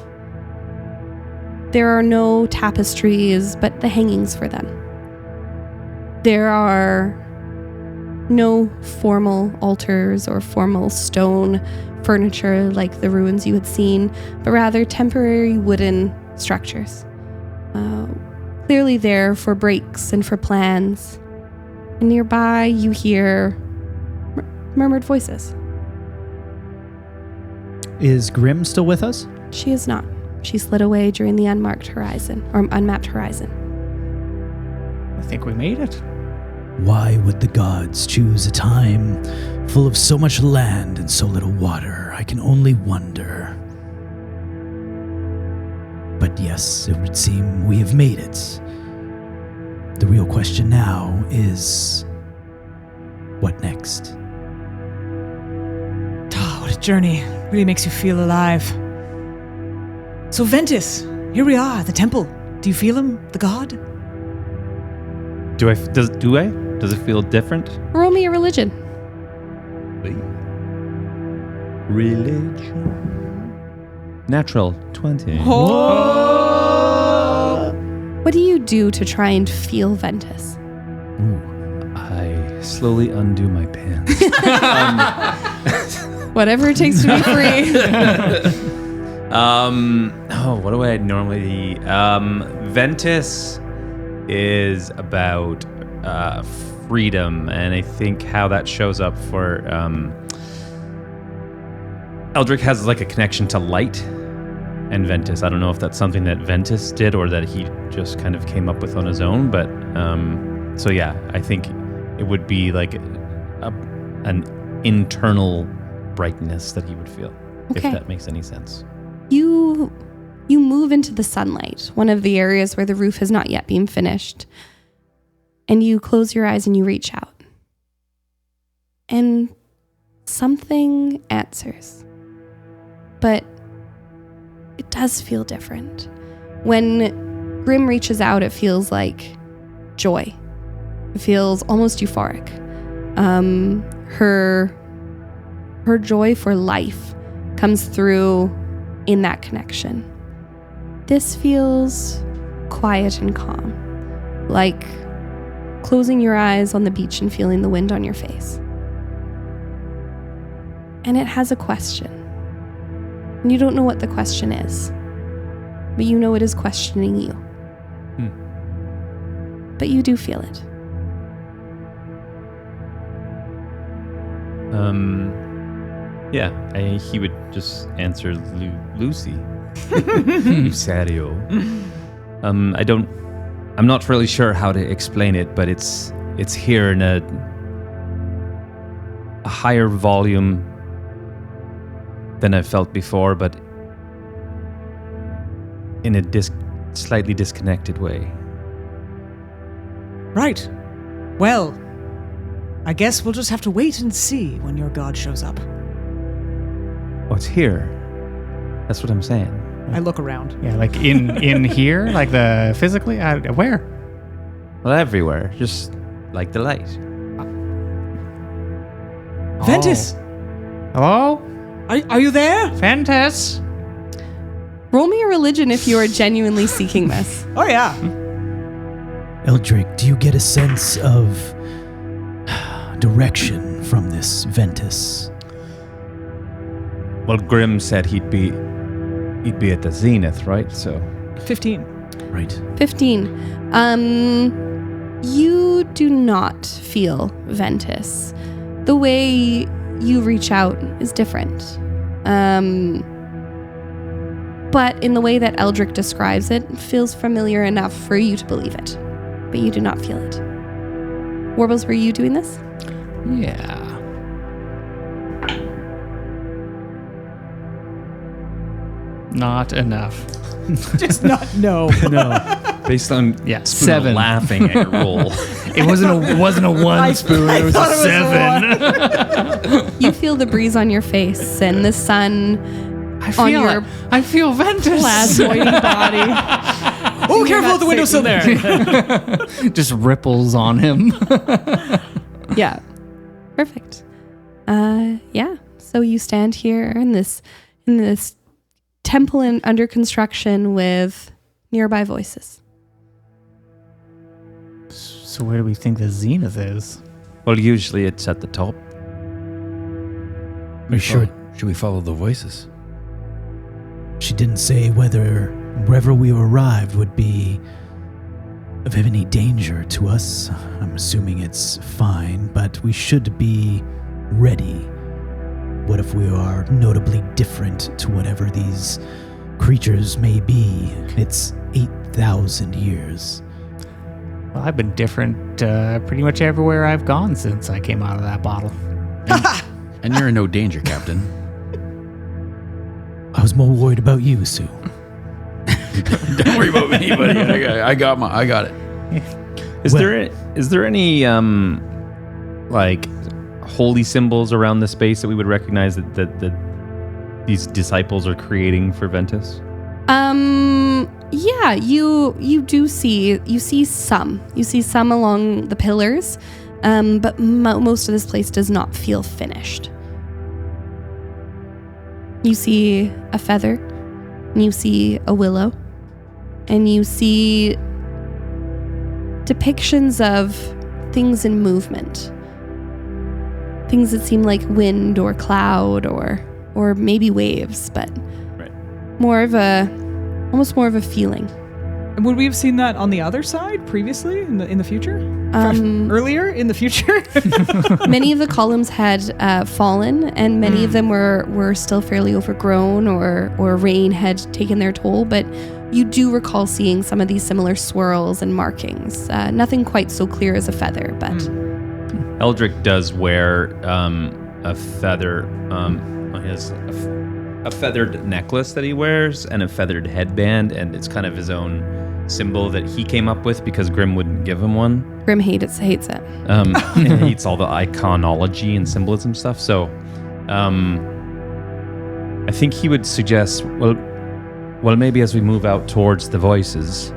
There are no tapestries, but the hangings for them. There are no formal altars or formal stone furniture like the ruins you had seen, but rather temporary wooden structures. Clearly there for breaks and for plans. And nearby you hear murmured voices. Is Grimm still with us? She is not. She slid away during the unmapped horizon. I think we made it. Why would the gods choose a time full of so much land and so little water? I can only wonder. But yes, it would seem we have made it. The real question now is, what next? Oh, journey. Really makes you feel alive. So Ventus, here we are at the temple. Do you feel him, the god? Do I? Does it feel different? Roll me a religion. Religion. Natural 20. What do you do to try and feel Ventus? I slowly undo my pants. Whatever it takes to be free. What do I normally? Ventus is about freedom, and I think how that shows up for Eldric has like a connection to light and Ventus. I don't know if that's something that Ventus did or that he just kind of came up with on his own, but so yeah, I think it would be like an internal brightness that he would feel, if that makes any sense. You move into the sunlight, one of the areas where the roof has not yet been finished. And you close your eyes and you reach out. And something answers. But it does feel different. When Grim reaches out, it feels like joy. It feels almost euphoric. Her joy for life comes through in that connection. This feels quiet and calm, like closing your eyes on the beach and feeling the wind on your face. And it has a question. And you don't know what the question is, but you know it is questioning you. But you do feel it. Yeah, he would just answer Lucy. Lucario. I'm not really sure how to explain it, but it's here in a higher volume than I've felt before, but in a slightly disconnected way. Right. Well, I guess we'll just have to wait and see when your god shows up. Oh, it's here. That's what I'm saying. I look around. Yeah, like in here, like the physically, where? Well, everywhere, just like the light. Ventus, Hello? are you there? Ventus? Roll me a religion if you are genuinely seeking this. Oh yeah. Eldric, do you get a sense of direction from this Ventus? Well, Grim said he'd be at the zenith, right? So 15. Right. 15. You do not feel Ventus. The way you reach out is different. But in the way that Eldric describes it, feels familiar enough for you to believe it. But you do not feel it. Warbles, were you doing this? Yeah. Not enough. Just not no. No. based on Yeah, Spoon 7. laughing at your roll. It wasn't a one spoon. It was thought a it was 7. You feel the breeze on your face and the sun on your I feel Ventus. plasmoid body. Oh, careful with the windowsill there. Just ripples on him. Yeah. Perfect. Yeah. So you stand here in this temple under construction with nearby voices. So where do we think the zenith is? Well, usually it's at the top. Are you sure? Should we follow the voices? She didn't say whether wherever we arrived would be of any danger to us. I'm assuming it's fine, but we should be ready. What if we are notably different to whatever these creatures may be? It's 8,000 years. Well, I've been different pretty much everywhere I've gone since I came out of that bottle. And you're in no danger, Captain. I was more worried about you, Sue. Don't worry about me, buddy. I got it. Is there any like holy symbols around the space that we would recognize that these disciples are creating for Ventus? Yeah, you do see some along the pillars, but most of this place does not feel finished. You see a feather, and you see a willow, and you see depictions of things in movement. Things that seem like wind or cloud or maybe waves, but almost more of a feeling. And would we have seen that on the other side previously in the future? Earlier in the future? Many of the columns had fallen, and many of them were still fairly overgrown, or rain had taken their toll. But you do recall seeing some of these similar swirls and markings. Nothing quite so clear as a feather, but Eldric does wear a feather. He has a feathered necklace that he wears and a feathered headband, and it's kind of his own symbol that he came up with because Grim wouldn't give him one. Grim hates it. And he hates all the iconology and symbolism stuff. So I think he would suggest, well, maybe as we move out towards the voices,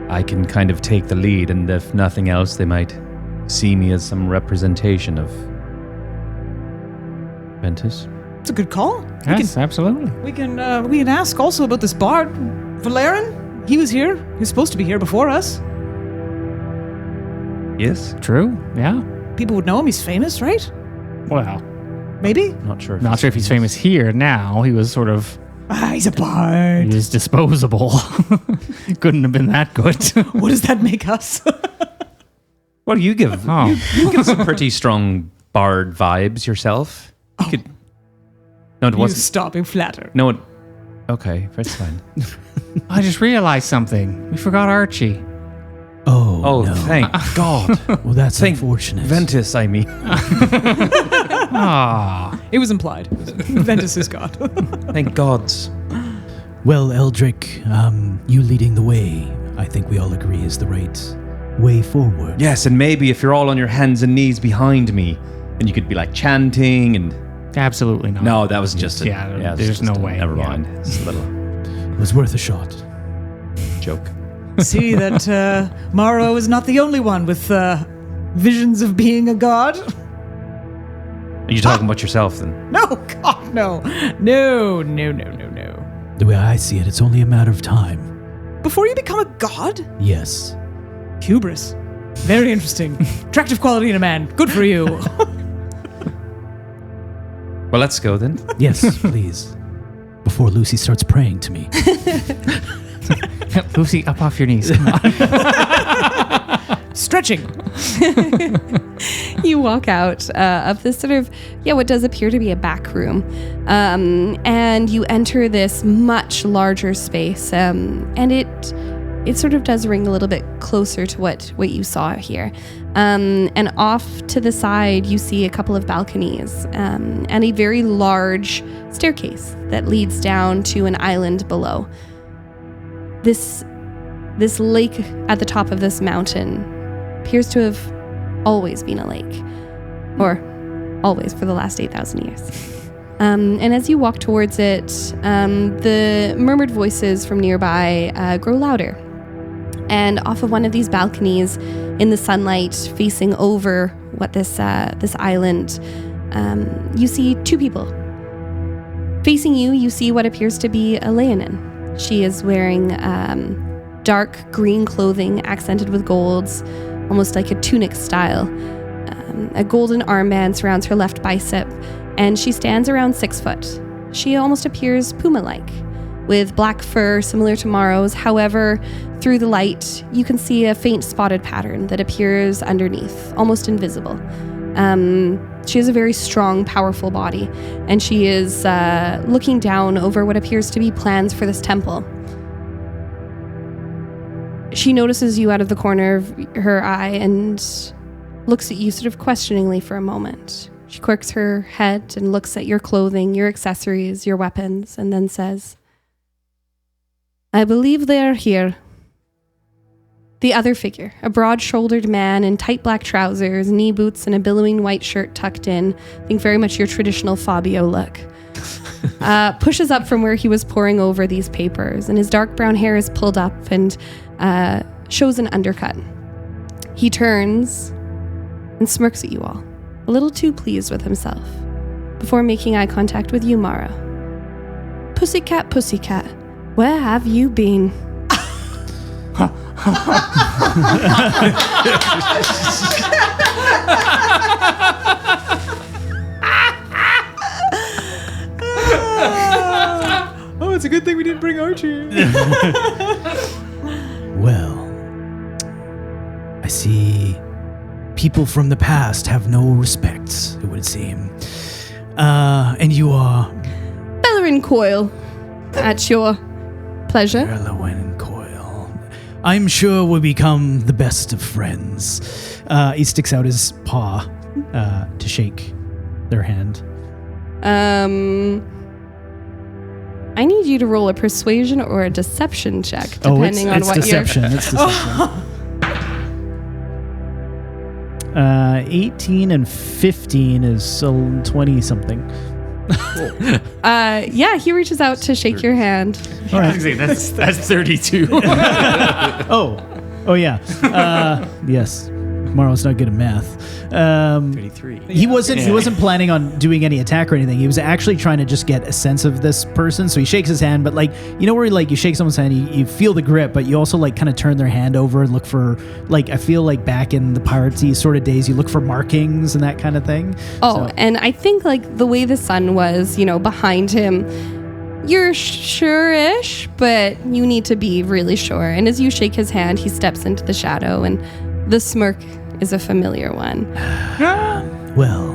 I can kind of take the lead, and if nothing else, they might see me as some representation of Ventus. It's a good call. Yes, absolutely. We can ask also about this bard, Valerian. He was here. He was supposed to be here before us. Yes? True, yeah. People would know him. He's famous, right? Well, Maybe. Not sure. not sure if he's famous here now. He was sort of... He's a bard. He was disposable. Couldn't have been that good. What does that make us? Well, you give you give some pretty strong bard vibes yourself. You could. No, it You wasn't. stop being flattered. No, it. Okay, that's fine. I just realized something. We forgot Archie. Oh, Oh, no. thank God. Well, that's Thank unfortunate. Ventus, I mean. Ah, It was implied. Ventus is God. Thank gods. Well, Eldric, you leading the way, I think we all agree is the right way forward. Yes, and maybe if you're all on your hands and knees behind me, then you could be like chanting and. absolutely not. No, that was just a. Yeah, it's there's just no way. Never Yeah. mind. It's a little It was worth a shot. joke. See that Mawrow is not the only one with visions of being a god. Are you talking about yourself then? No, God, no. No. The way I see it, it's only a matter of time. Before you become a god? Yes. Hubris. Very interesting. Attractive quality in a man. Good for you. Well, let's go then. Yes, please. Before Lucy starts praying to me. Lucy, up off your knees. Come on. Stretching. You walk out of this sort of, what does appear to be a back room. And you enter this much larger space. And it sort of does ring a little bit closer to what you saw here. And off to the side, you see a couple of balconies and a very large staircase that leads down to an island below. This lake at the top of this mountain appears to have always been a lake, or always for the last 8,000 years. And as you walk towards it, the murmured voices from nearby grow louder. And off of one of these balconies, in the sunlight facing over what this island, you see two people. Facing you, you see what appears to be a Leonin. She is wearing dark green clothing accented with golds, almost like a tunic style. A golden armband surrounds her left bicep, and she stands around 6 foot. She almost appears puma-like, with black fur similar to Mawrow's. However, through the light, you can see a faint spotted pattern that appears underneath, almost invisible. She has a very strong, powerful body, and she is looking down over what appears to be plans for this temple. She notices you out of the corner of her eye and looks at you sort of questioningly for a moment. She quirks her head and looks at your clothing, your accessories, your weapons, and then says, "I believe they are here." The other figure, a broad-shouldered man in tight black trousers, knee boots, and a billowing white shirt tucked in, I think very much your traditional Fabio look. pushes up from where he was poring over these papers, and his dark brown hair is pulled up and shows an undercut. He turns and smirks at you all, a little too pleased with himself, before making eye contact with you, Mawrow. Pussycat, pussycat, where have you been? Oh, it's a good thing we didn't bring Archie. Well, I see people from the past have no respect, it would seem. And you are Bellerin Coil, at your pleasure. Erlewin Coil. I'm sure we'll become the best of friends. He sticks out his paw to shake their hand. I need you to roll a persuasion or a deception check, depending on it's what deception. you're. It's deception. 18 and 15 is 20 something. Yeah, he reaches out to shake your hand. All right. That's 32. Oh yeah. Yes. Mawrow's not good at math. 33. He wasn't planning on doing any attack or anything. He was actually trying to just get a sense of this person. So he shakes his hand, but like, you know where like you shake someone's hand, you feel the grip, but you also like kind of turn their hand over and look for, like, I feel like back in the piratey sort of days, you look for markings and that kind of thing. Oh, and I think like the way the sun was, behind him, you're sure-ish, but you need to be really sure. And as you shake his hand, he steps into the shadow, and the smirk is a familiar one. Well,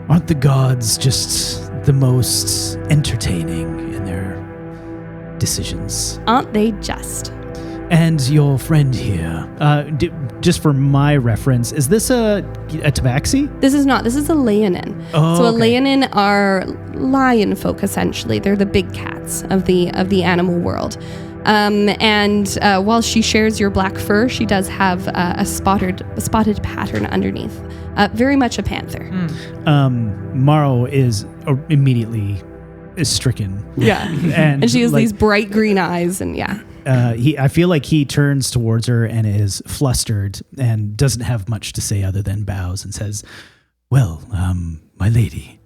aren't the gods just the most entertaining in their decisions? Aren't they just? And your friend here, just for my reference, is this a tabaxi? This is not. This is a Leonin. Oh, so a okay. Leonin are lion folk, essentially. They're the big cats of the animal world. And while she shares your black fur, she does have a spotted pattern underneath. Very much a panther. Mawrow is immediately stricken. Yeah. And she has like, these bright green eyes, and yeah. I feel like he turns towards her and is flustered and doesn't have much to say other than bows and says, "Well, my lady."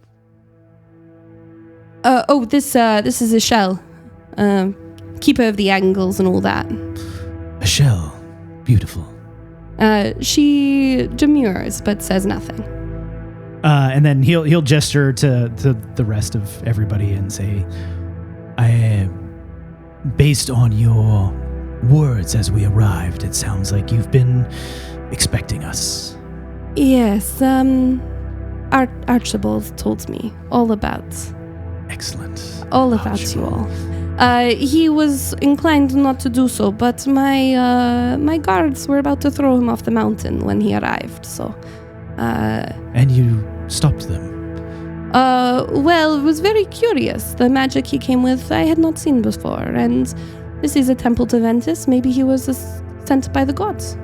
This is a shell. Keeper of the angles and all that. A shell. Beautiful. She demurs but says nothing. And then he'll gesture to the rest of everybody and say, based on your words as we arrived, it sounds like you've been expecting us. Yes, Archibald told me all about Excellent. You all. He was inclined not to do so, but my guards were about to throw him off the mountain when he arrived, so... And you stopped them? Well, it was very curious. The magic he came with I had not seen before, and this is a temple to Ventus. Maybe he was sent by the gods.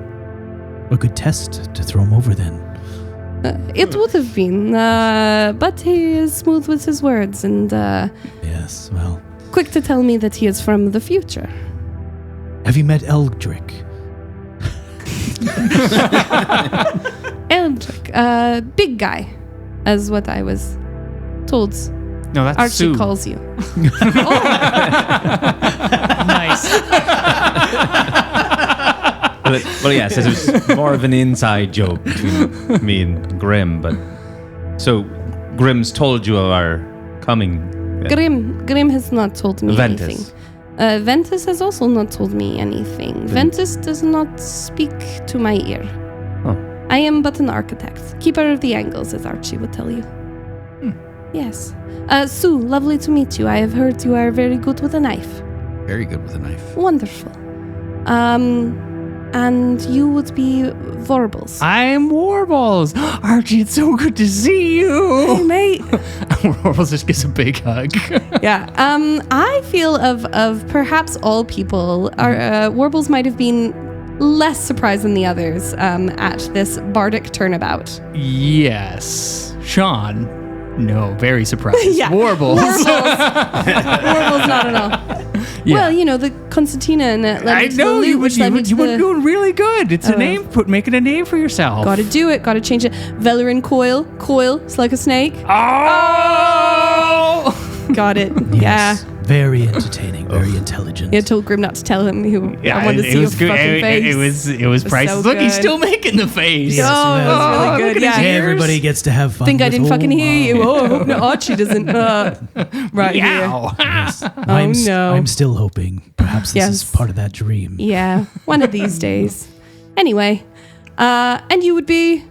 A good test to throw him over then. It would have been, but he is smooth with his words, and Yes, well... quick to tell me that he is from the future. Have you met Eldric? Eldric, big guy, as what I was told. No, that's Archie Su. calls you. Nice. Well, yeah, so there's more of an inside joke between me and Grim, but so Grim's told you of our coming. Grim has not told me Ventus. anything. Ventus has also not told me anything. Ventus does not speak to my ear. Oh. I am but an architect. Keeper of the angles, as Archie would tell you. Yes. Su, lovely to meet you. I have heard you are very good with a knife. Very good with a knife. Wonderful. And you would be Warbles. I'm Warbles. Archie, it's so good to see Hey, you. mate. Warbles just gives a big hug. Yeah. I feel of perhaps all people, Warbles might have been less surprised than the others at this bardic turnabout. Yes. Sean, No, very surprised. Yeah. Warbles. Warbles, not at all. Yeah. Well, you know, the concertina and that led I me to know the loot, you which led me to were the... doing really good. It's a name, making a name for yourself. Gotta do it, gotta change it. Velarin coil, it's like a snake. Oh! Got it. Yes. Very entertaining, very intelligent. Yeah, I told Grim not to tell him who Yeah, I wanted to see your good. fucking face. It was priceless. so Look, he's good. still making the face. Yes, Oh, yes. that's really look good. at Yeah. his ears. Everybody gets to have fun. Think I with didn't fucking hear you. Maw. Oh, I hope Archie doesn't. Right here. Ow. no. I'm still hoping. Perhaps this is Yes. part of that dream. Yeah, one of these days. Anyway, and you would be...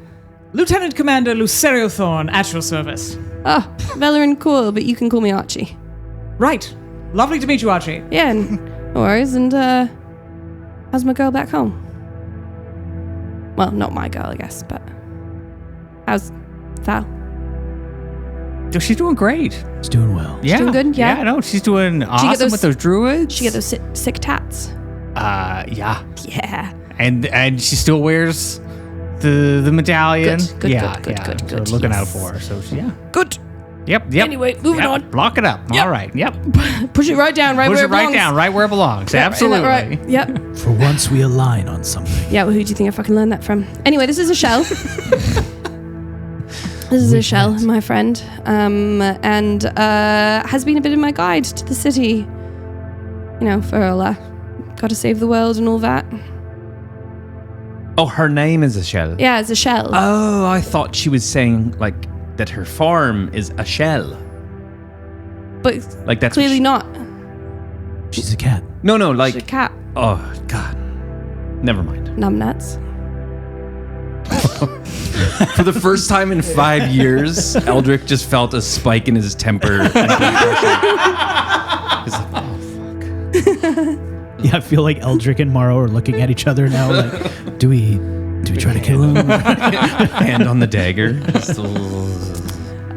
Lieutenant Commander Lucerio Thorn at your service. Oh, Velarin cool, but you can call me Archie. Right. Lovely to meet you, Archie. Yeah, and no worries. And how's my girl back home? Well, not my girl, I guess, but how's Val? Oh, she's doing great. It's doing well. Yeah. doing good? Yeah? No, she's doing awesome those- with those druids. She get those sick tats. Yeah. Yeah. And she still wears the medallion. Good, yeah, good, yeah. good, So good, looking out yes. for her. So yeah. Good. Yep. Anyway, moving Yep, on. Block it up. Yep. All right. Yep. Push it right down, right Push where it right belongs. down, right where it belongs. Yeah, Absolutely. Right. Yep. For once, we align on something. Yeah, well, who do you think I fucking learned that from? Anyway, this is a shell. This is a shell, my friend, and has been a bit of my guide to the city. You know, for all got to save the world and all that. Oh, her name is a shell. Yeah, it's a shell. Oh, I thought she was saying like that her farm is a shell. But Like that's clearly not. She's a cat. No, She's a like cat. oh god. Never mind. Numbnuts. For the first time in 5 years, Eldric just felt a spike in his temper. He's like, oh fuck. Yeah, I feel like Eldric and Morrow are looking at each other now. Like, do we try to kill him? Hand on the dagger. Just,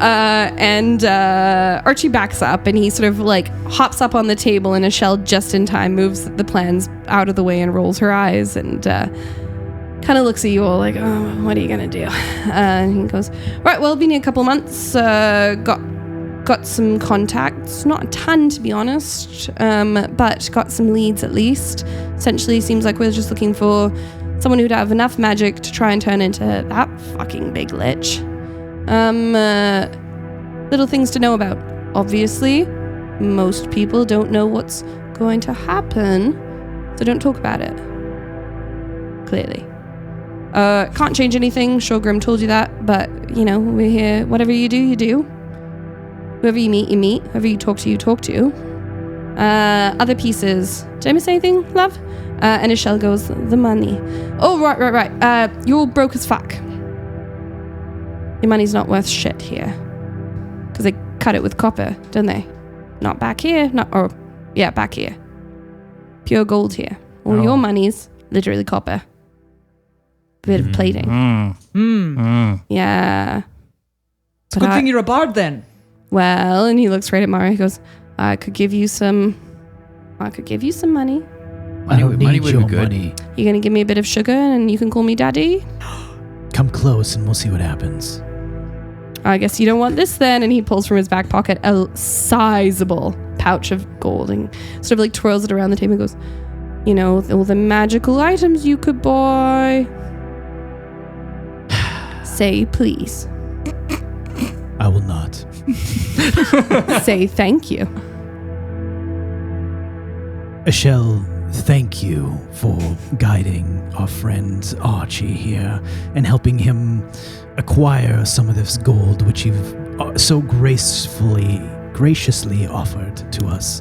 And Archie backs up and he sort of like hops up on the table in a shell just in time, moves the plans out of the way and rolls her eyes and kind of looks at you all like, oh, what are you going to do? And he goes, right, well, been here a couple months, got some contacts, not a ton to be honest, but got some leads at least. Essentially, seems like we're just looking for someone who'd have enough magic to try and turn into that fucking big lich. Little things to know about. Obviously, most people don't know what's going to happen, so don't talk about it. Clearly. Can't change anything, sure Grim told you that, but, you know, we're here, whatever you do, you do. Whoever you meet, you meet. Whoever you talk to, you talk to. Other pieces. Did I miss anything, love? And a shell goes, the money. Oh, right. You're all broke as fuck. Your money's not worth shit here. Because they cut it with copper, don't they? Not back here. Back here. Pure gold here. All your money's literally copper. A bit of plating. Yeah. It's a good thing you're a bard then. Well, and he looks right at Mara. He goes, I could give you some money. I don't money need would your be good. money. You're going to give me a bit of sugar and you can call me daddy? Come close and we'll see what happens. I guess you don't want this then. And he pulls from his back pocket a sizable pouch of gold and sort of like twirls it around the table and goes, you know, all the magical items you could buy. Say please. I will not. Say thank you. Ashel, thank you for guiding our friend Archie here and helping him acquire some of this gold which you've so graciously offered to us.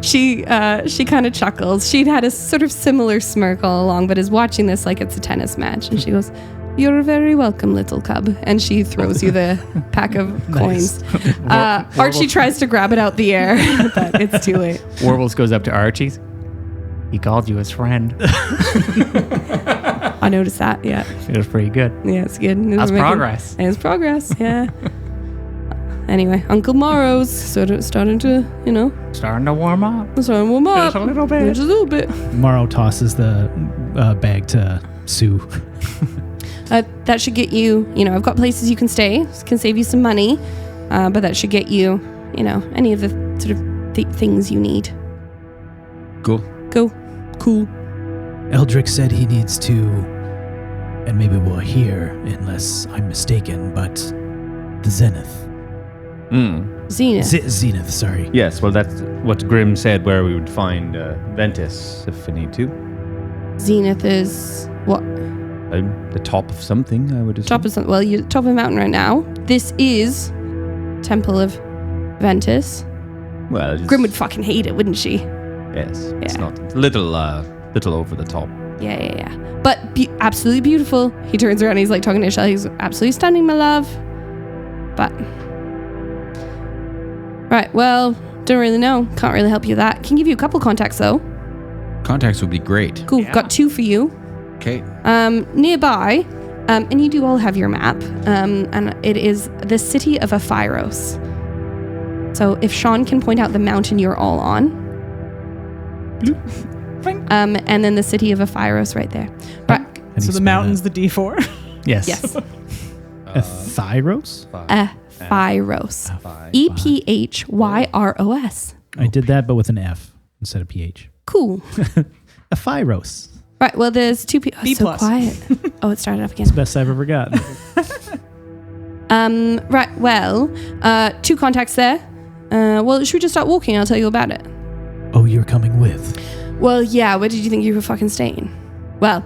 She kind of chuckles. She'd had a sort of similar smirk all along, but is watching this like it's a tennis match. And she goes, "You're very welcome, little cub." And she throws you the pack of coins. Archie tries to grab it out the air, but it's too late. Warbles goes up to Archie. He called you his friend. I noticed that, yeah. It was pretty good. Yeah, it's good. That's progress. It's progress, yeah. Anyway, Uncle Morrow's sort of starting to, you know, Starting to warm up. Just a little bit. Just a little bit. Morrow tosses the bag to Sue. That should get you, you know, I've got places you can stay. Can save you some money. but that should get you, any of the sort of things you need. Cool. Cool. Eldric said he needs to, and maybe we'll hear, unless I'm mistaken, but the Zenith. Zenith. Zenith, sorry. Yes, well, that's what Grimm said, where we would find Ventus if we need to. Zenith is what? The top of something, I would assume. Well, you're top of a mountain right now. This is Temple of Ventus. Well, Grimm would fucking hate it, wouldn't she? Yes, it's Yeah. not little over the top. Yeah. But absolutely beautiful. He turns around and he's like talking to Shell. He's absolutely stunning, my love. But right, well, don't really know. Can't really help you with that. Can give you a couple contacts though. Contacts would be great. Cool. Got 2 for you. Okay. Nearby, and you do all have your map, and it is the city of Apotheos. So if Sean can point out the mountain you're all on, and then the city of Apotheos right there. Right. So the mountain's the D4. Yes. Yes. Thyros? Apotheos. EPHYROS. I did that, but with an F instead of PH. Cool. Apotheos. Right. Well, there's 2 people. B+. So quiet. Oh, it started up again. It's the best I've ever gotten. Right. Well, 2 contacts there. Well, should we just start walking? I'll tell you about it. Oh, you're coming with. Well, yeah. Where did you think you were fucking staying? Well,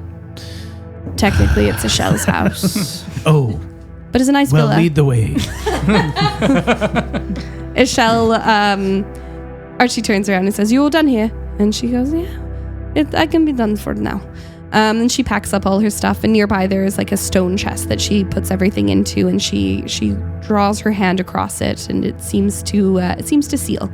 technically, it's a Shell's house, Oh, but it's a nice well, villa. lead the way. A Shell. Archie turns around and says, "You all done here?" And she goes, "Yeah, I can be done for now." And she packs up all her stuff, and nearby there is like a stone chest that she puts everything into, and she draws her hand across it, and it seems to seal.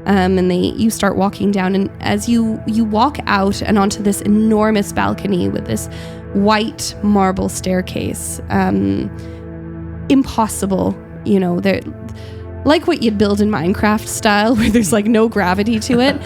And you start walking down, and as you walk out and onto this enormous balcony with this white marble staircase, impossible, there, like what you'd build in Minecraft style, where there's like no gravity to it.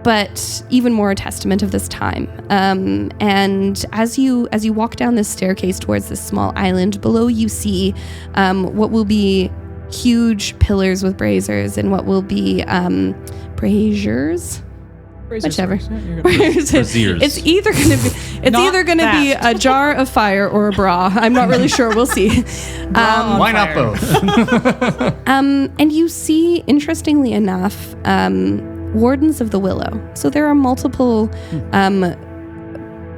But even more a testament of this time. And as you walk down this staircase towards this small island, below you see what will be huge pillars with braziers and what will be braziers. Whichever. Braziers. It's either going to be a jar of fire or a bra. I'm not really sure. We'll see. Why not both? And you see, interestingly enough, Wardens of the Willow. So there are multiple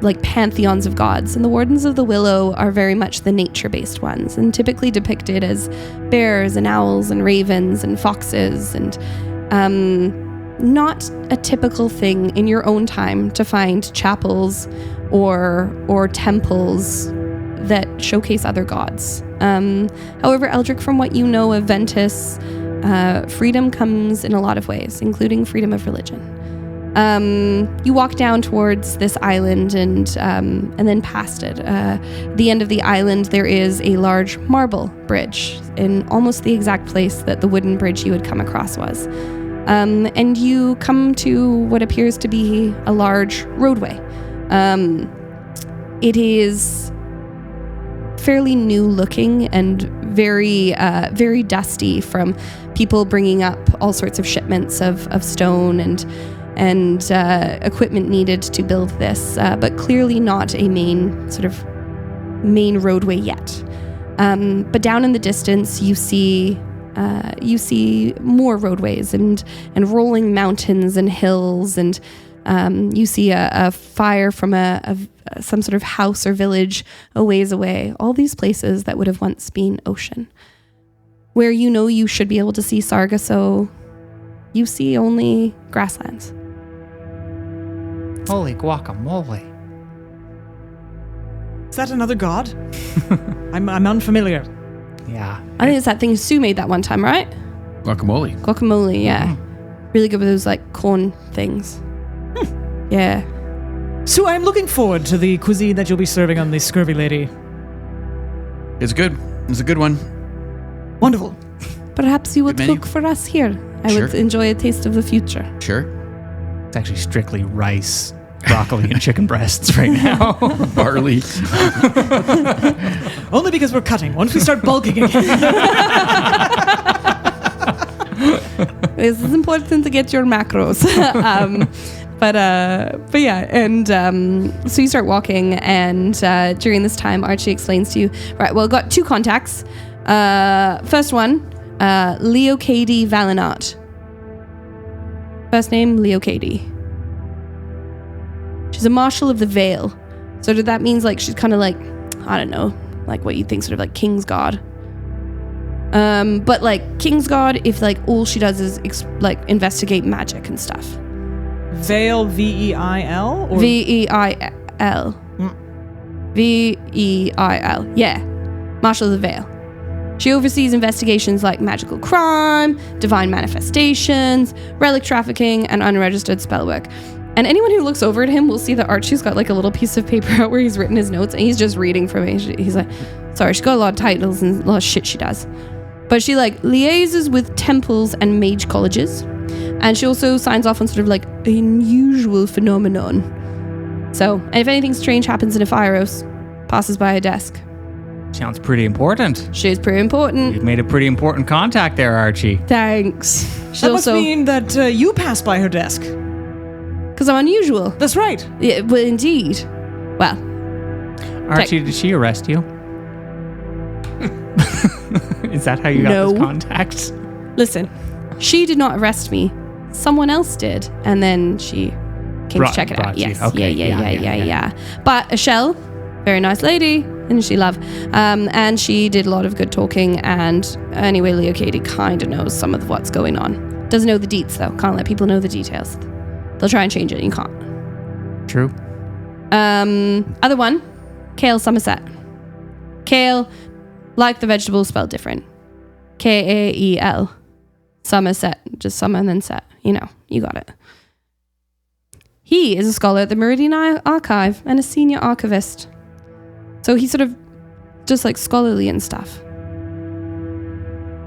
like pantheons of gods, and the Wardens of the Willow are very much the nature-based ones, and typically depicted as bears and owls and ravens and foxes, and not a typical thing in your own time to find chapels or temples that showcase other gods. However, Eldric, from what you know of Ventus, freedom comes in a lot of ways, including freedom of religion. You walk down towards this island and then past it. The end of the island, there is a large marble bridge in almost the exact place that the wooden bridge you had come across was. And you come to what appears to be a large roadway. It is fairly new looking and very dusty from people bringing up all sorts of shipments of stone and equipment needed to build this, but clearly not a main roadway yet. But down in the distance, you see more roadways and rolling mountains and hills, and you see a fire from some sort of house or village a ways away. All these places that would have once been ocean. Where you should be able to see Sargasso, you see only grasslands. Holy guacamole. Is that another god? I'm unfamiliar. Yeah. I think it's that thing Su made that one time, right? Guacamole. Guacamole, yeah. Really good with those like corn things. Yeah. So I'm looking forward to the cuisine that you'll be serving on the Scurvy Lady. It's good. It's a good one. Wonderful. Perhaps you would Good menu. cook for us here. I Sure. would enjoy a taste of the future. Sure. It's actually strictly rice broccoli and chicken breasts right now. Barley. Only because we're cutting. Once we start bulking again. This is important to get your macros. But yeah, and so you start walking, and during this time, Archie explains to you, right, well, got 2 contacts. First one, Leo Cady Valinart. First name, Leo Cady. She's a Marshal of the Vale. So that means like she's kind of like, I don't know, like what you think sort of like King's Guard. But like King's Guard, if like all she does is like investigate magic and stuff. Veil, V-E-I-L? Or? V-E-I-L. V-E-I-L. Yeah. Marshal of the Vale. She oversees investigations like magical crime, divine manifestations, relic trafficking, and unregistered spell work. And anyone who looks over at him will see that Archie's got like a little piece of paper out where he's written his notes, and he's just reading from it. He's like, sorry, she's got a lot of titles and a lot of shit she does. But she like liaises with temples and mage colleges. And she also signs off on sort of like unusual phenomenon. So, and if anything strange happens in a Firos, passes by her desk. Sounds pretty important. She's pretty important. You've made a pretty important contact there, Archie. Thanks. She That also, must mean that you pass by her desk. because I'm unusual. That's right. Yeah, well, indeed. Well, Archie, did she arrest you? Is that how you got No. this contact? listen, she did not arrest me. Someone else did, and then she came to check it out. brought you. Yes, Okay, yeah. But Michelle, very nice lady, and she love. And she did a lot of good talking. And anyway, Leo Cady kind of knows some of what's going on. Doesn't know the deets though. Can't let people know the details. They'll try and change it. You can't. True. Other one, Kale Somerset. Kale, like the vegetable, spelled different. K-A-E-L. Somerset, just summer and then set. You know, you got it. He is a scholar at the Meridian Archive and a senior archivist. So he's sort of just like scholarly and stuff.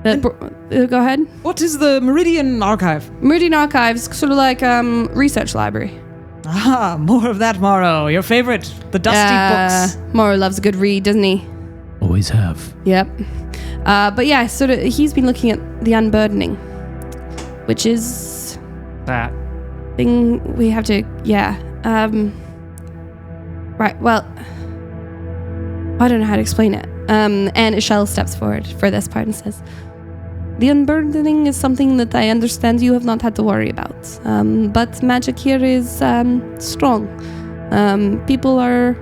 Go ahead. What is the Meridian Archive? Meridian Archive's sort of like research library. Ah, more of that, Mawrow. Your favorite, the dusty books. Mawrow loves a good read, doesn't he? Always have. Yep. But yeah, sort of he's been looking at the unburdening, which is That. thing we have to, right, well, I don't know how to explain it. And Ishel steps forward for this part and says, the unburdening is something that I understand you have not had to worry about. But magic here is strong. People are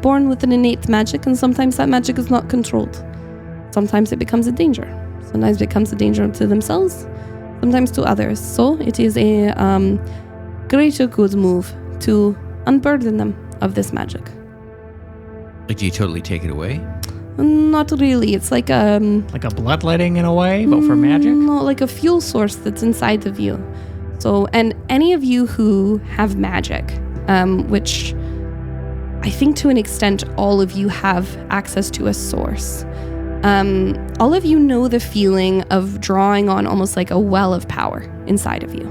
born with an innate magic, and sometimes that magic is not controlled. Sometimes it becomes a danger. Sometimes it becomes a danger to themselves, sometimes to others. So it is a greater good move to unburden them of this magic. Like, do you totally take it away? Not really. It's like Like a bloodletting in a way, but for magic? No, like a fuel source that's inside of you. So, and any of you who have magic, which I think to an extent all of you have access to a source. All of you know the feeling of drawing on almost like a well of power inside of you.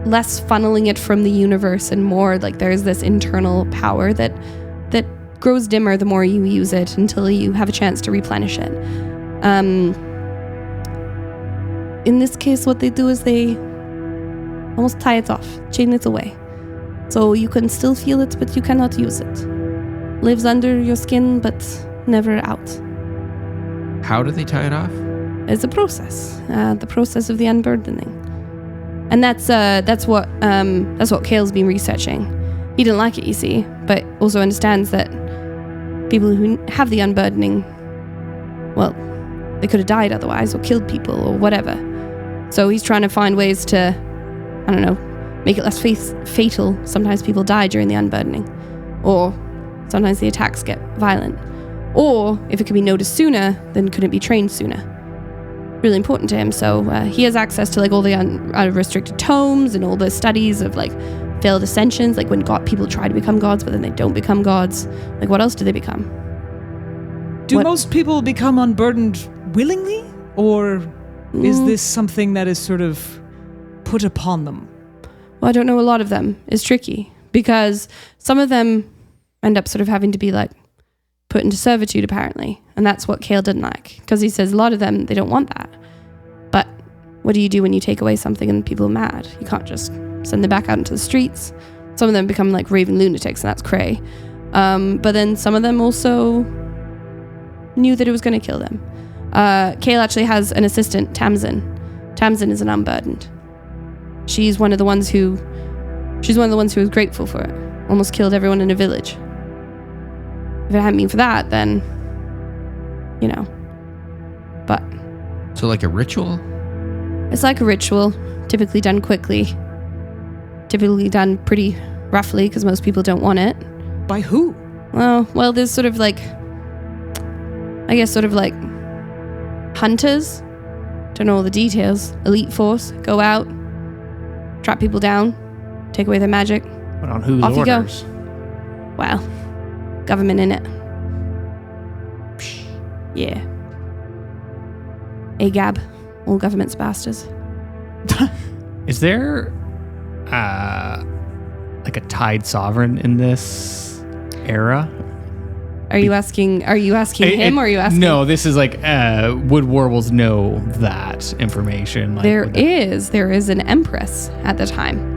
Less funneling it from the universe and more like there's this internal power that grows dimmer the more you use it until you have a chance to replenish it. In this case, what they do is they almost tie it off, chain it away. So you can still feel it, but you cannot use it. Lives under your skin, but never out. How do they tie it off? It's a process, the process of the unburdening. And that's what Kale's been researching. He didn't like it, you see, but also understands that people who have the unburdening, well, they could have died otherwise or killed people or whatever. So he's trying to find ways to, I don't know, make it less fatal. Sometimes people die during the unburdening, or sometimes the attacks get violent. Or if it could be noticed sooner, then could it be trained sooner? Really important to him. So he has access to like all the unrestricted tomes and all the studies of like failed ascensions, like when people try to become gods, but then they don't become gods. Like what else do they become? Do most people become unburdened willingly? Or is this something that is sort of put upon them? Well, I don't know, a lot of them is tricky because some of them end up sort of having to be like put into servitude apparently. And that's what Kale didn't like because he says a lot of them, they don't want that. But what do you do when you take away something and people are mad? You can't just send them back out into the streets. Some of them become like raving lunatics and that's cray. But then some of them also knew that it was going to kill them. Kale actually has an assistant, Tamsin. Tamsin is an unburdened. She's one of the ones who was grateful for it. Almost killed everyone in a village. If it hadn't been for that, then, but. So like a ritual? It's like a ritual, typically done quickly. Typically done pretty roughly because most people don't want it. By who? Well, there's sort of like hunters. Don't know all the details. Elite force, go out, trap people down, take away their magic. But on whose Off you go. orders? Well, government in it. Yeah. AGAB. All government's bastards. Is there like a tied sovereign in this era? Are you asking him or are you asking? No, this is like would Warbles know that information? Like, There is an empress at the time.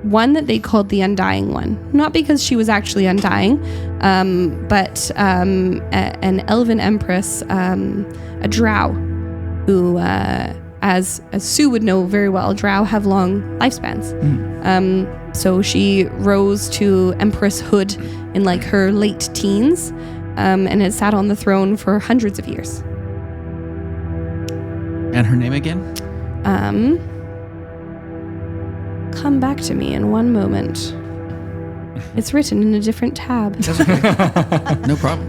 One that they called the Undying One. Not because she was actually undying, but an elven empress, a drow, who, as Su would know very well, drow have long lifespans. So she rose to empresshood in like her late teens, and has sat on the throne for hundreds of years. And her name again? Come back to me in one moment. It's written in a different tab. No problem.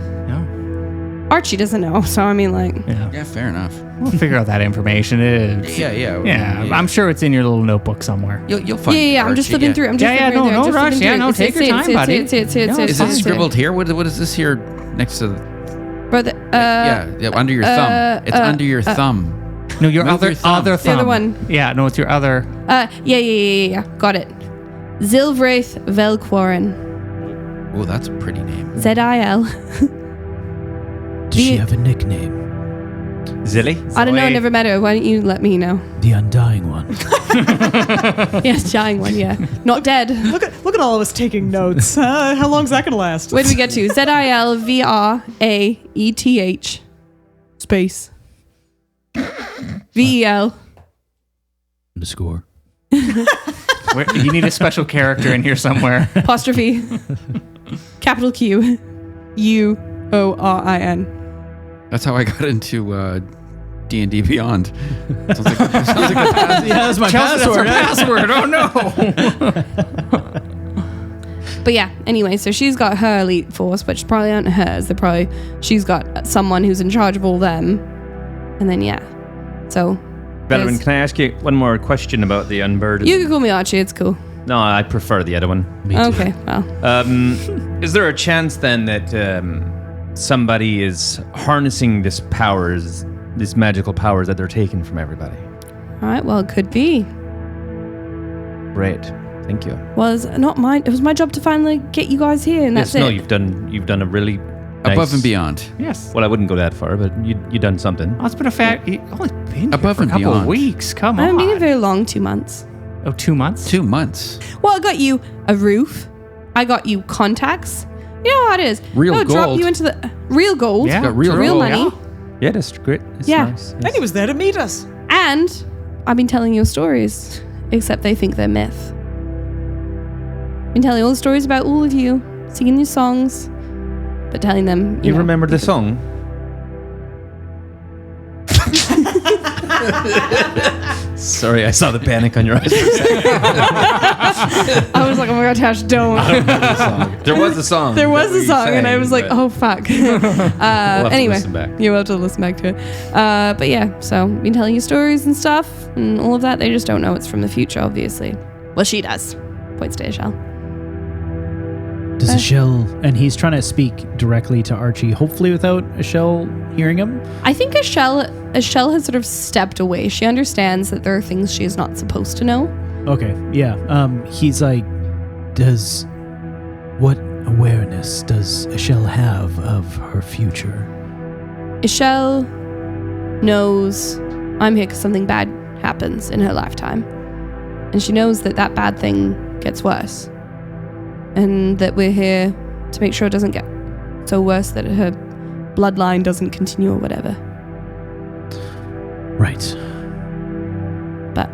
Archie doesn't know, so I mean, like, Yeah, fair enough. We'll figure out that information. Yeah. I'm sure it's in your little notebook somewhere. You'll find it, I'm just Archie, flipping through. No rush. Yeah, no, take your time, buddy. Is this scribbled here? What is this here next to the... Brother, yeah, under your thumb. It's under your thumb. No, your Move other your thumb. other The thumb. other one. Yeah, no, it's your other. Yeah. Got it. Zilvraith Velquorin. Oh, that's a pretty name. Z-I-L. Does she have a nickname? Zilly? I don't know, never met her. Why don't you let me know? The Undying One. Yes, dying one, yeah. Not dead. Look at all of us taking notes. How long's that gonna last? Where do we get to? Z-I-L-V-R-A-E-T-H. Space. V-E-L. Underscore. You need a special character in here somewhere. Apostrophe. Capital Q. U-O-R-I-N. That's how I got into D&D Beyond. Sounds like the pass. Yeah, that's my password. Password. Oh no. But yeah, anyway, so she's got her elite force, which probably aren't hers. She's got someone who's in charge of all them. And then, yeah. So. Belvin, can I ask you one more question about the unburdened? You can call me Archie, it's cool. No, I prefer the other one. Me too. Okay, well. Is there a chance then that somebody is harnessing this magical powers that they're taking from everybody? All right, well, it could be. Great, thank you. Well, it was my job to finally get you guys here, and that's it. No, you've done a really nice, Above and beyond. Yes. Well, I wouldn't go that far, but you done something. Oh, it's been a fact. You only been Above here for and a couple beyond. of weeks. Come I haven't on. been here very long, 2 months. Oh, 2 months? 2 months. Well, I got you a roof. I got you contacts. You know how it is. Real I'll drop gold. you into the real gold. Yeah. Got real gold. money. Yeah, that's great. That's Yeah. nice. And he was there to meet us. And I've been telling you stories, except they think they're myth. Been telling all the stories about all of you, singing your songs, but telling them, You know, remember the song? Sorry, I saw the panic on your eyes. I was like, oh my god, Tash, don't. There was a song. There was that a we song, and I sang, was like, but oh fuck. we'll have to Anyway, listen back. you'll have to listen back to it. But yeah, so been telling you stories and stuff, and all of that. They just don't know it's from the future, obviously. Well, she does. Points to Ishel. Does Ashel... And he's trying to speak directly to Archie, hopefully without Ashel hearing him. I think Ishel has sort of stepped away. She understands that there are things she is not supposed to know. Okay, yeah. He's like, what awareness does Ishel have of her future? Ishel knows I'm here because something bad happens in her lifetime. And she knows that that bad thing gets worse. And that we're here to make sure it doesn't get so worse that her bloodline doesn't continue or whatever. Right. But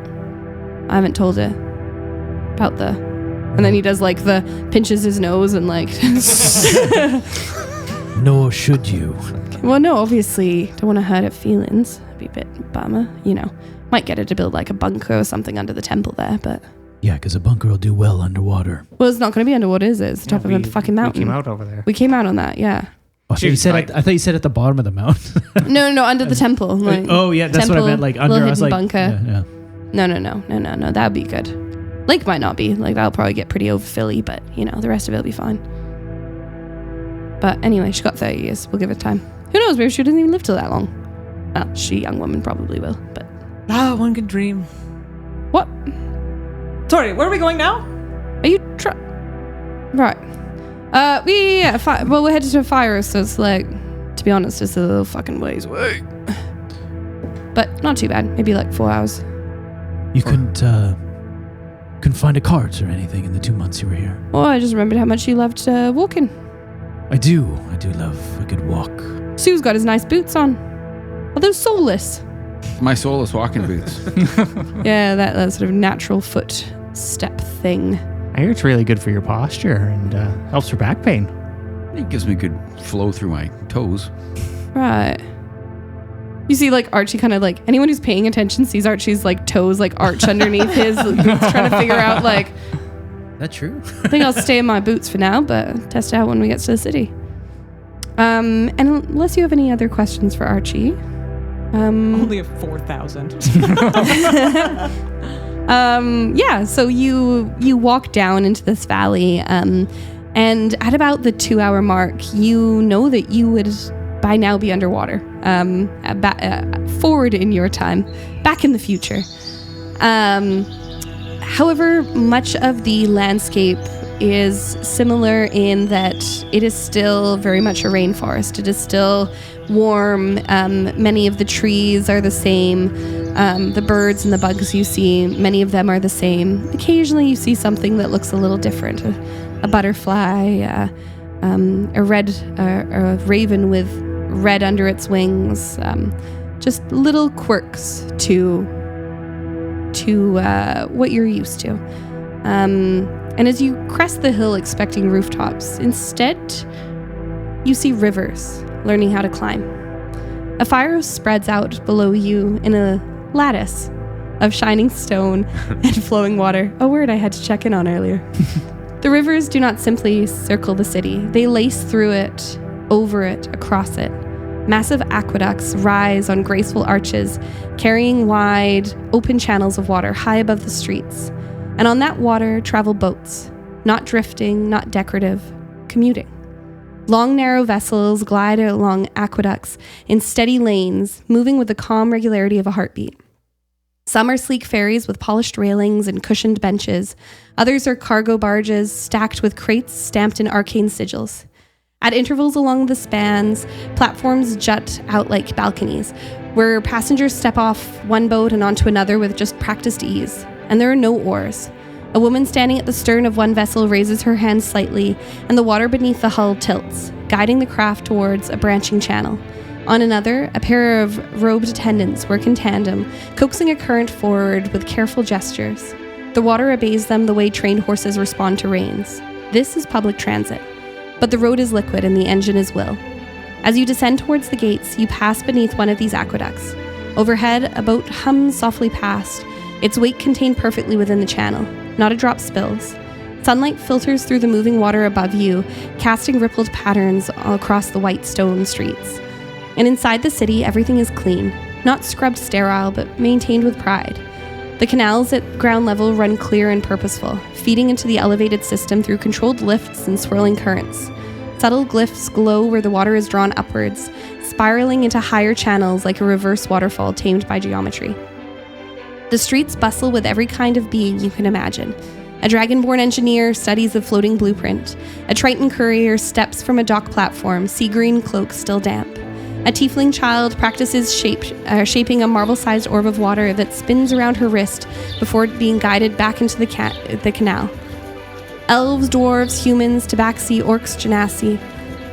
I haven't told her about the... And then he does like the pinches his nose and like... Nor should you. Well, no, obviously don't want to hurt her feelings. It'd be a bit bummer, you know. Might get her to build like a bunker or something under the temple there, but... Yeah, because a bunker will do well underwater. Well, it's not going to be underwater, is it? It's the top of a fucking mountain. We came out over there. We came out on that, yeah. Oh, so you said I thought you said at the bottom of the mountain. No, under the temple. Like, oh, yeah, that's what I meant. Like under, I was like, bunker. Yeah. No. That'd be good. Lake might not be. Like that'll probably get pretty overfilly, but you know, the rest of it'll be fine. But anyway, she got 30 years. We'll give it time. Who knows? Maybe she doesn't even live till that long. Well, she, young woman, probably will. But One can dream. what? Sorry, where are we going now? Are you right? We're headed to a fire, so it's like, to be honest, it's a little fucking ways away. But not too bad. Maybe like 4 hours. You couldn't find a cart or anything in the 2 months you were here. Well, I just remembered how much you loved walking. I do love a good walk. Sue's got his nice boots on. Are those soulless? My soulless walking boots. Yeah, that sort of natural foot step thing. I hear it's really good for your posture and helps for back pain. It gives me good flow through my toes. Right. You see, like, Archie kind of like, anyone who's paying attention sees Archie's, like, toes, like, arch underneath his, trying to figure out, like... That's true. I think I'll stay in my boots for now, but test it out when we get to the city. And unless you have any other questions for Archie... Only a 4,000. So you walk down into this valley, and at about the 2 hour mark, you know that you would by now be underwater, forward in your time, back in the future. However, much of the landscape is similar in that it is still very much a rainforest. It is still warm. Many of the trees are the same. The birds and the bugs you see, many of them are the same. Occasionally you see something that looks a little different. A butterfly, a raven with red under its wings. Just little quirks to what you're used to. And as you crest the hill expecting rooftops, instead you see rivers learning how to climb. A fire spreads out below you in a lattice of shining stone and flowing water. A word I had to check in on earlier. The rivers do not simply circle the city. They lace through it, over it, across it. Massive aqueducts rise on graceful arches, carrying wide, open channels of water high above the streets. And on that water travel boats, not drifting, not decorative, commuting. Long, narrow vessels glide along aqueducts in steady lanes, moving with the calm regularity of a heartbeat. Some are sleek ferries with polished railings and cushioned benches. Others are cargo barges stacked with crates stamped in arcane sigils. At intervals along the spans, platforms jut out like balconies, where passengers step off one boat and onto another with just practiced ease. And there are no oars. A woman standing at the stern of one vessel raises her hand slightly, and the water beneath the hull tilts, guiding the craft towards a branching channel. On another, a pair of robed attendants work in tandem, coaxing a current forward with careful gestures. The water obeys them the way trained horses respond to reins. This is public transit. But the road is liquid and the engine is will. As you descend towards the gates, you pass beneath one of these aqueducts. Overhead, a boat hums softly past, its weight contained perfectly within the channel. Not a drop spills. Sunlight filters through the moving water above you, casting rippled patterns across the white stone streets. And inside the city, everything is clean. Not scrubbed sterile, but maintained with pride. The canals at ground level run clear and purposeful, feeding into the elevated system through controlled lifts and swirling currents. Subtle glyphs glow where the water is drawn upwards, spiraling into higher channels like a reverse waterfall tamed by geometry. The streets bustle with every kind of being you can imagine. A dragonborn engineer studies the floating blueprint. A Triton courier steps from a dock platform, sea green cloak still damp. A tiefling child practices shaping a marble-sized orb of water that spins around her wrist before being guided back into the canal. Elves, dwarves, humans, tabaxi, orcs, genasi.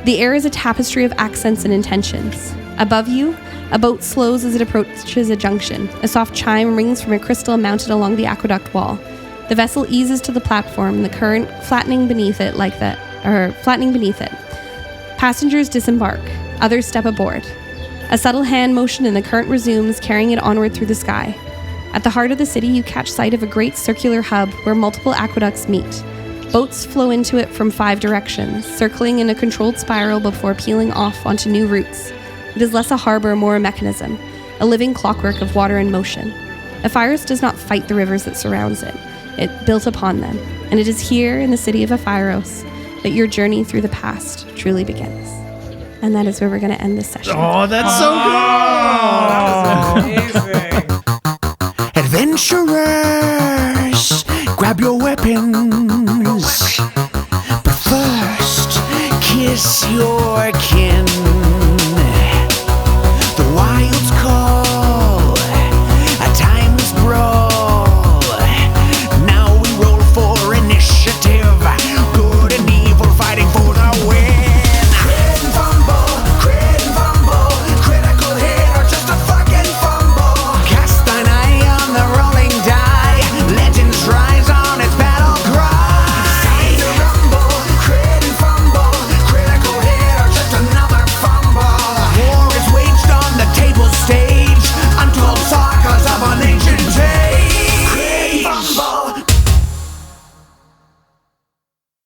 The air is a tapestry of accents and intentions. Above you, a boat slows as it approaches a junction. A soft chime rings from a crystal mounted along the aqueduct wall. The vessel eases to the platform, the current flattening beneath it. Passengers disembark. Others step aboard. A subtle hand motion and the current resumes, carrying it onward through the sky. At the heart of the city, you catch sight of a great circular hub where multiple aqueducts meet. Boats flow into it from 5 directions, circling in a controlled spiral before peeling off onto new routes. It is less a harbor, more a mechanism, a living clockwork of water and motion. Ephyros does not fight the rivers that surrounds it. It built upon them, and it is here in the city of Ephyros that your journey through the past truly begins. And that is where we're going to end this session. Oh, that's so Amazing. Adventurers, grab your weapons. But first, kiss your kin. The wild's call.